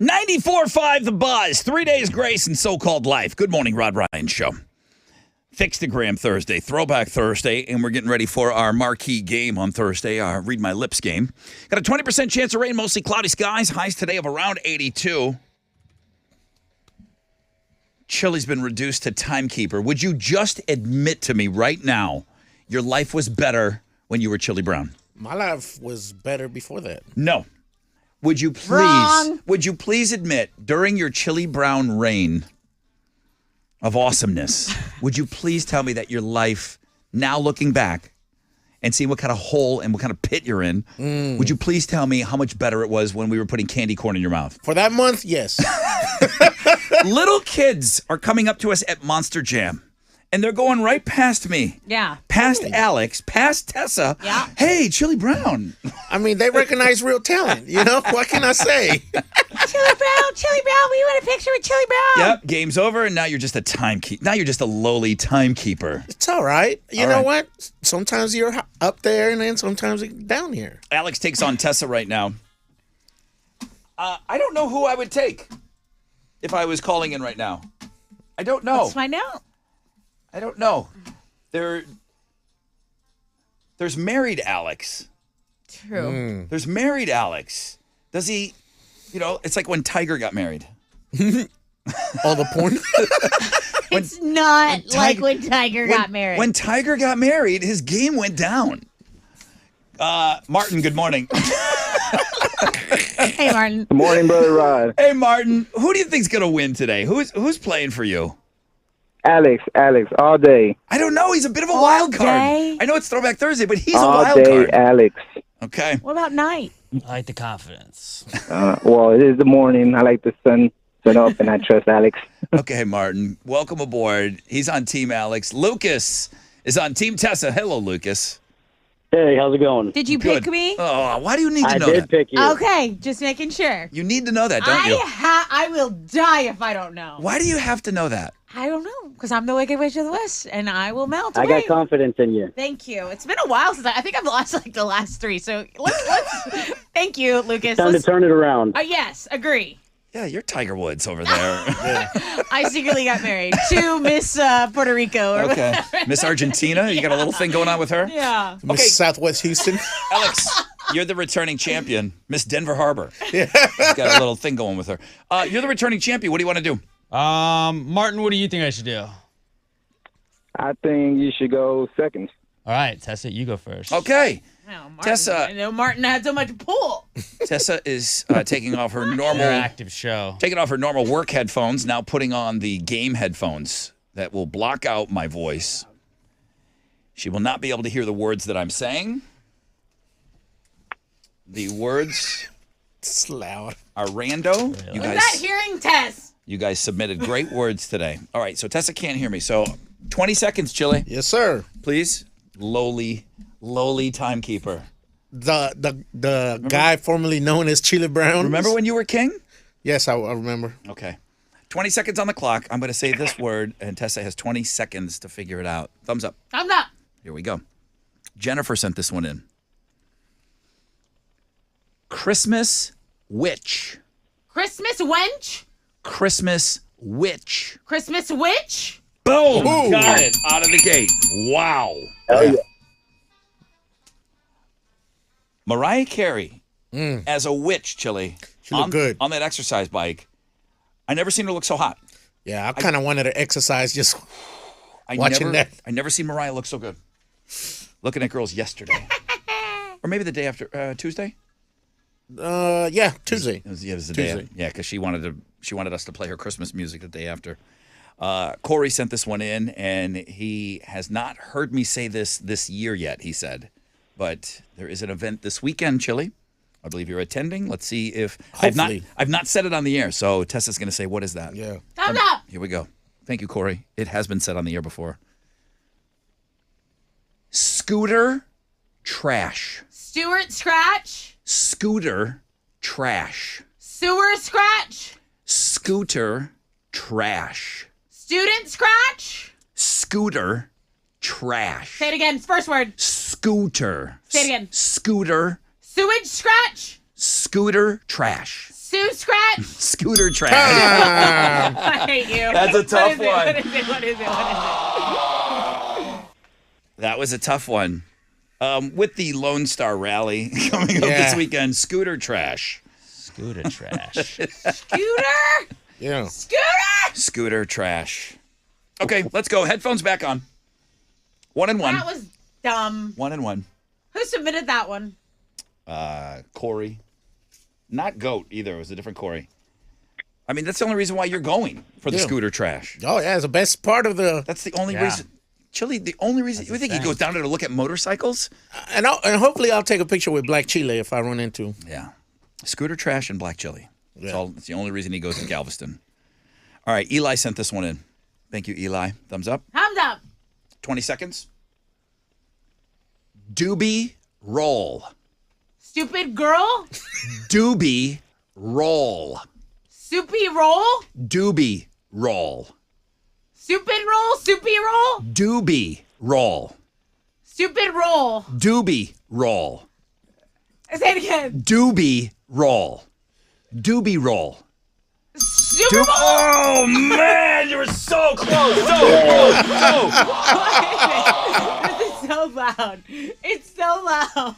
$94.5 The Buzz. 3 days grace and so-called life. Good morning, Rod Ryan Show. Fixtagram Thursday, Throwback Thursday, and we're getting ready for our marquee game on Thursday, our Read My Lips game. Got a 20% chance of rain, mostly cloudy skies. Highs today of around 82. Chili's been reduced to timekeeper. Would you just admit to me right now your life was better when you were Chili Brown? My life was better before that. No. Would you please? Wrong. Would you please admit during your Chili Brown reign of awesomeness, would you please tell me that your life, now looking back and seeing what kind of hole and what kind of pit you're in, would you please tell me how much better it was when we were putting candy corn in your mouth? For that month, yes. Little kids are coming up to us at Monster Jam, and they're going right past me. Yeah. Past Alex, past Tessa. Yeah. Hey, Chili Brown. I mean, they recognize real talent. You know, what can I say? Chili Brown, we want a picture with Chili Brown. Yep, game's over, and now you're just a timekeeper. Now you're just a lowly timekeeper. It's all right. You All know right. what? Sometimes you're up there, and then sometimes you're down here. Alex takes on Tessa right now. I don't know who I would take if I was calling in right now. I don't know. Let's find out. I don't know. There's married Alex. True. There's married Alex. Does he, it's like when Tiger got married. All the porn. It's not like Tiger- when Tiger got married. When Tiger got married, his game went down. Martin, good morning. Hey, Martin. Good morning, Brother Rod. Hey, Martin. Who do you think's gonna win today? Who's playing for you? Alex, all day. I don't know. He's a bit of a All wild card. day? I know it's Throwback Thursday, but he's a All wild day, card. Alex. Okay. What about night? I like the confidence. Well, it is the morning. I like the sun up, and I trust Alex. Okay, Martin. Welcome aboard. He's on Team Alex. Lucas is on Team Tessa. Hello, Lucas. Hey, how's it going? Did you Good. pick me? Oh, why do you need to I know did that? pick you. Okay, just making sure. You need to know that, don't you? I will die if I don't know. Why do you have to know that? I don't know, because I'm the Wicked Witch of the West, and I will melt I away. got confidence in you. Thank you. It's been a while since I think I've lost like the last three. So let's thank you, Lucas. Time to turn it around. Yes, agree. Yeah, you're Tiger Woods over there. I secretly got married to Miss Puerto Rico. Or Okay. whatever. Miss Argentina, you got a little thing going on with her? Yeah. Miss Southwest Houston. Alex, you're the returning champion. Miss Denver Harbor. Yeah. Got a little thing going with her. You're the returning champion. What do you want to do? Martin, what do you think I should do? I think you should go second. All right, Tessa, you go first. Okay. Oh, Martin, Tessa. I know Martin had so much pull. Tessa is taking off her normal Interactive show. taking off her normal work headphones, now putting on the game headphones that will block out my voice. She will not be able to hear the words that I'm saying. The words It's loud. are rando. You Was guys that hearing test? You guys submitted great words today. All right, so Tessa can't hear me. So 20 seconds, Chili. Yes, sir. Please. Lowly timekeeper. The guy formerly known as Chili Brown. Remember when you were king? Yes, I remember. Okay. 20 seconds on the clock. I'm going to say this word, and Tessa has 20 seconds to figure it out. Thumbs up. I'm not. Here we go. Jennifer sent this one in. Christmas witch. Christmas wench? Christmas witch. Christmas witch? Boom! Ooh. Got it out of the gate. Wow. Hell yeah. Mariah Carey as a witch, Chili. She looked good. On that exercise bike. I never seen her look so hot. Yeah, I kind of wanted to exercise just I watching never, that. I never seen Mariah look so good. Looking at girls yesterday. Or maybe the day after, Tuesday? Yeah, Tuesday. It was the Tuesday. day. Yeah, because she wanted us to play her Christmas music the day after. Corey sent this one in, and he has not heard me say this year yet, he said. But there is an event this weekend, Chili. I believe you're attending. Let's see if Hopefully. I've not said it on the air, so Tessa's going to say, what is that? Yeah. Thumbs up. Here we go. Thank you, Corey. It has been said on the air before. Scooter trash. Stuart scratch? Scooter trash. Sewer scratch? Scooter trash. Student scratch? Scooter trash. Say it again. First word. Scooter. Say it again. Scooter. Sewage scratch? Scooter trash. Sue scratch? Scooter trash. I hate you. That's a tough one. What is it? What is it? That was a tough one. With the Lone Star Rally coming up this weekend, scooter trash. Scooter trash. Scooter? Yeah. Scooter? Scooter trash. Okay, let's go. Headphones back on. 1 and 1. That was dumb. 1 and 1. Who submitted that one? Corey. Not Goat either. It was a different Corey. I mean, that's the only reason why you're going for the Yeah. scooter trash. Oh, yeah, it's the best part of the... That's the only Yeah. reason. Chili, the only reason. You think he goes down there to look at motorcycles? And hopefully I'll take a picture with Black Chile if I run into... Yeah. Scooter trash and black chili. That's Yeah. all. That's the only reason he goes to Galveston. All right, Eli sent this one in. Thank you, Eli. Thumbs up. Thumbs up. 20 seconds. Doobie roll. Stupid girl. Doobie roll. Soupy roll. Doobie roll. Stupid roll. Soupy roll. Doobie roll. Stupid roll. Doobie roll. Say it again. Doobie roll. Doobie roll. Super Bowl. Oh man, you were so close. So close. So. This is so loud. It's so loud.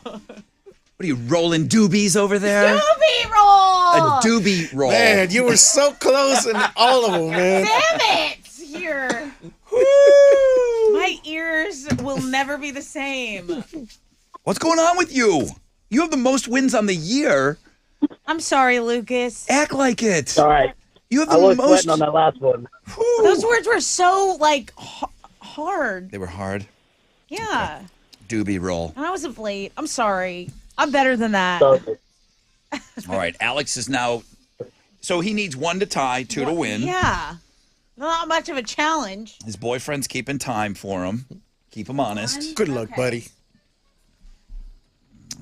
What are you rolling doobies over there? Doobie roll. A doobie roll. Man, you were so close in all of them, man. Damn it! Here. My ears will never be the same. What's going on with you? You have the most wins on the year. I'm sorry, Lucas. Act like it. All right. You have I the was most. sweating on that last one. Those words were so hard. They were hard. Yeah. Doobie roll. And I wasn't late. I'm sorry. I'm better than that. All right, Alex is now. So he needs 1 to tie, 2 to win. Yeah. Not much of a challenge. His boyfriend's keeping time for him. Keep him honest. Good luck, buddy.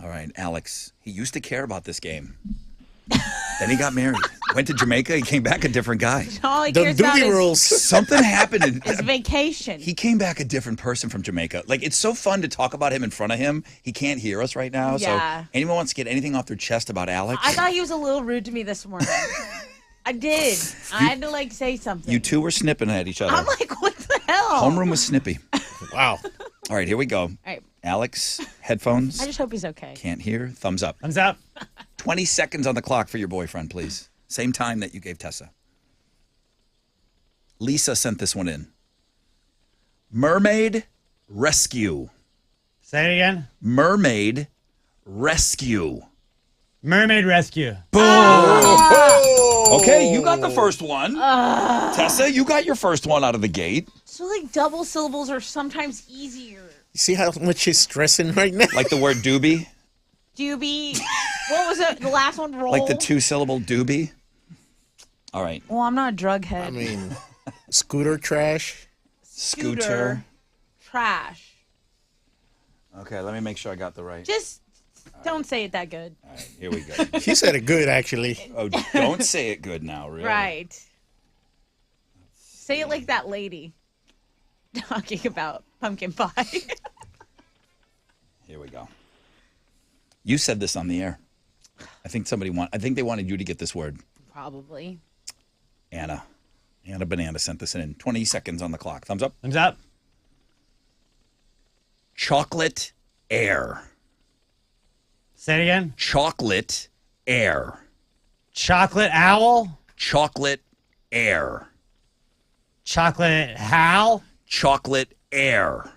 All right, Alex. He used to care about this game. Then he got married. Went to Jamaica. He came back a different guy. All he cares about is Something happened. his vacation. He came back a different person from Jamaica. Like, it's so fun to talk about him in front of him. He can't hear us right now. Yeah. So anyone wants to get anything off their chest about Alex? I thought he was a little rude to me this morning. I did. I had to say something. You two were snipping at each other. I'm like, what the hell? Homeroom was snippy. Wow. All right, here we go. All right. Alex, headphones. I just hope he's okay. Can't hear. Thumbs up. Thumbs up. 20 seconds on the clock for your boyfriend, please. Same time that you gave Tessa. Lisa sent this one in. Mermaid rescue. Say it again. Mermaid rescue. Mermaid rescue. Boom. Okay, you got the first one. Tessa, you got your first one out of the gate. So double syllables are sometimes easier. You see how much she's stressing right now? Like the word doobie? Doobie. What was it? The last one? Roll. Like the 2-syllable doobie? All right. Well, I'm not a drug head. I mean, scooter trash. Scooter. Trash. Okay, let me make sure I got the right. Just don't say it that good. All right, here we go. She said it good, actually. Oh, don't say it good now, really. Right. Say it like that lady talking about pumpkin pie. Here we go. You said this on the air. I think they wanted you to get this word. Probably. Anna Banana sent this in. 20 seconds on the clock. Thumbs up. Thumbs up. Chocolate air. Say it again. Chocolate air. Chocolate owl. Chocolate air. Chocolate how? Chocolate air.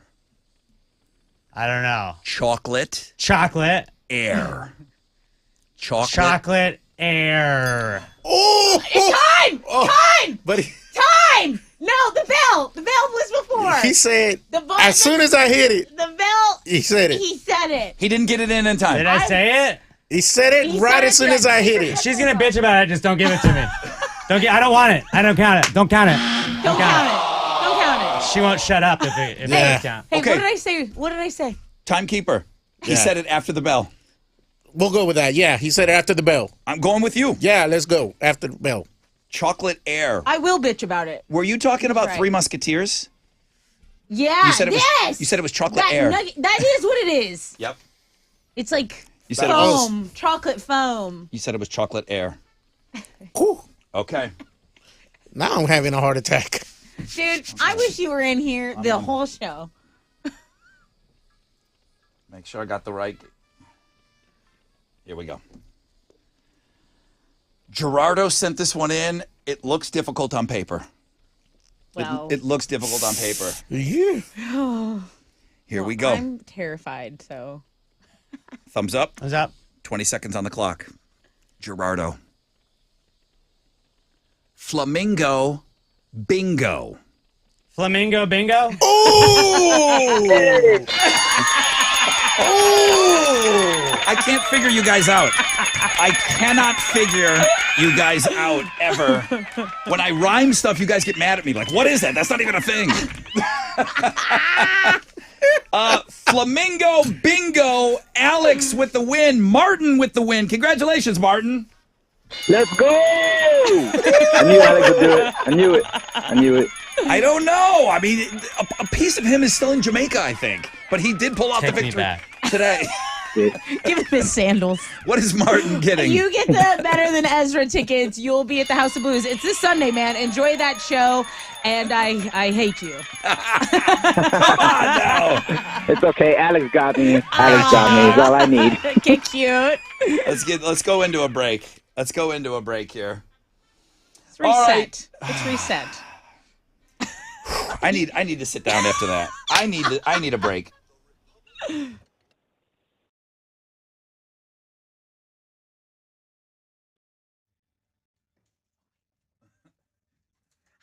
I don't know. Chocolate Chocolate. air. Chocolate air. Oh! Time! Time! Buddy, Time! No, the bell! The bell was before. he said, The bu- as soon as I hit it, The bell. he said it. He said it. He didn't get it in time. Did I say it? He said it He right said as it soon as I hit it. She's gonna bitch about it. Just don't give it to me. I don't want it. I don't count it. Don't count it. Don't count it. Don't count it. She won't shut up if it doesn't count. Hey, Okay. what did I say? What did I say? Timekeeper. He Yeah. said it after the bell. We'll go with that. Yeah, he said it after the bell. I'm going with you. Yeah, let's go after the bell. Chocolate air. I will bitch about it. Were you talking about Right. Three Musketeers? Yeah. You said it was. yes. You said it was chocolate that air. That is what it is. Yep. It's like You said it was. foam, chocolate foam. You said it was chocolate air. Whew. Okay. Now I'm having a heart attack. Dude, I wish you were in here the whole show. Make sure I got the right. Here we go. Gerardo sent this one in. It looks difficult on paper. Well, It looks difficult on paper. Yeah. Here we go. I'm terrified, so. Thumbs up. Thumbs up. 20 seconds on the clock. Gerardo. Flamingo bingo. Flamingo bingo. Oh! Oh! I can't figure you guys out. I cannot figure you guys out ever. When I rhyme stuff, you guys get mad at me. Like, what is that? That's not even a thing. Flamingo Bingo. Alex with the win. Martin with the win. Congratulations, Martin. Let's go! I knew Alex would do it. I knew it. I don't know. I mean, a piece of him is still in Jamaica, I think. But he did pull out Take the me victory back. today. Give him his sandals. What is Martin getting? You get the Better Than Ezra tickets. You'll be at the House of Blues. It's this Sunday, man. Enjoy that show. And I hate you. Come on now. It's okay. Alex got me. Alex got me. Is all I need. Get cute. Let's go into a break. Let's go into a break here. It's reset. All right. It's reset. I need to sit down after that. I need a break.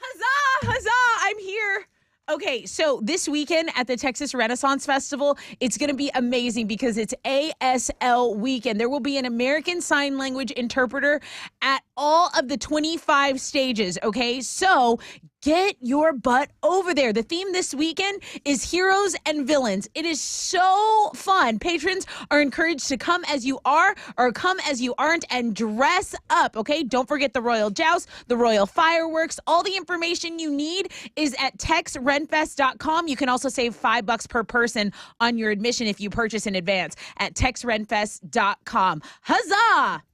Huzzah! Huzzah! I'm here. Okay, so this weekend at the Texas Renaissance Festival, it's going to be amazing because it's ASL weekend. There will be an American Sign Language interpreter at all of the 25 stages, okay? So get your butt over there. The theme this weekend is Heroes and Villains. It is so fun. Patrons are encouraged to come as you are or come as you aren't and dress up, okay? Don't forget the Royal Joust, the Royal Fireworks. All the information you need is at TexRenFest.com. You can also save $5 per person on your admission if you purchase in advance at TexRenFest.com. Huzzah!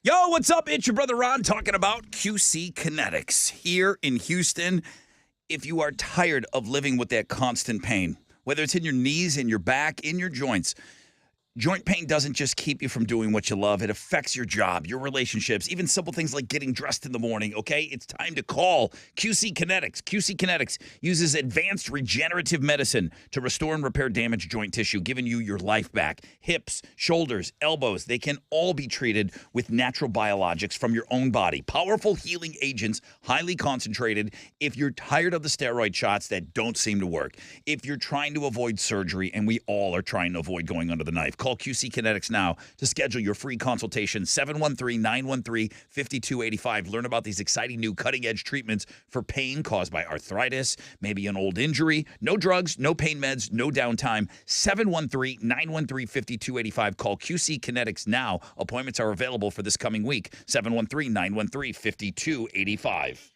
Yo, what's up? It's your brother Ron talking about QC Kinetics here in Houston. If you are tired of living with that constant pain, whether it's in your knees, in your back, in your joints, joint pain doesn't just keep you from doing what you love. It affects your job, your relationships, even simple things like getting dressed in the morning, okay? It's time to call QC Kinetics. QC Kinetics uses advanced regenerative medicine to restore and repair damaged joint tissue, giving you your life back. Hips, shoulders, elbows, they can all be treated with natural biologics from your own body. Powerful healing agents, highly concentrated. If you're tired of the steroid shots that don't seem to work, if you're trying to avoid surgery, and we all are trying to avoid going under the knife, call QC Kinetics now to schedule your free consultation, 713-913-5285. Learn about these exciting new cutting-edge treatments for pain caused by arthritis, maybe an old injury. No drugs, no pain meds, no downtime. 713-913-5285. Call QC Kinetics now. Appointments are available for this coming week, 713-913-5285.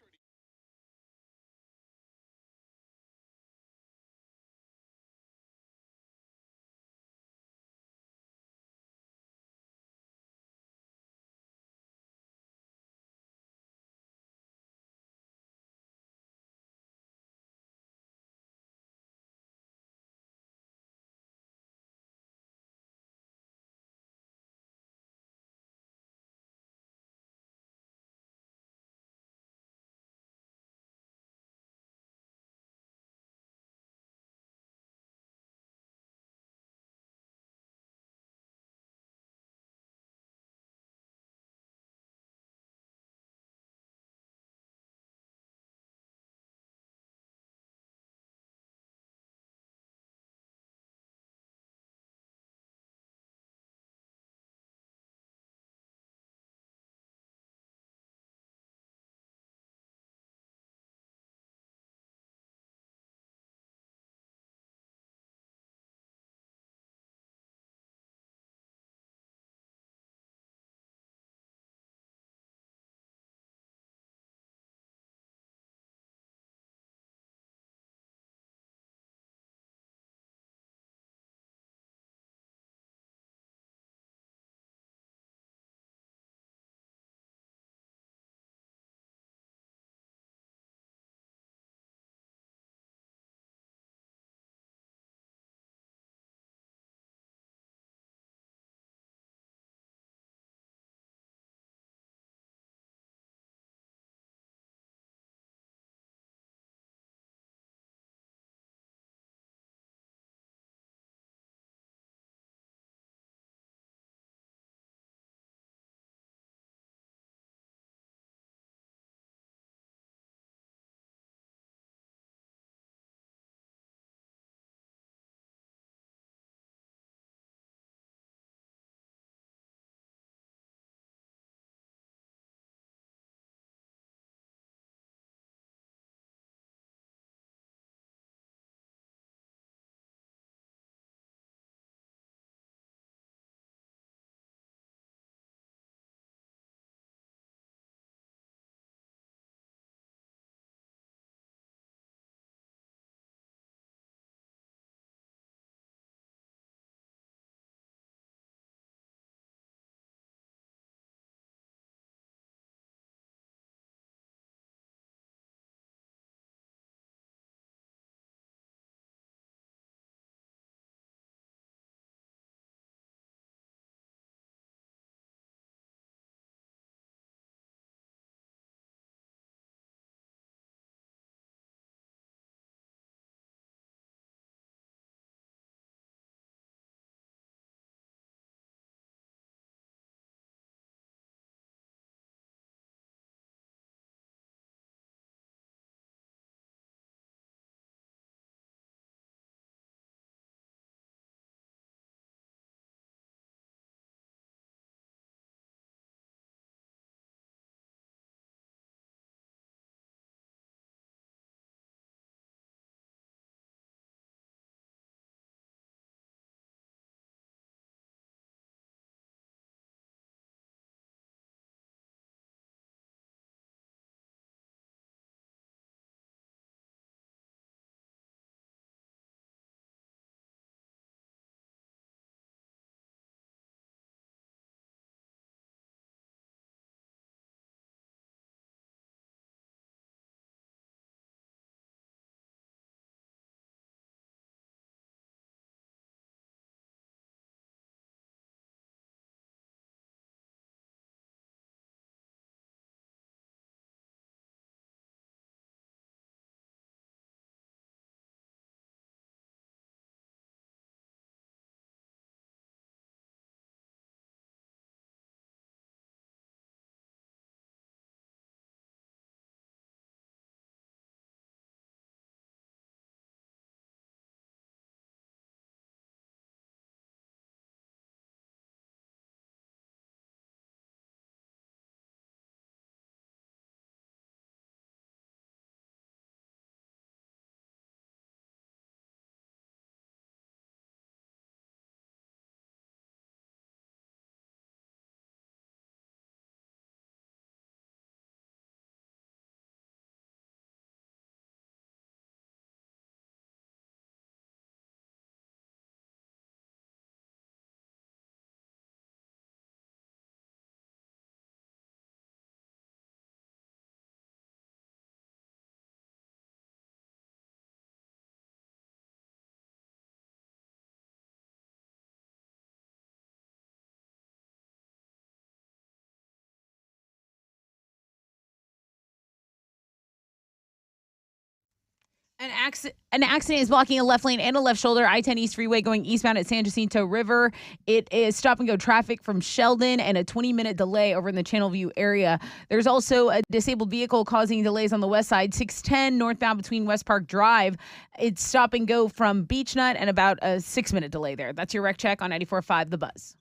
An accident is blocking a left lane and a left shoulder. I-10 East Freeway going eastbound at San Jacinto River. It is stop-and-go traffic from Sheldon and a 20-minute delay over in the Channelview area. There's also a disabled vehicle causing delays on the west side, 610 northbound between West Park Drive. It's stop-and-go from Beech Nut and about a 6-minute delay there. That's your wreck check on 94.5 The Buzz.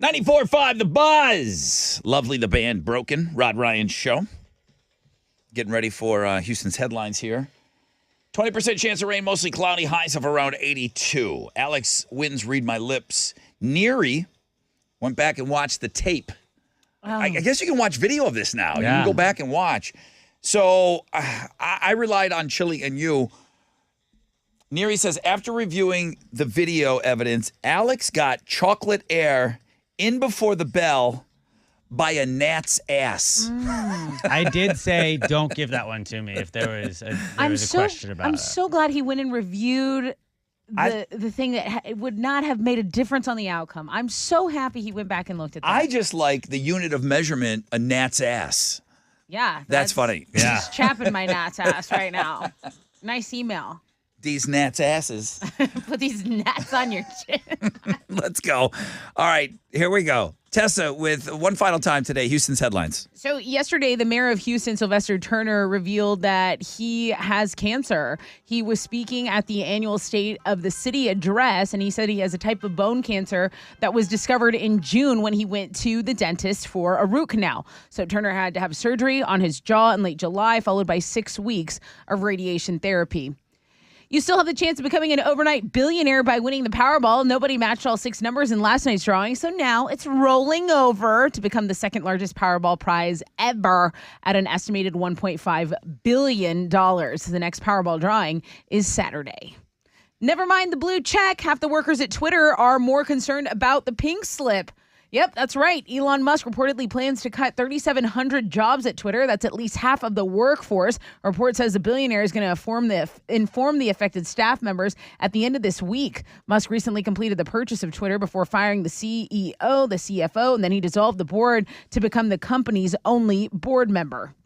.94.5 The Buzz. Lovely, the band Broken. Rod Ryan Show. Getting ready for Houston's headlines here. 20% chance of rain, mostly cloudy, highs of around 82. Alex wins Read My Lips. Neary went back and watched the tape. I guess you can watch video of this now. Yeah. You can go back and watch. So I relied on Chili and You. Neary says, after reviewing the video evidence, Alex got chocolate air in before the bell by a gnat's ass. I did say don't give that one to me if there was a question about it. I'm so glad he went and reviewed the thing that it would not have made a difference on the outcome. I'm so happy he went back and looked at that. I just like the unit of measurement, a gnat's ass. Yeah. That's funny. Yeah. Just chapping my gnat's ass right now. Nice email. these gnats' asses. Put these gnats on your chin. Let's go. All right, here we go. Tessa, with one final time today, Houston's headlines. So yesterday, the mayor of Houston, Sylvester Turner, revealed that he has cancer. He was speaking at the annual State of the City address, and he said he has a type of bone cancer that was discovered in June when he went to the dentist for a root canal. So Turner had to have surgery on his jaw in late July, followed by 6 weeks of radiation therapy. You still have the chance of becoming an overnight billionaire by winning the Powerball. Nobody matched all 6 numbers in last night's drawing, so now it's rolling over to become the second largest Powerball prize ever at an estimated $1.5 billion. The next Powerball drawing is Saturday. Never mind the blue check. Half the workers at Twitter are more concerned about the pink slip. Yep, that's right. Elon Musk reportedly plans to cut 3,700 jobs at Twitter. That's at least half of the workforce. A report says the billionaire is going to inform the affected staff members at the end of this week. Musk recently completed the purchase of Twitter before firing the CEO, the CFO, and then he dissolved the board to become the company's only board member.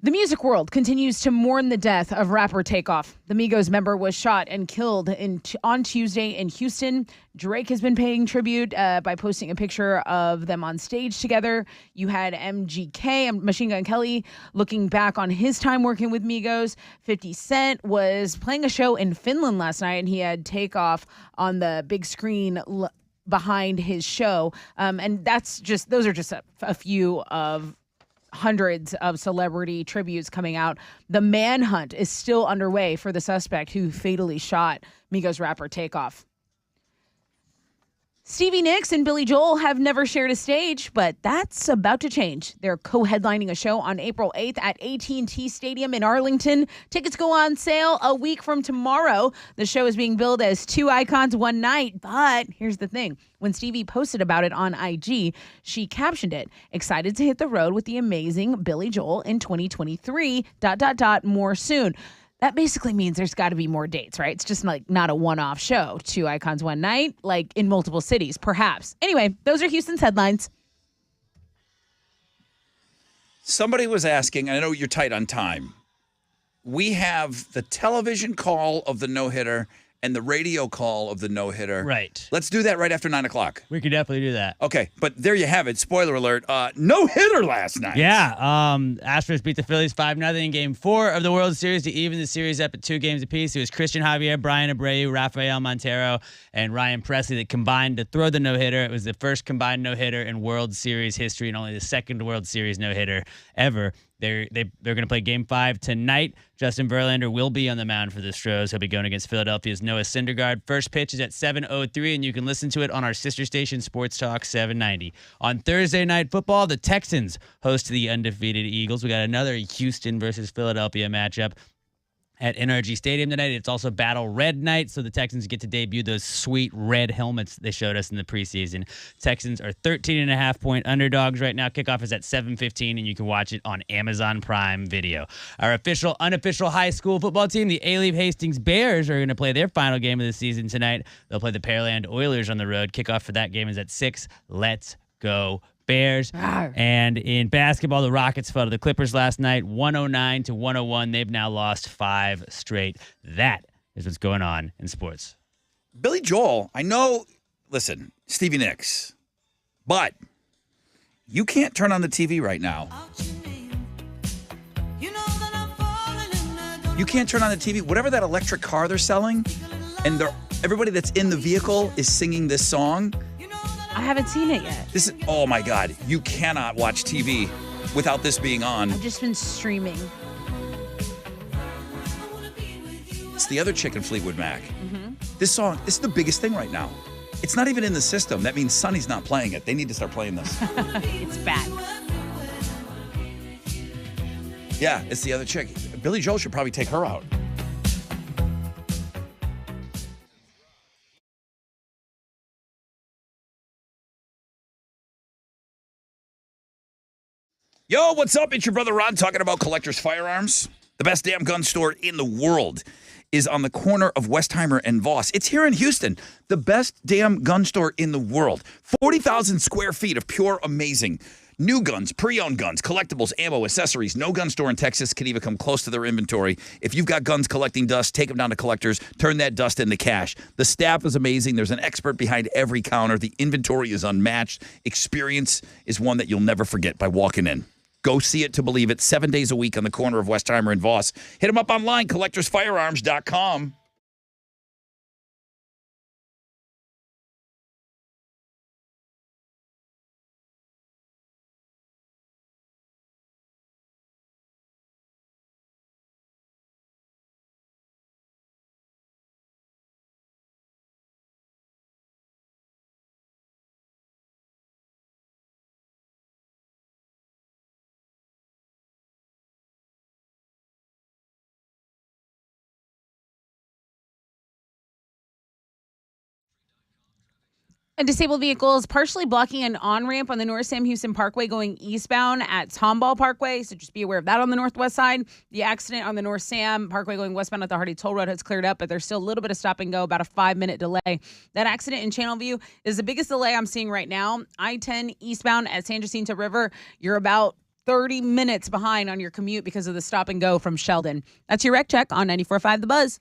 The music world continues to mourn the death of rapper Takeoff. The Migos member was shot and killed on Tuesday in Houston. Drake has been paying tribute by posting a picture of them on stage together. You had MGK, Machine Gun Kelly, looking back on his time working with Migos. 50 Cent was playing a show in Finland last night, and he had Takeoff on the big screen behind his show. And those are just a few of hundreds of celebrity tributes coming out. The manhunt is still underway for the suspect who fatally shot Migos rapper Takeoff. Stevie Nicks and Billy Joel have never shared a stage, but that's about to change. They're co-headlining a show on April 8th at AT&T Stadium in Arlington. Tickets go on sale a week from tomorrow. The show is being billed as 2 icons, 1 night. But here's the thing. When Stevie posted about it on IG, she captioned it, "Excited to hit the road with the amazing Billy Joel in 2023, ... more soon." That basically means there's got to be more dates, right? It's just like not a one-off show. 2 icons, 1 night, like in multiple cities, perhaps. Anyway, those are Houston's headlines. Somebody was asking, I know you're tight on time. We have the television call of the no-hitter and the radio call of the no-hitter. Right. Let's do that right after 9 o'clock. We could definitely do that. Okay, but there you have it. Spoiler alert, no-hitter last night. Yeah, Astros beat the Phillies 5-0 in Game 4 of the World Series to even the series up at 2 games apiece. It was Christian Javier, Brian Abreu, Rafael Montero, and Ryan Presley that combined to throw the no-hitter. It was the first combined no-hitter in World Series history and only the second World Series no-hitter ever. They're going to play Game 5 tonight. Justin Verlander will be on the mound for the Stros. He'll be going against Philadelphia's Noah Syndergaard. First pitch is at 7:03, and you can listen to it on our sister station, Sports Talk 790. On Thursday Night Football, the Texans host the undefeated Eagles. We got another Houston versus Philadelphia matchup at NRG Stadium tonight. It's also Battle Red Night, so the Texans get to debut those sweet red helmets they showed us in the preseason. Texans are 13.5-point underdogs right now. Kickoff is at 7:15, and you can watch it on Amazon Prime Video. Our unofficial high school football team, the A-Leave Hastings Bears, are going to play their final game of the season tonight. They'll play the Pearland Oilers on the road. Kickoff for that game is at 6. Let's go Bears. And in basketball, the Rockets fell to the Clippers last night, 109-101. They've now lost 5 straight. That is what's going on in sports. Billy Joel, I know, listen, Stevie Nicks, but you can't turn on the TV right now. You can't turn on the TV. Whatever that electric car they're selling, and everybody that's in the vehicle is singing this song. I haven't seen it yet. This is, oh my God, you cannot watch TV without this being on. I've just been streaming. It's the other chick in Fleetwood Mac. This song, this is the biggest thing right now. It's not even in the system. That means Sonny's not playing it. They need to start playing this. It's bad. Yeah, it's the other chick. Billy Joel should probably take her out. Yo, what's up? It's your brother Ron talking about Collector's Firearms. The best damn gun store in the world is on the corner of Westheimer and Voss. It's here in Houston. The best damn gun store in the world. 40,000 square feet of pure amazing. New guns, pre-owned guns, collectibles, ammo, accessories. No gun store in Texas can even come close to their inventory. If you've got guns collecting dust, take them down to Collectors. Turn that dust into cash. The staff is amazing. There's an expert behind every counter. The inventory is unmatched. Experience is one that you'll never forget by walking in. Go see it to believe it. 7 days a week on the corner of Westheimer and Voss. Hit them up online, collectorsfirearms.com. A disabled vehicle is partially blocking an on-ramp on the North Sam Houston Parkway going eastbound at Tomball Parkway, so just be aware of that on the northwest side. The accident on the North Sam Parkway going westbound at the Hardy Toll Road has cleared up, but there's still a little bit of stop and go, about a 5-minute delay. That accident in Channelview is the biggest delay I'm seeing right now. I-10 eastbound at San Jacinto River, you're about 30 minutes behind on your commute because of the stop and go from Sheldon. That's your Rec Check on 94.5 The Buzz.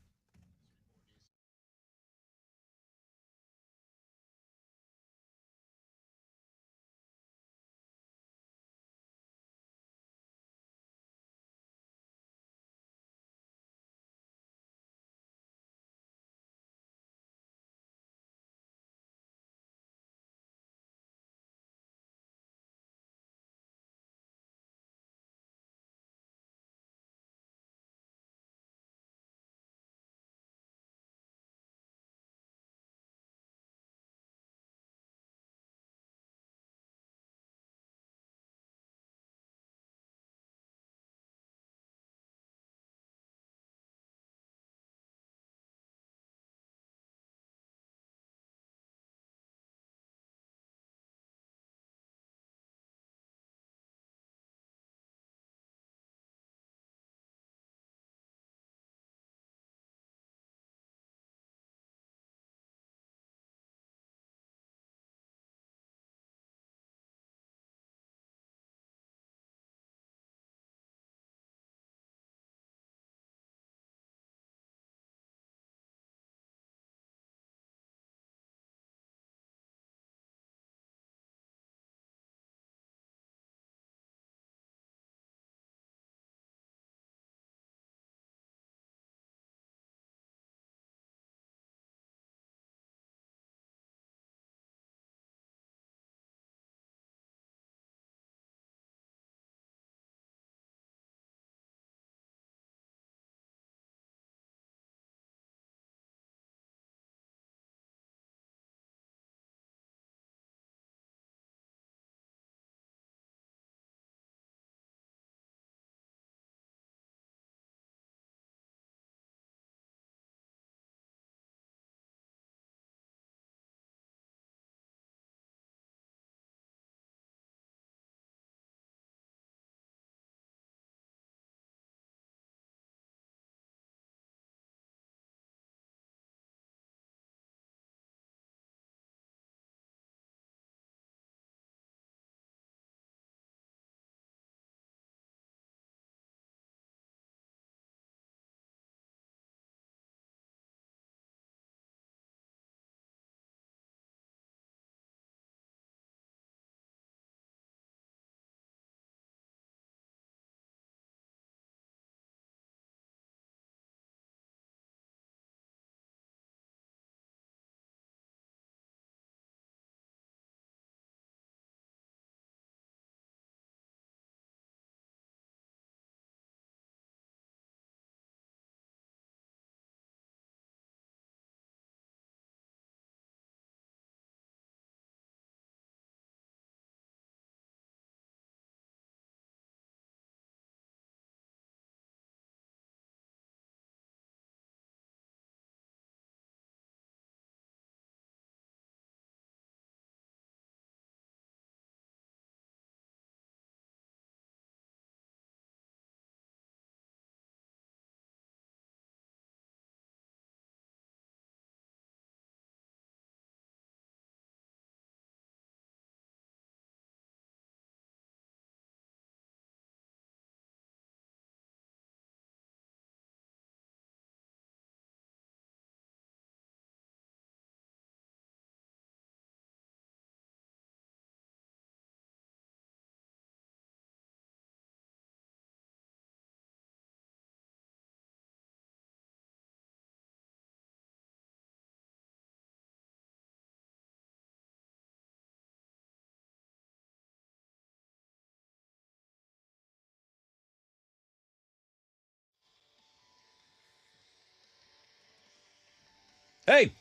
Hey,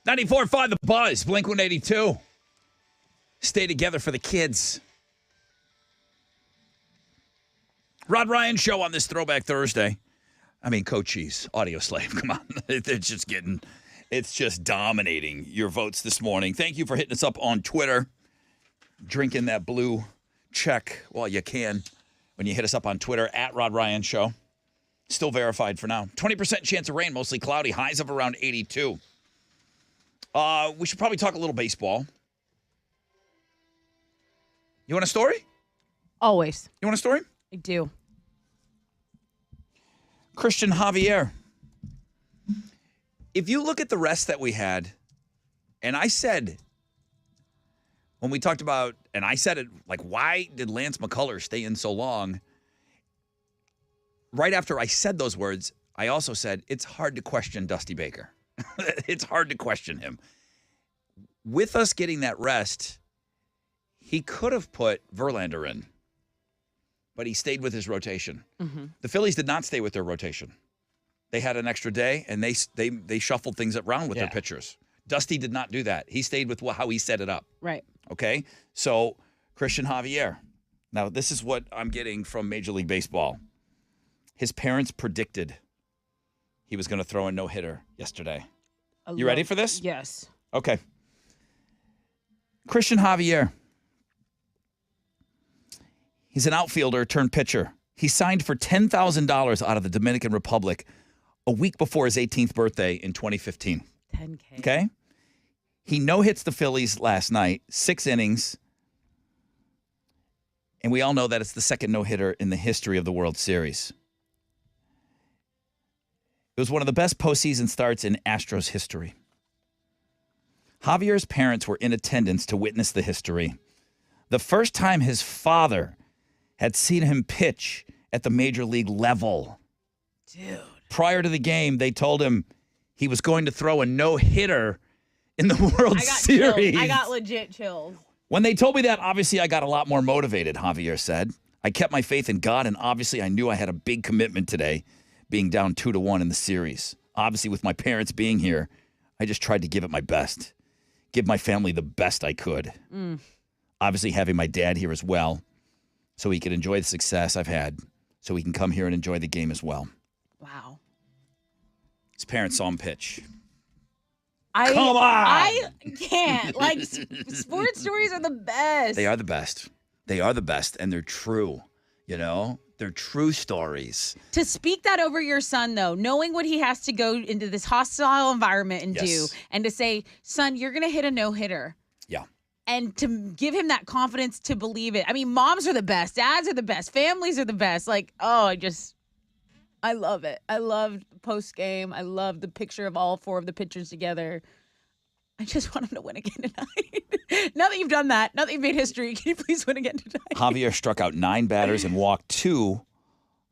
94.5 The Buzz, Blink 182. Stay together for the kids. Rod Ryan Show on this Throwback Thursday. I mean, Cochise, Audio Slave. Come on. It's just dominating your votes this morning. Thank you for hitting us up on Twitter. Drinking that blue check while you can when you hit us up on Twitter at Rod Ryan Show. Still verified for now. 20% chance of rain, mostly cloudy, highs of around 82. We should probably talk a little baseball. You want a story? Always. You want a story? I do. Christian Javier. If you look at the rest that we had, and I said, when we talked about, and I said it, like, why did Lance McCullers stay in so long? Right after I said those words, I also said, it's hard to question Dusty Baker. It's hard to question him. With us getting that rest, he could have put Verlander in, but he stayed with his rotation. Mm-hmm. The Phillies did not stay with their rotation. They had an extra day, and they shuffled things around with their pitchers. Dusty did not do that. He stayed with how he set it up. Right. Okay? So, Christian Javier. Now, this is what I'm getting from Major League Baseball. His parents predicted he was going to throw a no-hitter yesterday. You ready for this? Yes. Okay. Christian Javier. He's an outfielder turned pitcher. He signed for $10,000 out of the Dominican Republic a week before his 18th birthday in 2015. $10K. Okay? He no-hits the Phillies last night, 6 innings. And we all know that it's the second no-hitter in the history of the World Series. It was one of the best postseason starts in Astros history. Javier's parents were in attendance to witness the history. The first time his father had seen him pitch at the major league level. Dude. Prior to the game, they told him he was going to throw a no-hitter in the World Series. I got legit chills. When they told me that, obviously I got a lot more motivated, Javier said. I kept my faith in God, and obviously I knew I had a big commitment today, being down 2-1 in the series. Obviously, with my parents being here, I just tried to give it my best. Give my family the best I could. Obviously, having my dad here as well, so he could enjoy the success I've had, so he can come here and enjoy the game as well. Wow. His parents saw him pitch. Come on! I can't. Like, sports stories are the best. They are the best. They are the best, and they're true. You know? They're true stories. To speak that over your son, though, knowing what he has to go into this hostile environment and do, and to say, son, you're going to hit a no-hitter. Yeah. And to give him that confidence to believe it. I mean, moms are the best. Dads are the best. Families are the best. Like, I love it. I love post-game. I love the picture of all 4 of the pitchers together. I just want him to win again tonight. Now that you've done that, now that you've made history, can you please win again tonight? Javier struck out 9 batters and walked 2,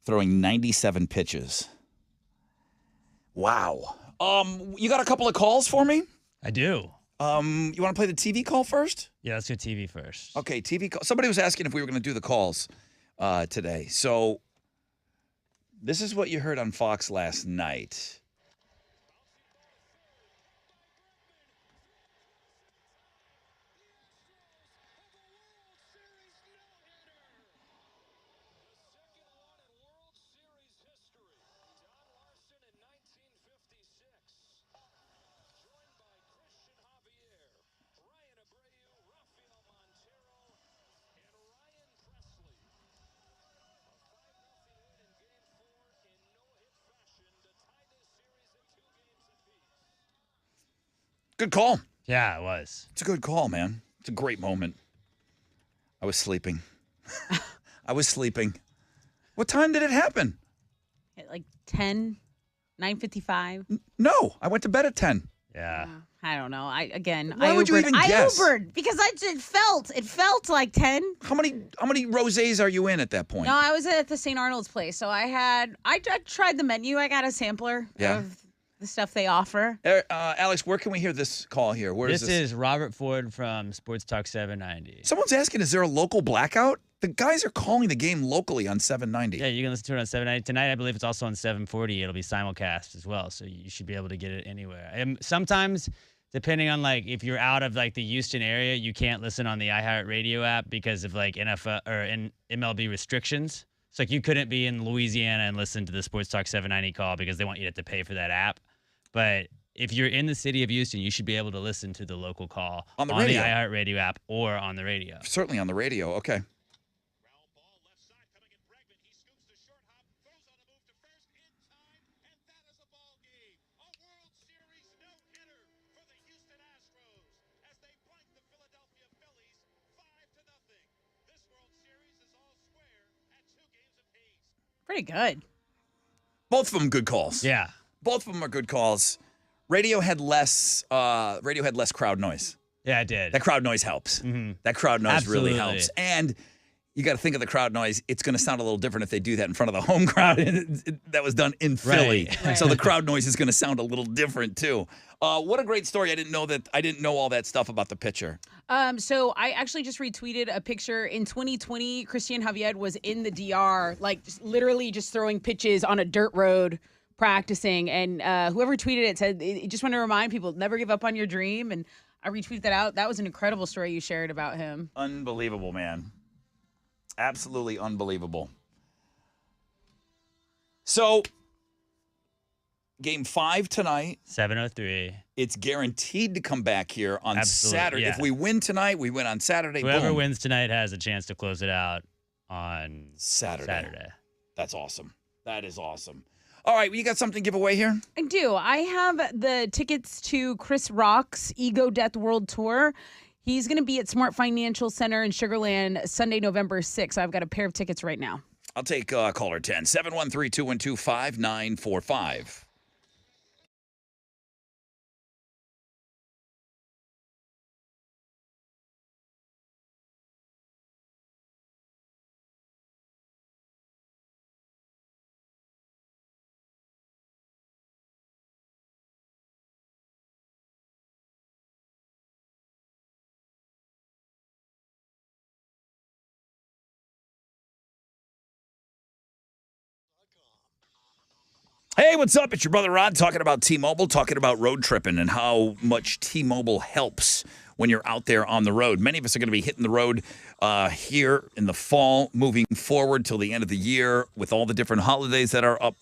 throwing 97 pitches. Wow. You got a couple of calls for me? I do. You want to play the TV call first? Yeah, let's go TV first. Okay, TV call. Somebody was asking if we were going to do the calls today. So this is what you heard on Fox last night. Good call. Yeah, it was. It's a good call, man. It's a great moment. I was sleeping. I was sleeping. What time did it happen? At like 10, 9:55. No, I went to bed at 10. Yeah. I don't know. Why would you even guess? I Ubered because it felt like 10. How many rosés are you in at that point? No, I was at the St. Arnold's place. So I tried the menu. I got a sampler. Yeah. Of the stuff they offer. Alex, where can we hear this call here? Where This is this? is Robert Ford from Sports Talk 790. Someone's asking, is there a local blackout? The guys are calling the game locally on 790. Yeah, you can listen to it on 790. Tonight, I believe it's also on 740. It'll be simulcast as well, so you should be able to get it anywhere. And sometimes, depending on like if you're out of like the Houston area, you can't listen on the iHeartRadio app because of like NFL or MLB restrictions. So like you couldn't be in Louisiana and listen to the Sports Talk 790 call because they want you to have to pay for that app. But if you're in the city of Houston, you should be able to listen to the local call on the radio. iHeartRadio app or on the radio. Certainly on the radio. Okay. Pretty good. Both of them good calls. Yeah. Both of them are good calls. Radio had less crowd noise. Yeah, it did. That crowd noise helps. That crowd noise Absolutely. really helps. And you got to think of the crowd noise. It's going to sound a little different if they do that in front of the home crowd. That was done in Philly. Right. So the crowd noise is going to sound a little different too. What a great story. I didn't know all that stuff about the pitcher. So I actually just retweeted a picture in 2020. Christian Javier was in the DR, like literally just throwing pitches on a dirt road, practicing. And whoever tweeted it said, just want to remind people, never give up on your dream. And I retweeted that out. That was an incredible story you shared about him. Unbelievable, man. Absolutely unbelievable. So, Game 5 tonight. 7:03. It's guaranteed to come back here on Absolutely, Saturday. yeah. If we win tonight, we win on Saturday. Whoever Boom. wins tonight has a chance to close it out on Saturday. That's awesome. That is awesome. All right, you got something to give away here? I do. I have the tickets to Chris Rock's Ego Death World Tour. He's going to be at Smart Financial Center in Sugar Land Sunday, November 6th. I've got a pair of tickets right now. I'll take caller 10, 713-212-5945. Hey, what's up? It's your brother Rod talking about T-Mobile, talking about road tripping and how much T-Mobile helps when you're out there on the road. Many of us are going to be hitting the road here in the fall, moving forward till the end of the year with all the different holidays that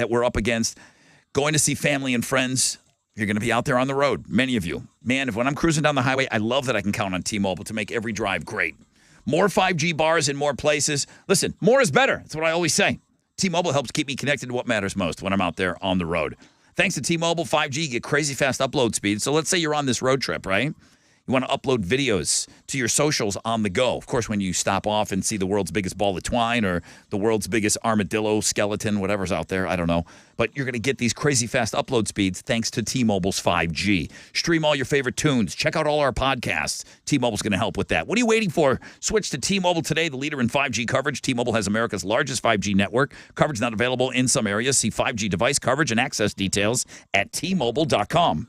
we're up against. Going to see family and friends. You're going to be out there on the road, many of you. Man, when I'm cruising down the highway, I love that I can count on T-Mobile to make every drive great. More 5G bars in more places. Listen, more is better. That's what I always say. T-Mobile helps keep me connected to what matters most when I'm out there on the road. Thanks to T-Mobile 5G, you get crazy fast upload speed. So let's say you're on this road trip, right? You want to upload videos to your socials on the go. Of course, when you stop off and see the world's biggest ball of twine or the world's biggest armadillo, skeleton, whatever's out there, I don't know. But you're going to get these crazy fast upload speeds thanks to T-Mobile's 5G. Stream all your favorite tunes. Check out all our podcasts. T-Mobile's going to help with that. What are you waiting for? Switch to T-Mobile today, the leader in 5G coverage. T-Mobile has America's largest 5G network. Coverage not available in some areas. See 5G device coverage and access details at T-Mobile.com.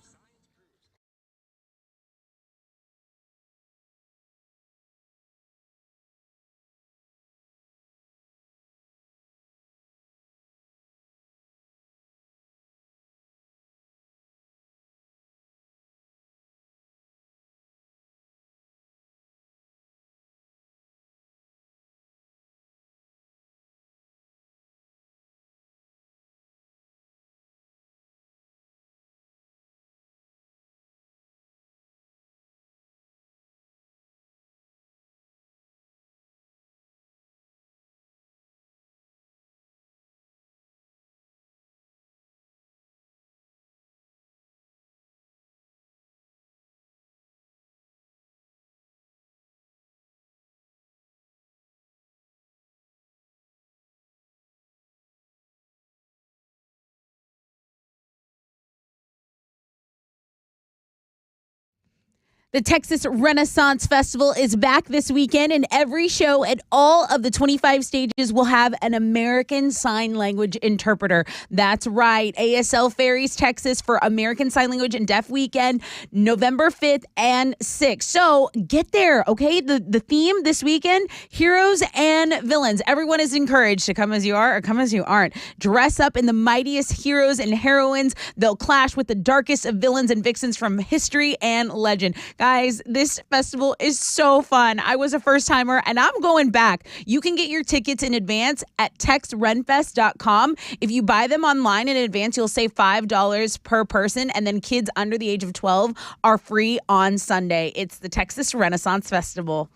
The Texas Renaissance Festival is back this weekend, and every show at all of the 25 stages will have an American Sign Language interpreter. That's right. ASL Ferries Texas for American Sign Language and Deaf Weekend, November 5th and 6th. So get there, okay? The theme this weekend, heroes and villains. Everyone is encouraged to come as you are or come as you aren't. Dress up in the mightiest heroes and heroines. They'll clash with the darkest of villains and vixens from history and legend. Guys, this festival is so fun. I was a first timer and I'm going back. You can get your tickets in advance at texrenfest.com. If you buy them online in advance, you'll save $5 per person. And then kids under the age of 12 are free on Sunday. It's the Texas Renaissance Festival.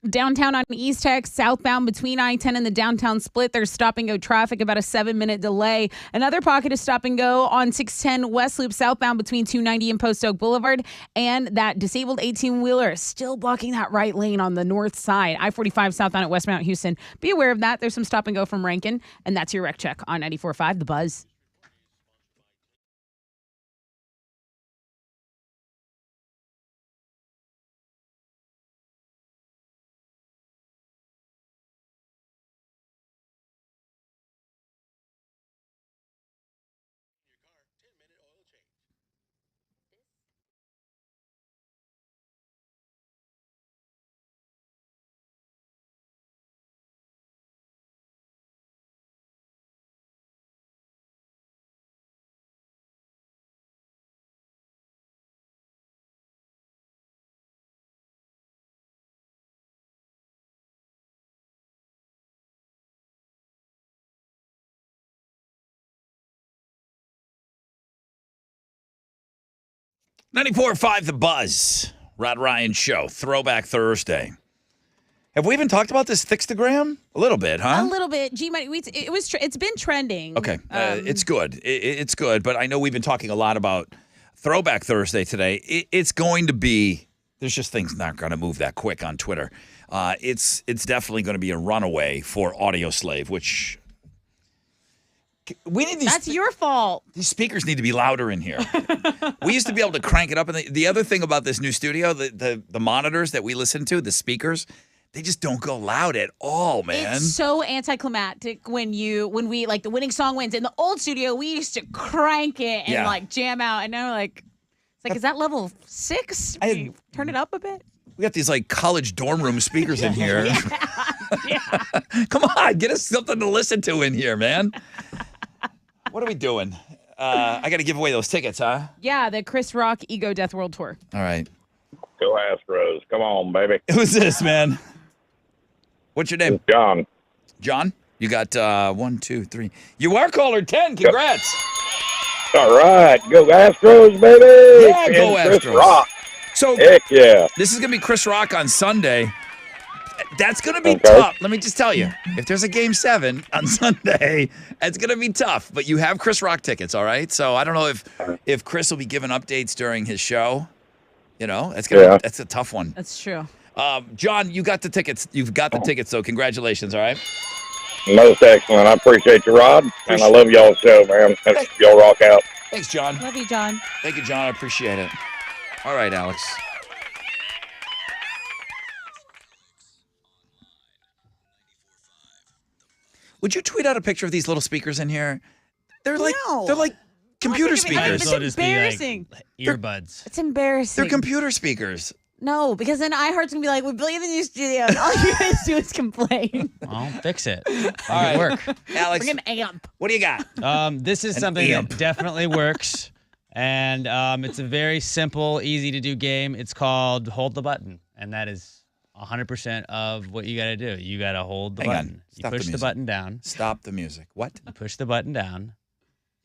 Downtown on East Tech, southbound between I-10 and the downtown split, there's stop-and-go traffic, about a 7-minute delay. Another pocket of stop-and-go on 610 West Loop, southbound between 290 and Post Oak Boulevard. And that disabled 18-wheeler is still blocking that right lane on the north side. I-45 southbound at West Mount Houston. Be aware of that. There's some stop-and-go from Rankin. And that's your wreck check on 94.5 The Buzz. .94.5 The Buzz. Rod Ryan Show. Throwback Thursday. Have we even talked about this Thixtagram? A little bit, huh? A little bit. It's been trending. Okay. It's good. It's good. But I know we've been talking a lot about Throwback Thursday today. It's going to be, there's just things not going to move that quick on Twitter. It's definitely going to be a runaway for Audio Slave, which we need these. That's your fault. These speakers need to be louder in here. We used to be able to crank it up. And the other thing about this new studio, the monitors that we listen to, the speakers, they just don't go loud at all, man. It's so anticlimactic when we like the winning song wins. In the old studio, we used to crank it and like jam out. And now it's like, is that level 6? Turn it up a bit. We got these like college dorm room speakers in here. Come on, get us something to listen to in here, man. What are we doing? I got to give away those tickets, huh? Yeah, the Chris Rock Ego Death World Tour. All right. Go Astros. Come on, baby. Who's this, man? What's your name? It's John. John? You got 1, 2, 3. You are caller 10. Congrats. All right. Go Astros, baby. Yeah, go Chris Astros. Rock. So, heck yeah. This is going to be Chris Rock on Sunday. That's going to be tough. Let me just tell you, if there's a Game 7 on Sunday, it's going to be tough. But you have Chris Rock tickets, all right? So I don't know if Chris will be giving updates during his show. You know, that's a tough one. That's true. John, you got the tickets. You've got the tickets, so congratulations, all right? Most excellent. I appreciate you, Rod. And I love y'all's show, man. Y'all rock out. Thanks, John. Love you, John. Thank you, John. I appreciate it. All right, Alex. Would you tweet out a picture of these little speakers in here? They're like computer speakers. It's embarrassing. Earbuds. It's embarrassing. They're computer speakers. No, because then iHeart's gonna be like, we believe in you, studio, and all you guys do is complain. I'll fix it. All right, work. Alex. Bring an amp. What do you got? This is something that definitely works, and it's a very simple, easy to do game. It's called Hold the Button, and that is 100% of what you got to do. You got to hold the button. You push the button down. Stop the music. What? You push the button down.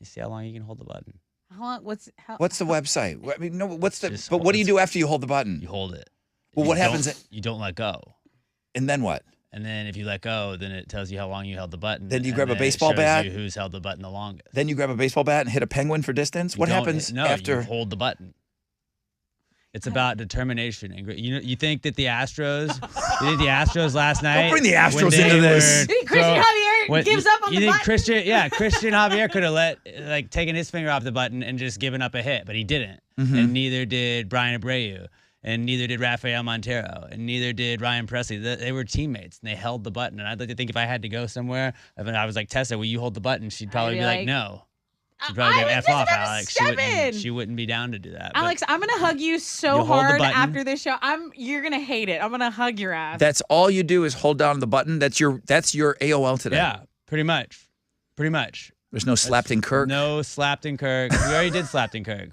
You see how long you can hold the button. What's the website? I mean, no. But what do you do after you hold the button? You hold it. Well, what happens? You don't let go. And then what? And then if you let go, then it tells you how long you held the button. Then you grab a then baseball it shows bat. You who's held the button the longest. Then you grab a baseball bat and hit a penguin for distance. What happens after? You hold the button. It's about determination. And you think that the Astros, last night. Don't bring the Astros into this. Christian Javier gives up on the button. Christian Javier could have taken his finger off the button and just given up a hit, but he didn't. Mm-hmm. And neither did Brian Abreu, and neither did Rafael Montero, and neither did Ryan Presley. They were teammates, and they held the button. And I'd like to think if I had to go somewhere, if I was like, Tessa, will you hold the button? She'd probably be like, no. She'd probably be F off, Alex. She wouldn't be down to do that. Alex, I'm gonna hug you so hard after this show. You're gonna hate it. I'm gonna hug your ass. That's all you do is hold down the button. That's your AOL today. Yeah, pretty much. There's no Slapton Kirk. No Slapton Kirk. We already did Slapton Kirk.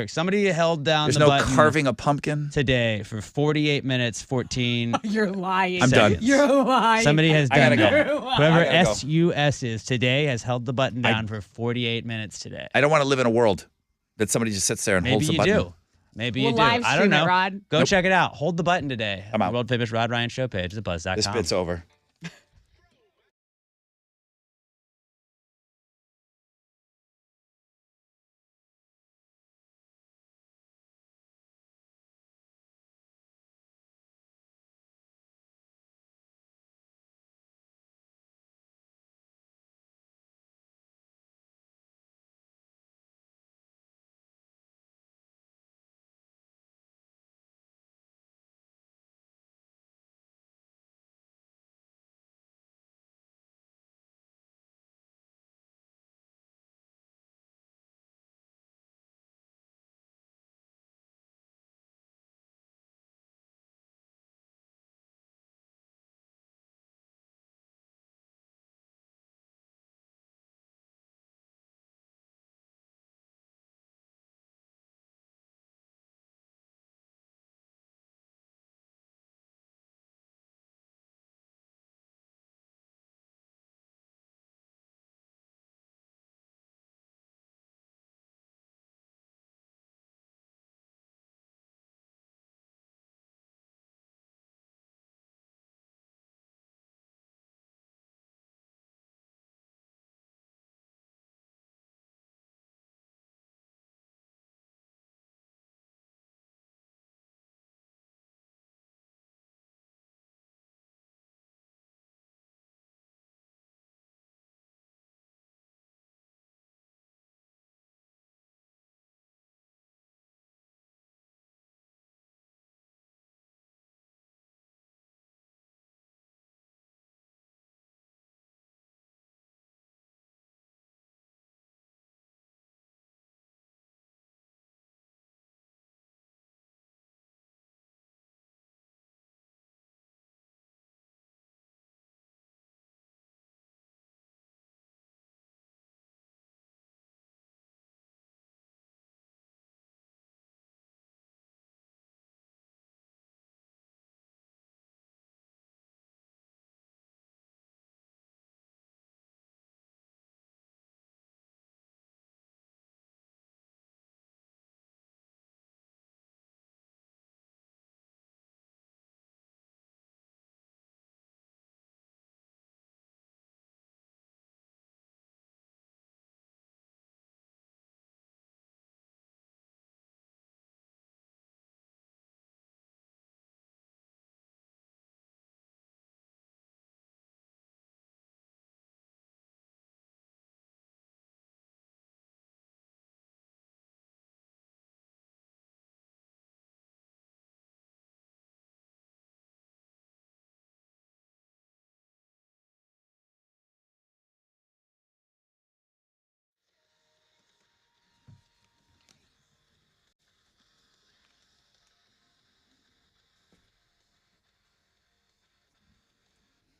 Somebody held down There's the no button carving a pumpkin today for 48 minutes, 14 You're lying. I'm done. You're lying. Somebody has done I gotta that. go. Whoever I gotta SUS is today has held the button down for 48 minutes today. I don't want to live in a world that somebody just sits there and holds the Maybe button. you do. Maybe We'll you do. live I don't stream it, know. Rod. Go check it out. Hold the button today. I'm out. World famous Rod Ryan show page, thebuzz.com. This bit's over.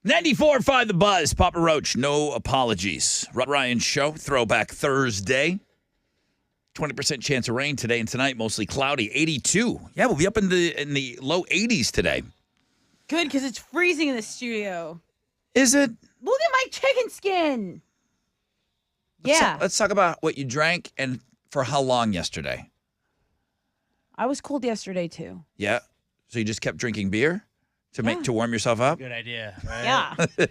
.94.5 The Buzz. Papa Roach, no apologies. Rod Ryan Show, Throwback Thursday. 20% chance of rain today and tonight, mostly cloudy. 82. Yeah, we'll be up in the low 80s today. Good, because it's freezing in the studio. Is it? Look at my chicken skin. Yeah. Let's talk about what you drank and for how long yesterday. I was cold yesterday, too. Yeah. So you just kept drinking beer to warm yourself up? Good idea. Right? Yeah.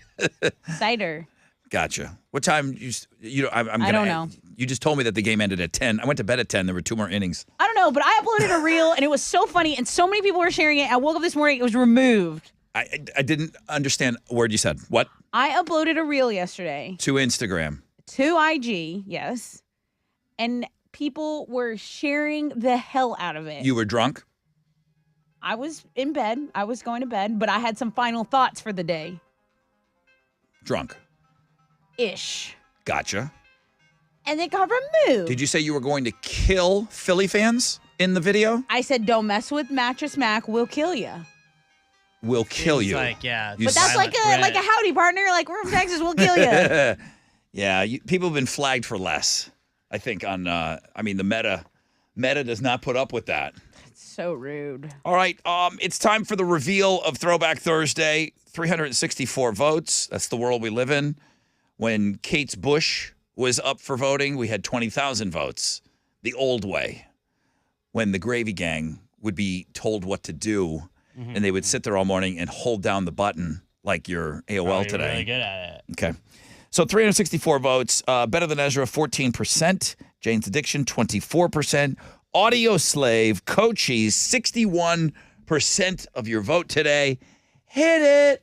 Cider. Gotcha. What time I don't know. You just told me that the game ended at 10. I went to bed at 10. There were 2 more innings. I don't know, but I uploaded a reel and it was so funny and so many people were sharing it. I woke up this morning, it was removed. I didn't understand a word you said. What? I uploaded a reel yesterday. To Instagram. To IG, yes. And people were sharing the hell out of it. You were drunk? I was in bed. I was going to bed, but I had some final thoughts for the day. Drunk. Ish. Gotcha. And it got removed. Did you say you were going to kill Philly fans in the video? I said, don't mess with Mattress Mac. We'll kill you. We'll kill you. Like, yeah. But that's like a howdy partner. Like, we're from Texas. We'll kill you. Yeah. People have been flagged for less. I think the Meta does not put up with that. So rude. All right. It's time for the reveal of Throwback Thursday. 364 votes. That's the world we live in. When Kate's Bush was up for voting, we had 20,000 votes. The old way. when the Gravy Gang would be told what to do, and they would sit there all morning and hold down the button like your AOL You're today. really good at it. Okay. So 364 votes. Better Than Ezra, 14%. Jane's Addiction, 24%. Audio Slave, Cochise, 61% of your vote today. Hit it.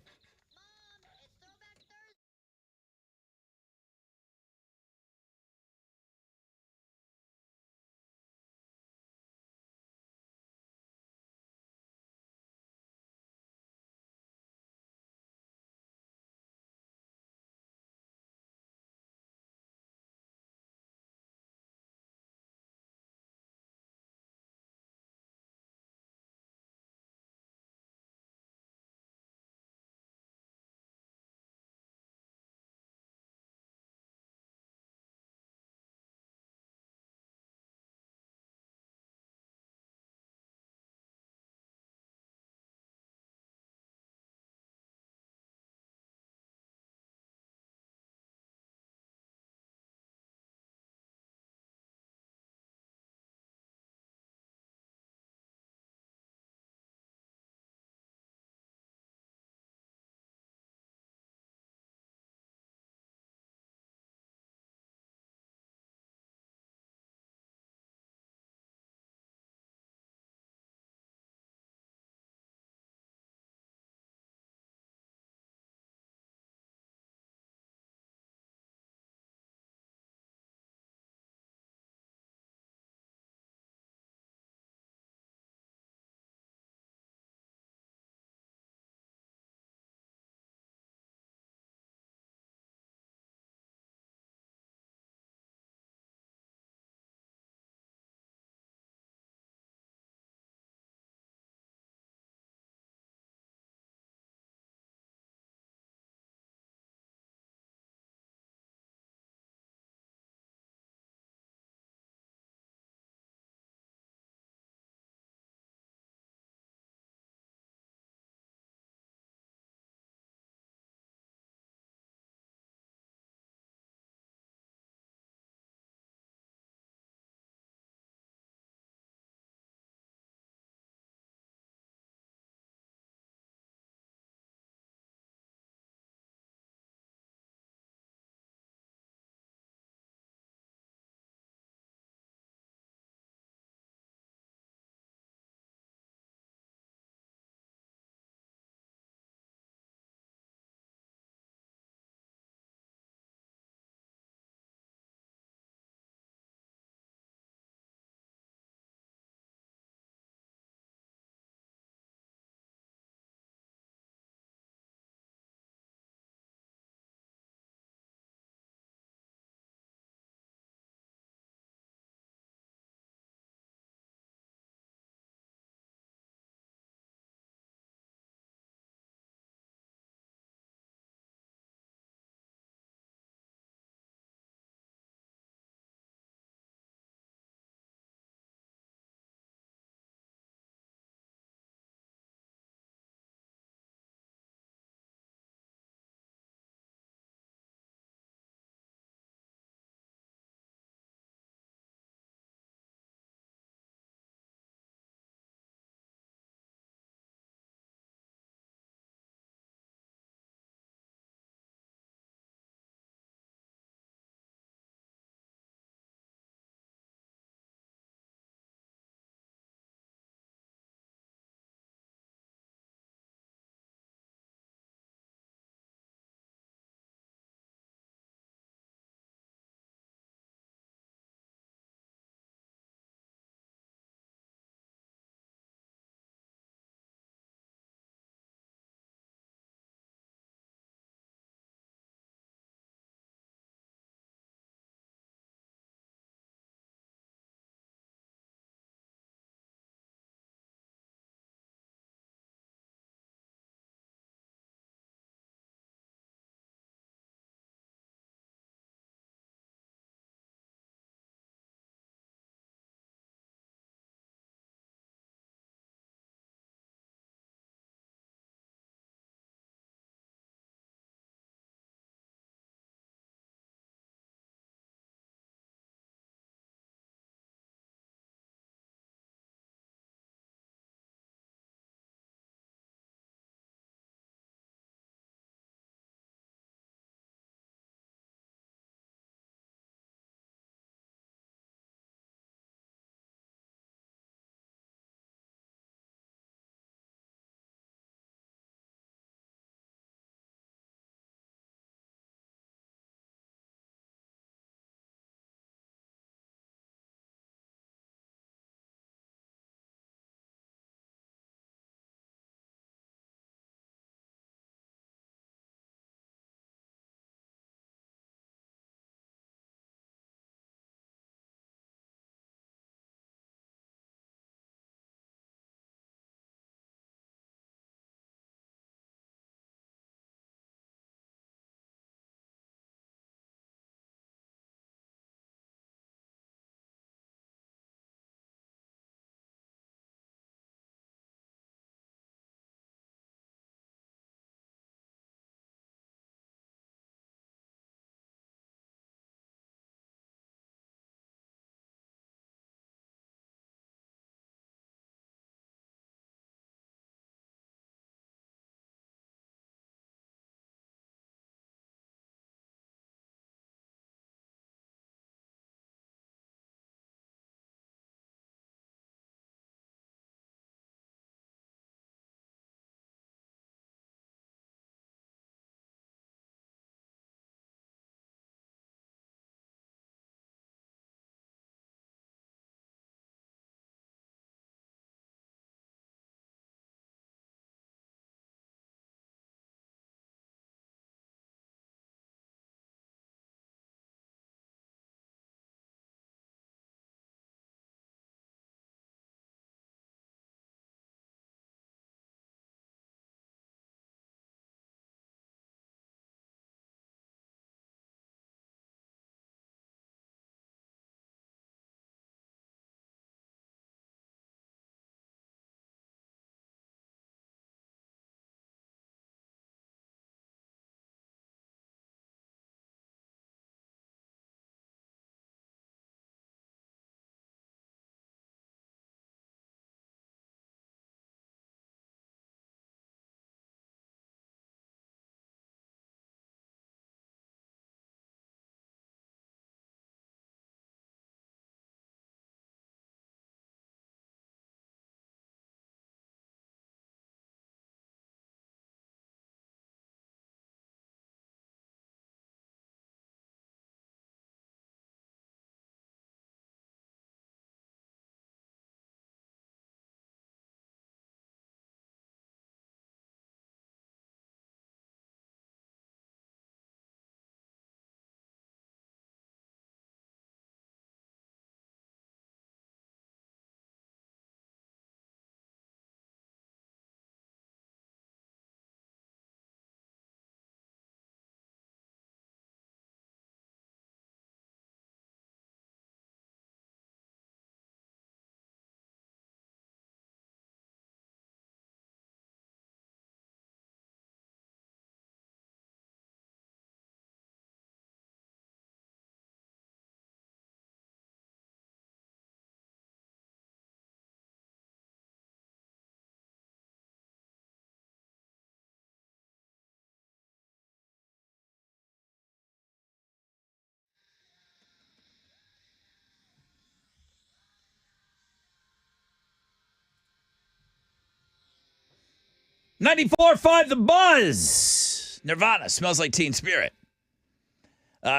94.5 The Buzz. Nirvana, Smells Like Teen Spirit.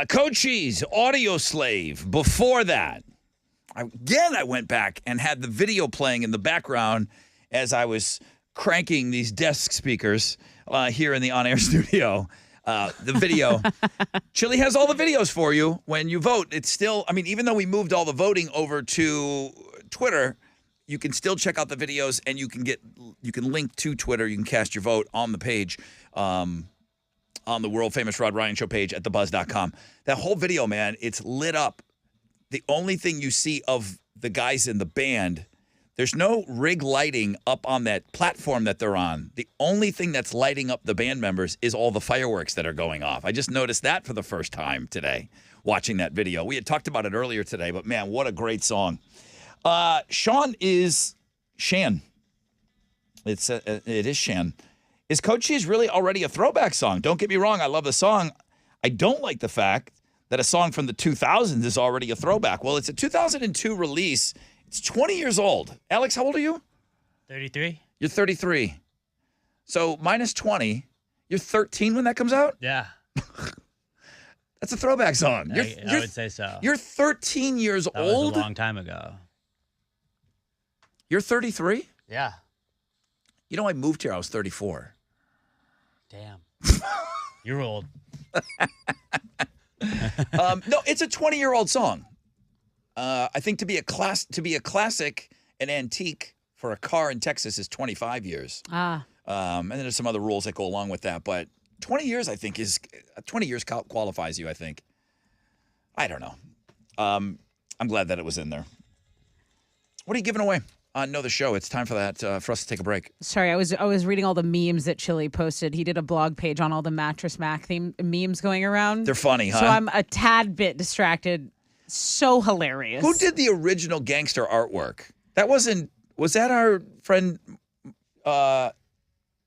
Cochise, Audio Slave. Before that, I went back and had the video playing in the background as I was cranking these desk speakers here in the on-air studio. The video. Chili has all the videos for you when you vote. It's still, even though we moved all the voting over to Twitter, you can still check out the videos, and you can link to Twitter. You can cast your vote on the page, on the world famous Rod Ryan Show page at thebuzz.com. That whole video, man, it's lit up. The only thing you see of the guys in the band, there's no rig lighting up on that platform that they're on. The only thing that's lighting up the band members is all the fireworks that are going off. I just noticed that for the first time today, watching that video. We had talked about it earlier today, but man, what a great song. Sean is Shan. It is Shan. Is Cochise really already a throwback song? Don't get me wrong. I love the song. I don't like the fact that a song from the 2000s is already a throwback. Well, it's a 2002 release. It's 20 years old. Alex, how old are you? 33. You're 33. So minus 20. You're 13 when that comes out? Yeah. That's a throwback song. I would say so. You're 13 years That old? was a long time ago. You're 33? Yeah. You know, I moved here. I was 34. Damn. You're old. No, it's a 20-year-old song. I think to be a classic, an antique for a car in Texas is 25 years. And then there's some other rules that go along with that, but 20 years I think is 20 years qualifies you, I think. I don't know. I'm glad that it was in there. What are you giving away on Know the Show? It's time for that for us to take a break. Sorry, I was reading all the memes that Chili posted. He did a blog page on all the Mattress Mac theme memes going around. They're funny, huh? So I'm a tad bit distracted. So hilarious. Who did the original gangster artwork? Was that our friend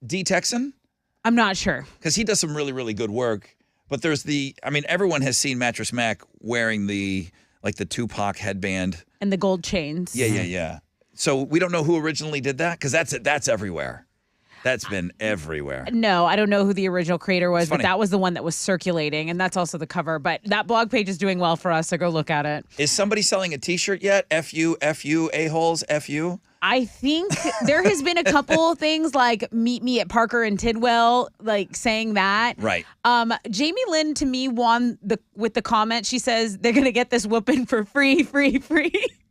D Texan? I'm not sure. Because he does some really, really good work. But there's everyone has seen Mattress Mac wearing the Tupac headband. And the gold chains. Yeah. So we don't know who originally did that? Because that's everywhere. That's been everywhere. No, I don't know who the original creator was, but funny. that was the one that was circulating, and that's also the cover. But that blog page is doing well for us, so go look at it. Is somebody selling a T-shirt yet? FU, a-holes, FU? I think there has been a couple things like meet me at Parker and Tidwell, like saying that. Right. Jamie Lynn, to me, won with the comment. She says they're going to get this whooping for free.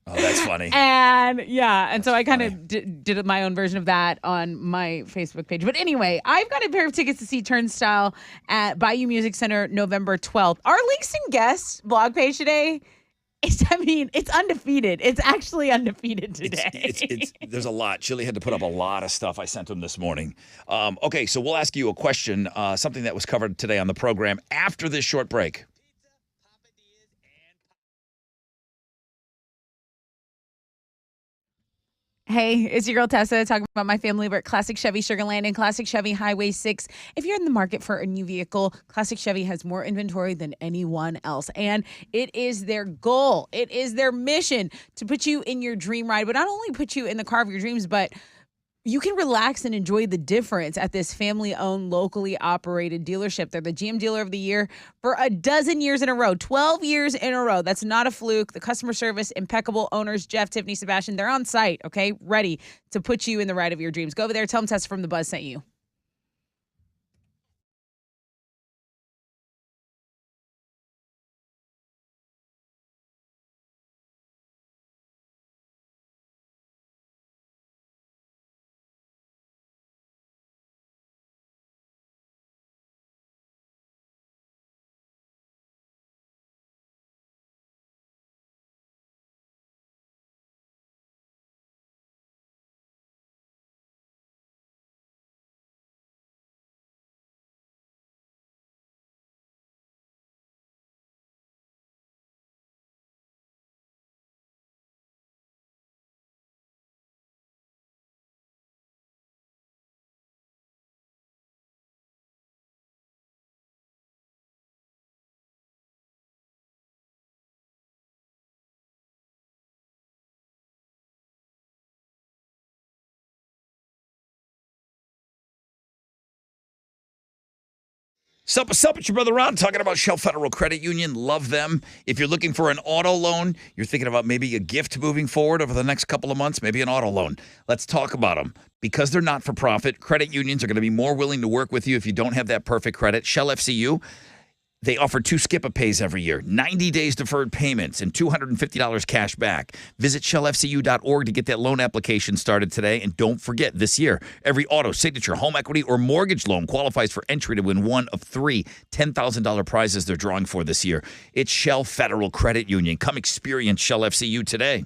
Oh, that's funny. And so I kind of did my own version of that on my Facebook page. But anyway, I've got a pair of tickets to see Turnstile at Bayou Music Center November 12th. Our links and guests blog page today, it's undefeated. It's actually undefeated today. There's a lot. Chili had to put up a lot of stuff I sent him this morning. Okay, so we'll ask you a question, something that was covered today on the program after this short break. Hey, it's your girl Tessa talking about my family. We're at Classic Chevy Sugarland and Classic Chevy Highway 6. If you're in the market for a new vehicle, Classic Chevy has more inventory than anyone else. And it is their goal. It is their mission to put you in your dream ride, but not only put you in the car of your dreams, but you can relax and enjoy the difference at this family-owned, locally operated dealership. They're the GM Dealer of the Year for a dozen years in a row, 12 years in a row. That's not a fluke. The customer service, impeccable. Owners, Jeff, Tiffany, Sebastian, they're on site, okay, ready to put you in the ride of your dreams. Go over there. Tell them Tessa from The Buzz sent you. Sup, it's your brother Ron talking about Shell Federal Credit Union. Love them. If you're looking for an auto loan, you're thinking about maybe a gift moving forward over the next couple of months, maybe an auto loan. Let's talk about them. Because they're not for profit, credit unions are going to be more willing to work with you if you don't have that perfect credit. Shell FCU, they offer 2 skip-a-pays every year, 90 days deferred payments, and $250 cash back. Visit shellfcu.org to get that loan application started today. And don't forget, this year, every auto, signature, home equity, or mortgage loan qualifies for entry to win one of 3 $10,000 prizes they're drawing for this year. It's Shell Federal Credit Union. Come experience Shell FCU today.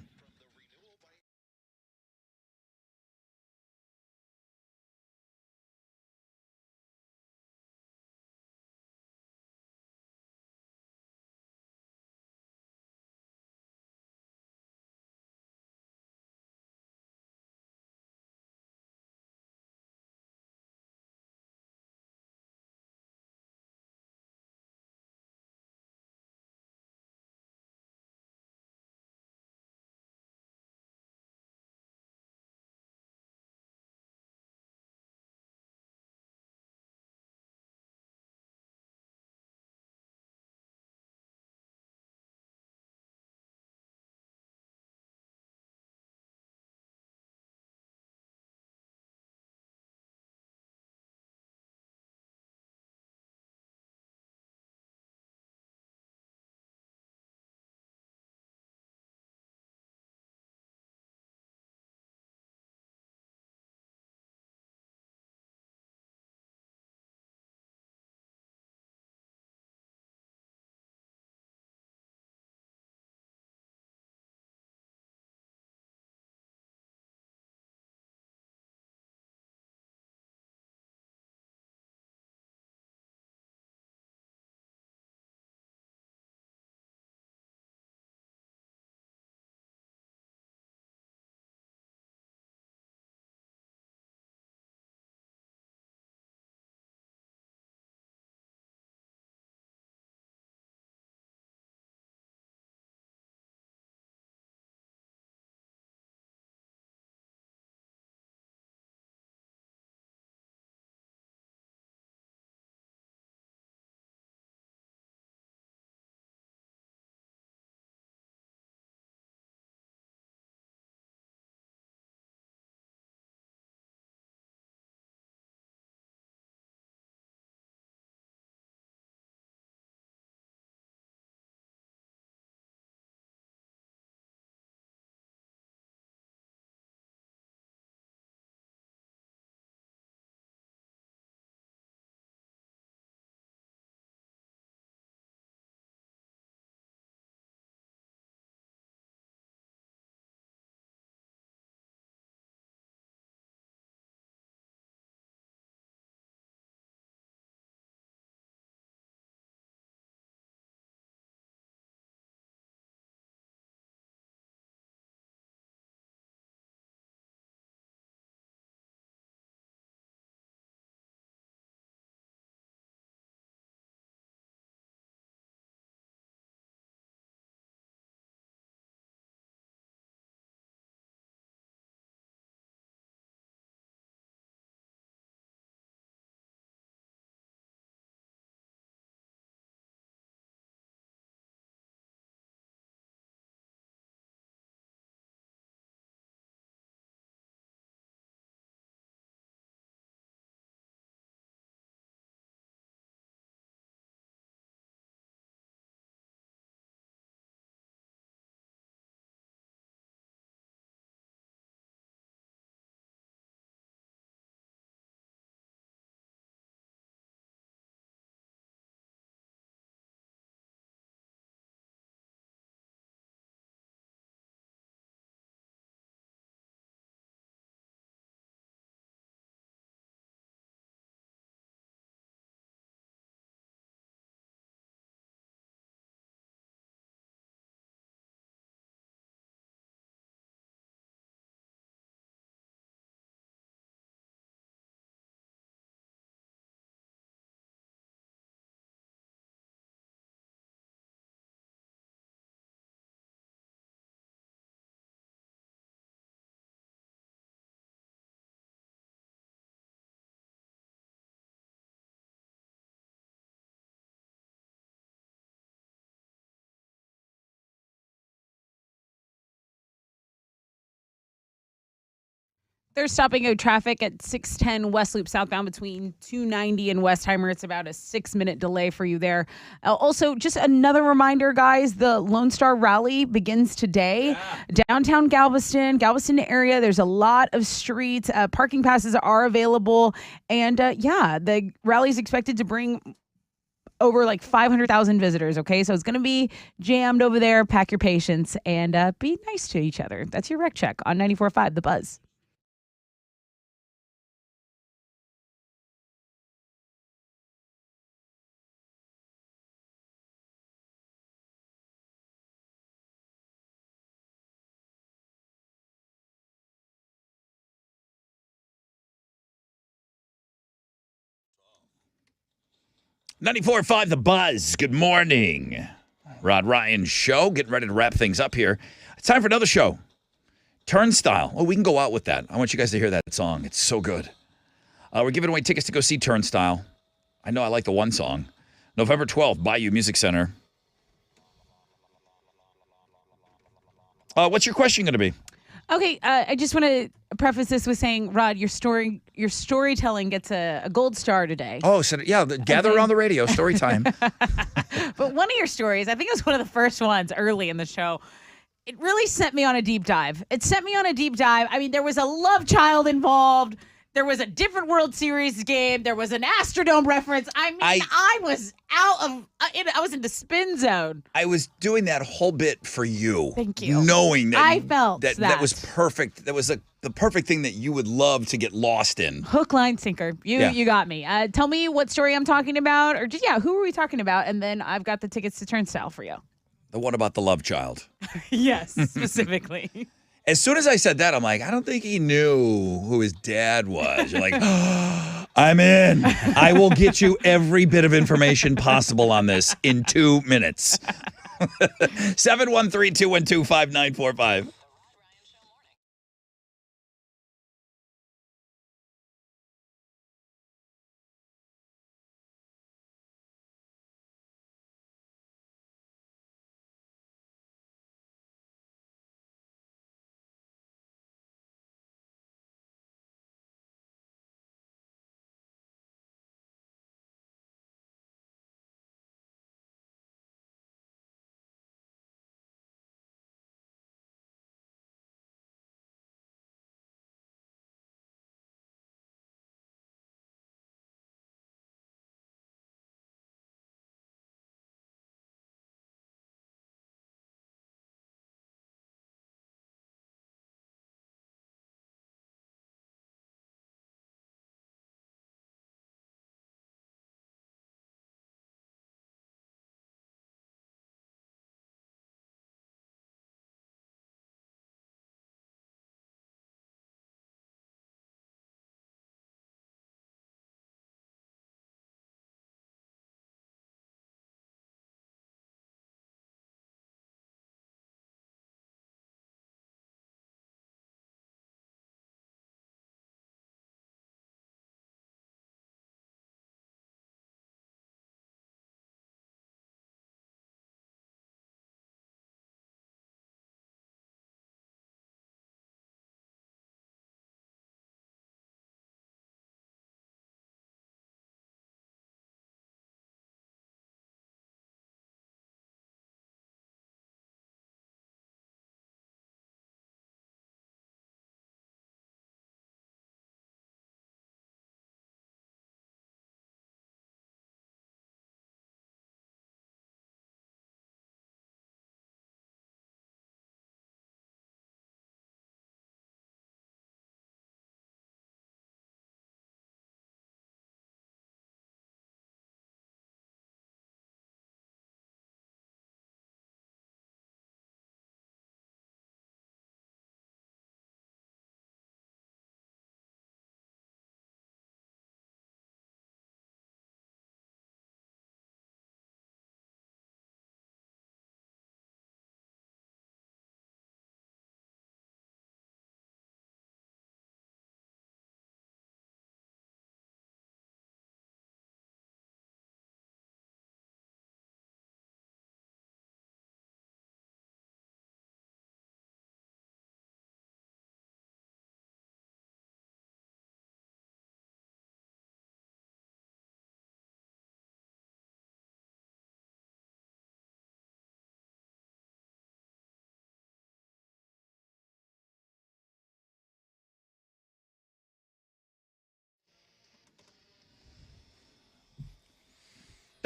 They're stopping traffic at 610 West Loop southbound between 290 and Westheimer. It's about a 6-minute delay for you there. Also, just another reminder, guys, the Lone Star Rally begins today. Downtown Galveston area, there's a lot of streets. Parking passes are available. And the rally is expected to bring over like 500,000 visitors, okay? So it's going to be jammed over there. Pack your patience and be nice to each other. That's your rec check on 94.5 The Buzz. .94.5 The Buzz. Good morning. Rod Ryan Show. Getting ready to wrap things up here. It's time for another show. Turnstile. Oh, we can go out with that. I want you guys to hear that song. It's so good. We're giving away tickets to go see Turnstile. I know I like the one song. November 12th, Bayou Music Center. What's your question going to be? Okay, I just want to preface this with saying, Rod, your storytelling gets a gold star today. Oh, so yeah, gather around the radio, story time. But one of your stories, I think it was one of the first ones early in the show, it really sent me on a deep dive. I mean, there was a love child involved. There was a different World Series game. There was an Astrodome reference. I mean, I was I was in the spin zone. I was doing that whole bit for you. Thank you. Knowing that I felt that was perfect. That was the perfect thing that you would love to get lost in. Hook, line, sinker. You got me. Tell me what story I'm talking about, or just who are we talking about? And then I've got the tickets to Turnstile for you. The one about the love child. Yes, specifically. As soon as I said that, I'm like, I don't think he knew who his dad was. You're like, I'm in. I will get you every bit of information possible on this in 2 minutes. 713-212-5945.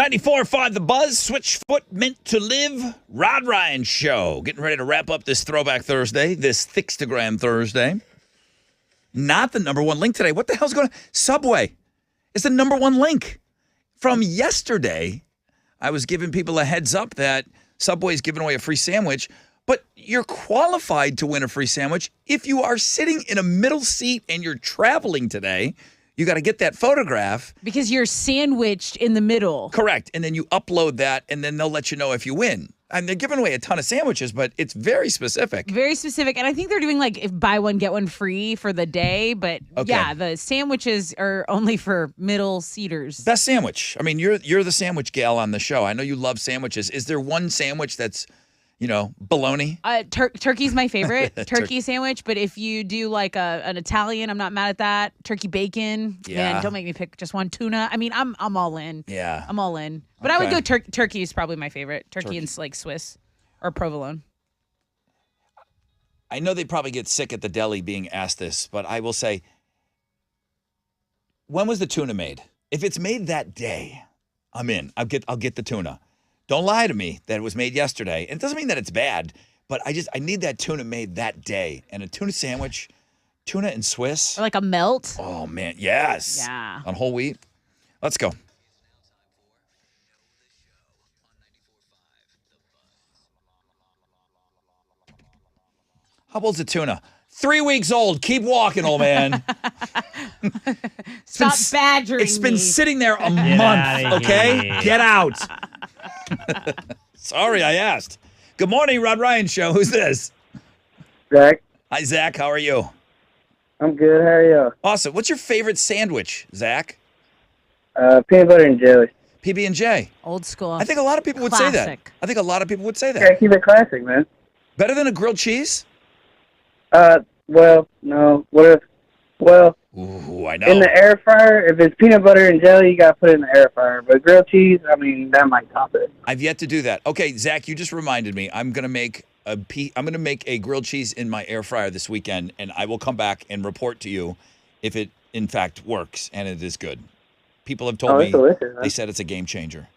94.5 The Buzz, Switchfoot meant to live. Rod Ryan Show. Getting ready to wrap up this Throwback Thursday, this Thickstagram Thursday. Not the number one link today. What the hell's going on? Subway is the number one link. From yesterday, I was giving people a heads up that Subway's giving away a free sandwich, but you're qualified to win a free sandwich if you are sitting in a middle seat and you're traveling today. You got to get that photograph. Because you're sandwiched in the middle. Correct. And then you upload that, and then they'll let you know if you win. And they're giving away a ton of sandwiches, but it's very specific. Very specific. And I think they're doing like if buy one, get one free for the day. But yeah, the sandwiches are only for middle seaters. Best sandwich. I mean, you're the sandwich gal on the show. I know you love sandwiches. Is there one sandwich that's, bologna? Turkey's my favorite turkey sandwich. But if you do like an Italian, I'm not mad at that. Turkey bacon. Yeah. Man, don't make me pick just one. Tuna. I mean, I'm all in. Yeah. I'm all in. But I would go turkey is probably my favorite. Turkey and like Swiss or provolone. I know they probably get sick at the deli being asked this, but I will say, when was the tuna made? If it's made that day, I'm in. I'll get the tuna. Don't lie to me that it was made yesterday. And it doesn't mean that it's bad, but I need that tuna made that day. And a tuna sandwich, tuna and Swiss. Or like a melt. Oh, man. Yes. Yeah. On whole wheat. Let's go. How old's the tuna? 3 weeks old. Keep walking, old man. Stop badgering It's been me. sitting there a Get month, outta okay? here. Get out. Sorry, I asked. Good morning, Rod Ryan Show. Who's this? Zach, Hi, Zach. How are you? I'm good. How are you? Awesome. What's your favorite sandwich, Zach? Peanut butter and jelly. PB&J. Old school. I think a lot of people would say that. Classic. I think a lot of people would say Gotta that. keep it classic, man. Better than a grilled cheese? Well, no. What if? Well, Ooh, I know. in the air fryer, if it's peanut butter and jelly, you gotta put it in the air fryer. But grilled cheese, I mean, that might top it. I've yet to do that. Okay, Zach, you just reminded me. I'm gonna make a grilled cheese in my air fryer this weekend, and I will come back and report to you if it in fact works and it is good. People have told Oh, me it's delicious, man. they said it's a game changer.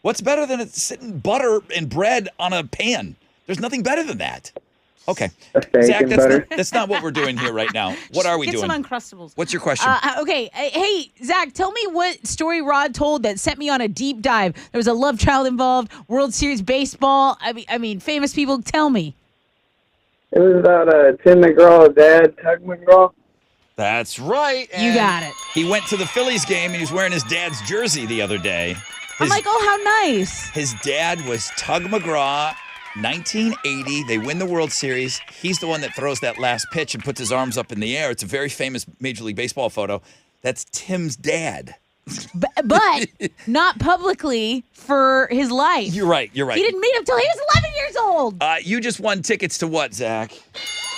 What's better than sitting butter and bread on a pan? There's nothing better than that. Okay, steak Zach, and butter. that's not what we're doing here right now. What are we Get doing? some Uncrustables. What's your question? Okay. Hey, Zach, tell me what story Rod told that sent me on a deep dive. There was a love child involved, World Series baseball. I mean, famous people. Tell me. It was about Tim McGraw's dad, Tug McGraw. That's right. You and got it. He went to the Phillies game and he was wearing his dad's jersey the other day. I'm like, oh, how nice. His dad was Tug McGraw, 1980. They win the World Series. He's the one that throws that last pitch and puts his arms up in the air. It's a very famous Major League Baseball photo. That's Tim's dad. But not publicly for his life. You're right. He didn't meet him till he was 11 years old. You just won tickets to what, Zach?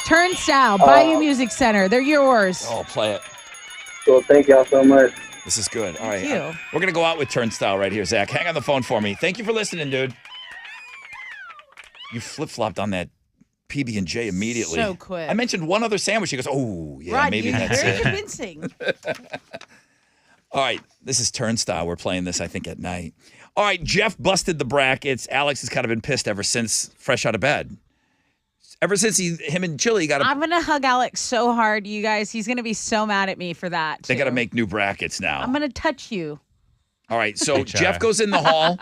Turnstile, Bayou Music Center. They're yours. Oh, play it. Well, thank y'all so much. This is good. All right. Thank you. We're going to go out with Turnstile right here, Zach. Hang on the phone for me. Thank you for listening, dude. You flip-flopped on that PB&J immediately. So quick. I mentioned one other sandwich. He goes, oh, yeah, Rod, maybe you're that's very it. convincing. All right, this is Turnstile. We're playing this, I think, at night. All right, Jeff busted the brackets. Alex has kind of been pissed ever since fresh out of bed. Ever since him and Chili got I'm going to hug Alex so hard, you guys. He's going to be so mad at me for that. they too. got to make new brackets now. I'm going to touch you. All right, so Jeff goes in the hall.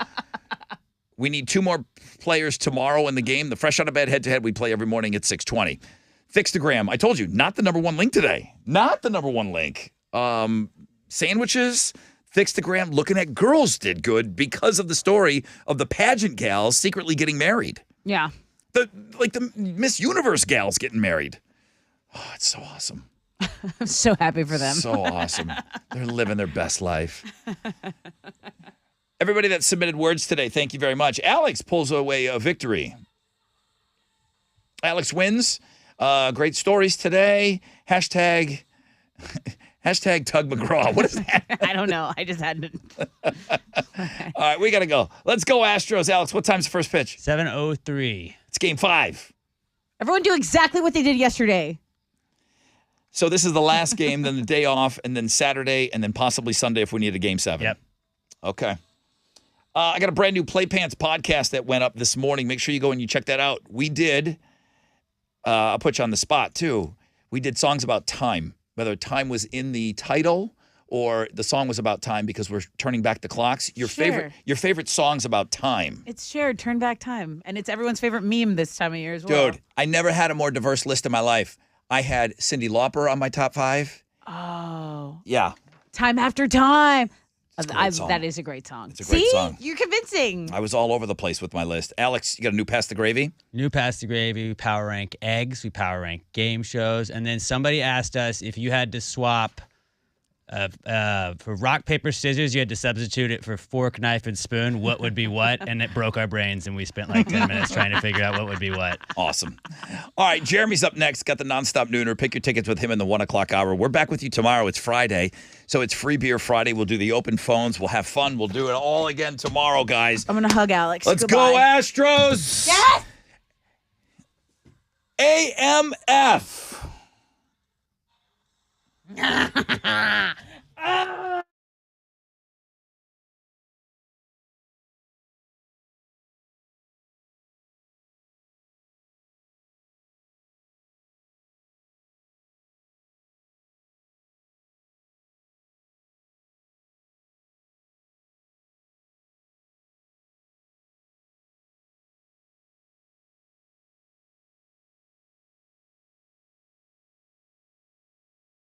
We need 2 more players tomorrow in the game. The fresh out of bed head-to-head we play every morning at 6:20. Fixtagram. I told you, not the number one link today. Not the number one link. Sandwiches, Fixtagram, looking at girls did good because of the story of the pageant gals secretly getting married. Yeah. The Miss Universe gals getting married. Oh, it's so awesome. I'm so happy for them. So awesome. They're living their best life. Everybody that submitted words today, thank you very much. Alex pulls away a victory. Alex wins. Great stories today. Hashtag Tug McGraw. What is that? I don't know. I just had to. All right, we got to go. Let's go, Astros. Alex, what time's the first pitch? 7:03. It's game 5. Everyone do exactly what they did yesterday. So this is the last game, then the day off, and then Saturday, and then possibly Sunday if we need a game 7. Yep. Okay. I got a brand new Play Pants podcast that went up this morning. Make sure you go and you check that out. We did, I'll put you on the spot too. We did songs about time, whether time was in the title or the song was about time because we're turning back the clocks. Your favorite songs about time. It's shared, turn back time. And it's everyone's favorite meme this time of year as well. Dude, I never had a more diverse list in my life. I had Cyndi Lauper on my top 5. Oh. Yeah. Time After Time. Song. That is a great song. It's a great song. You're convincing. I was all over the place with my list. Alex, you got a new Pass the Gravy? New Pass the Gravy. We power rank eggs. We power rank game shows. And then somebody asked us if you had to swap for rock, paper, scissors, you had to substitute it for fork, knife, and spoon. What would be what? And it broke our brains, and we spent like 10 minutes trying to figure out what would be what. Awesome. All right, Jeremy's up next. Got the Nonstop Nooner. Pick your tickets with him in the 1 o'clock hour. We're back with you tomorrow. It's Friday, so it's Free Beer Friday. We'll do the open phones. We'll have fun. We'll do it all again tomorrow, guys. I'm going to hug Alex. Let's Goodbye. go, Astros. Yes! AMF.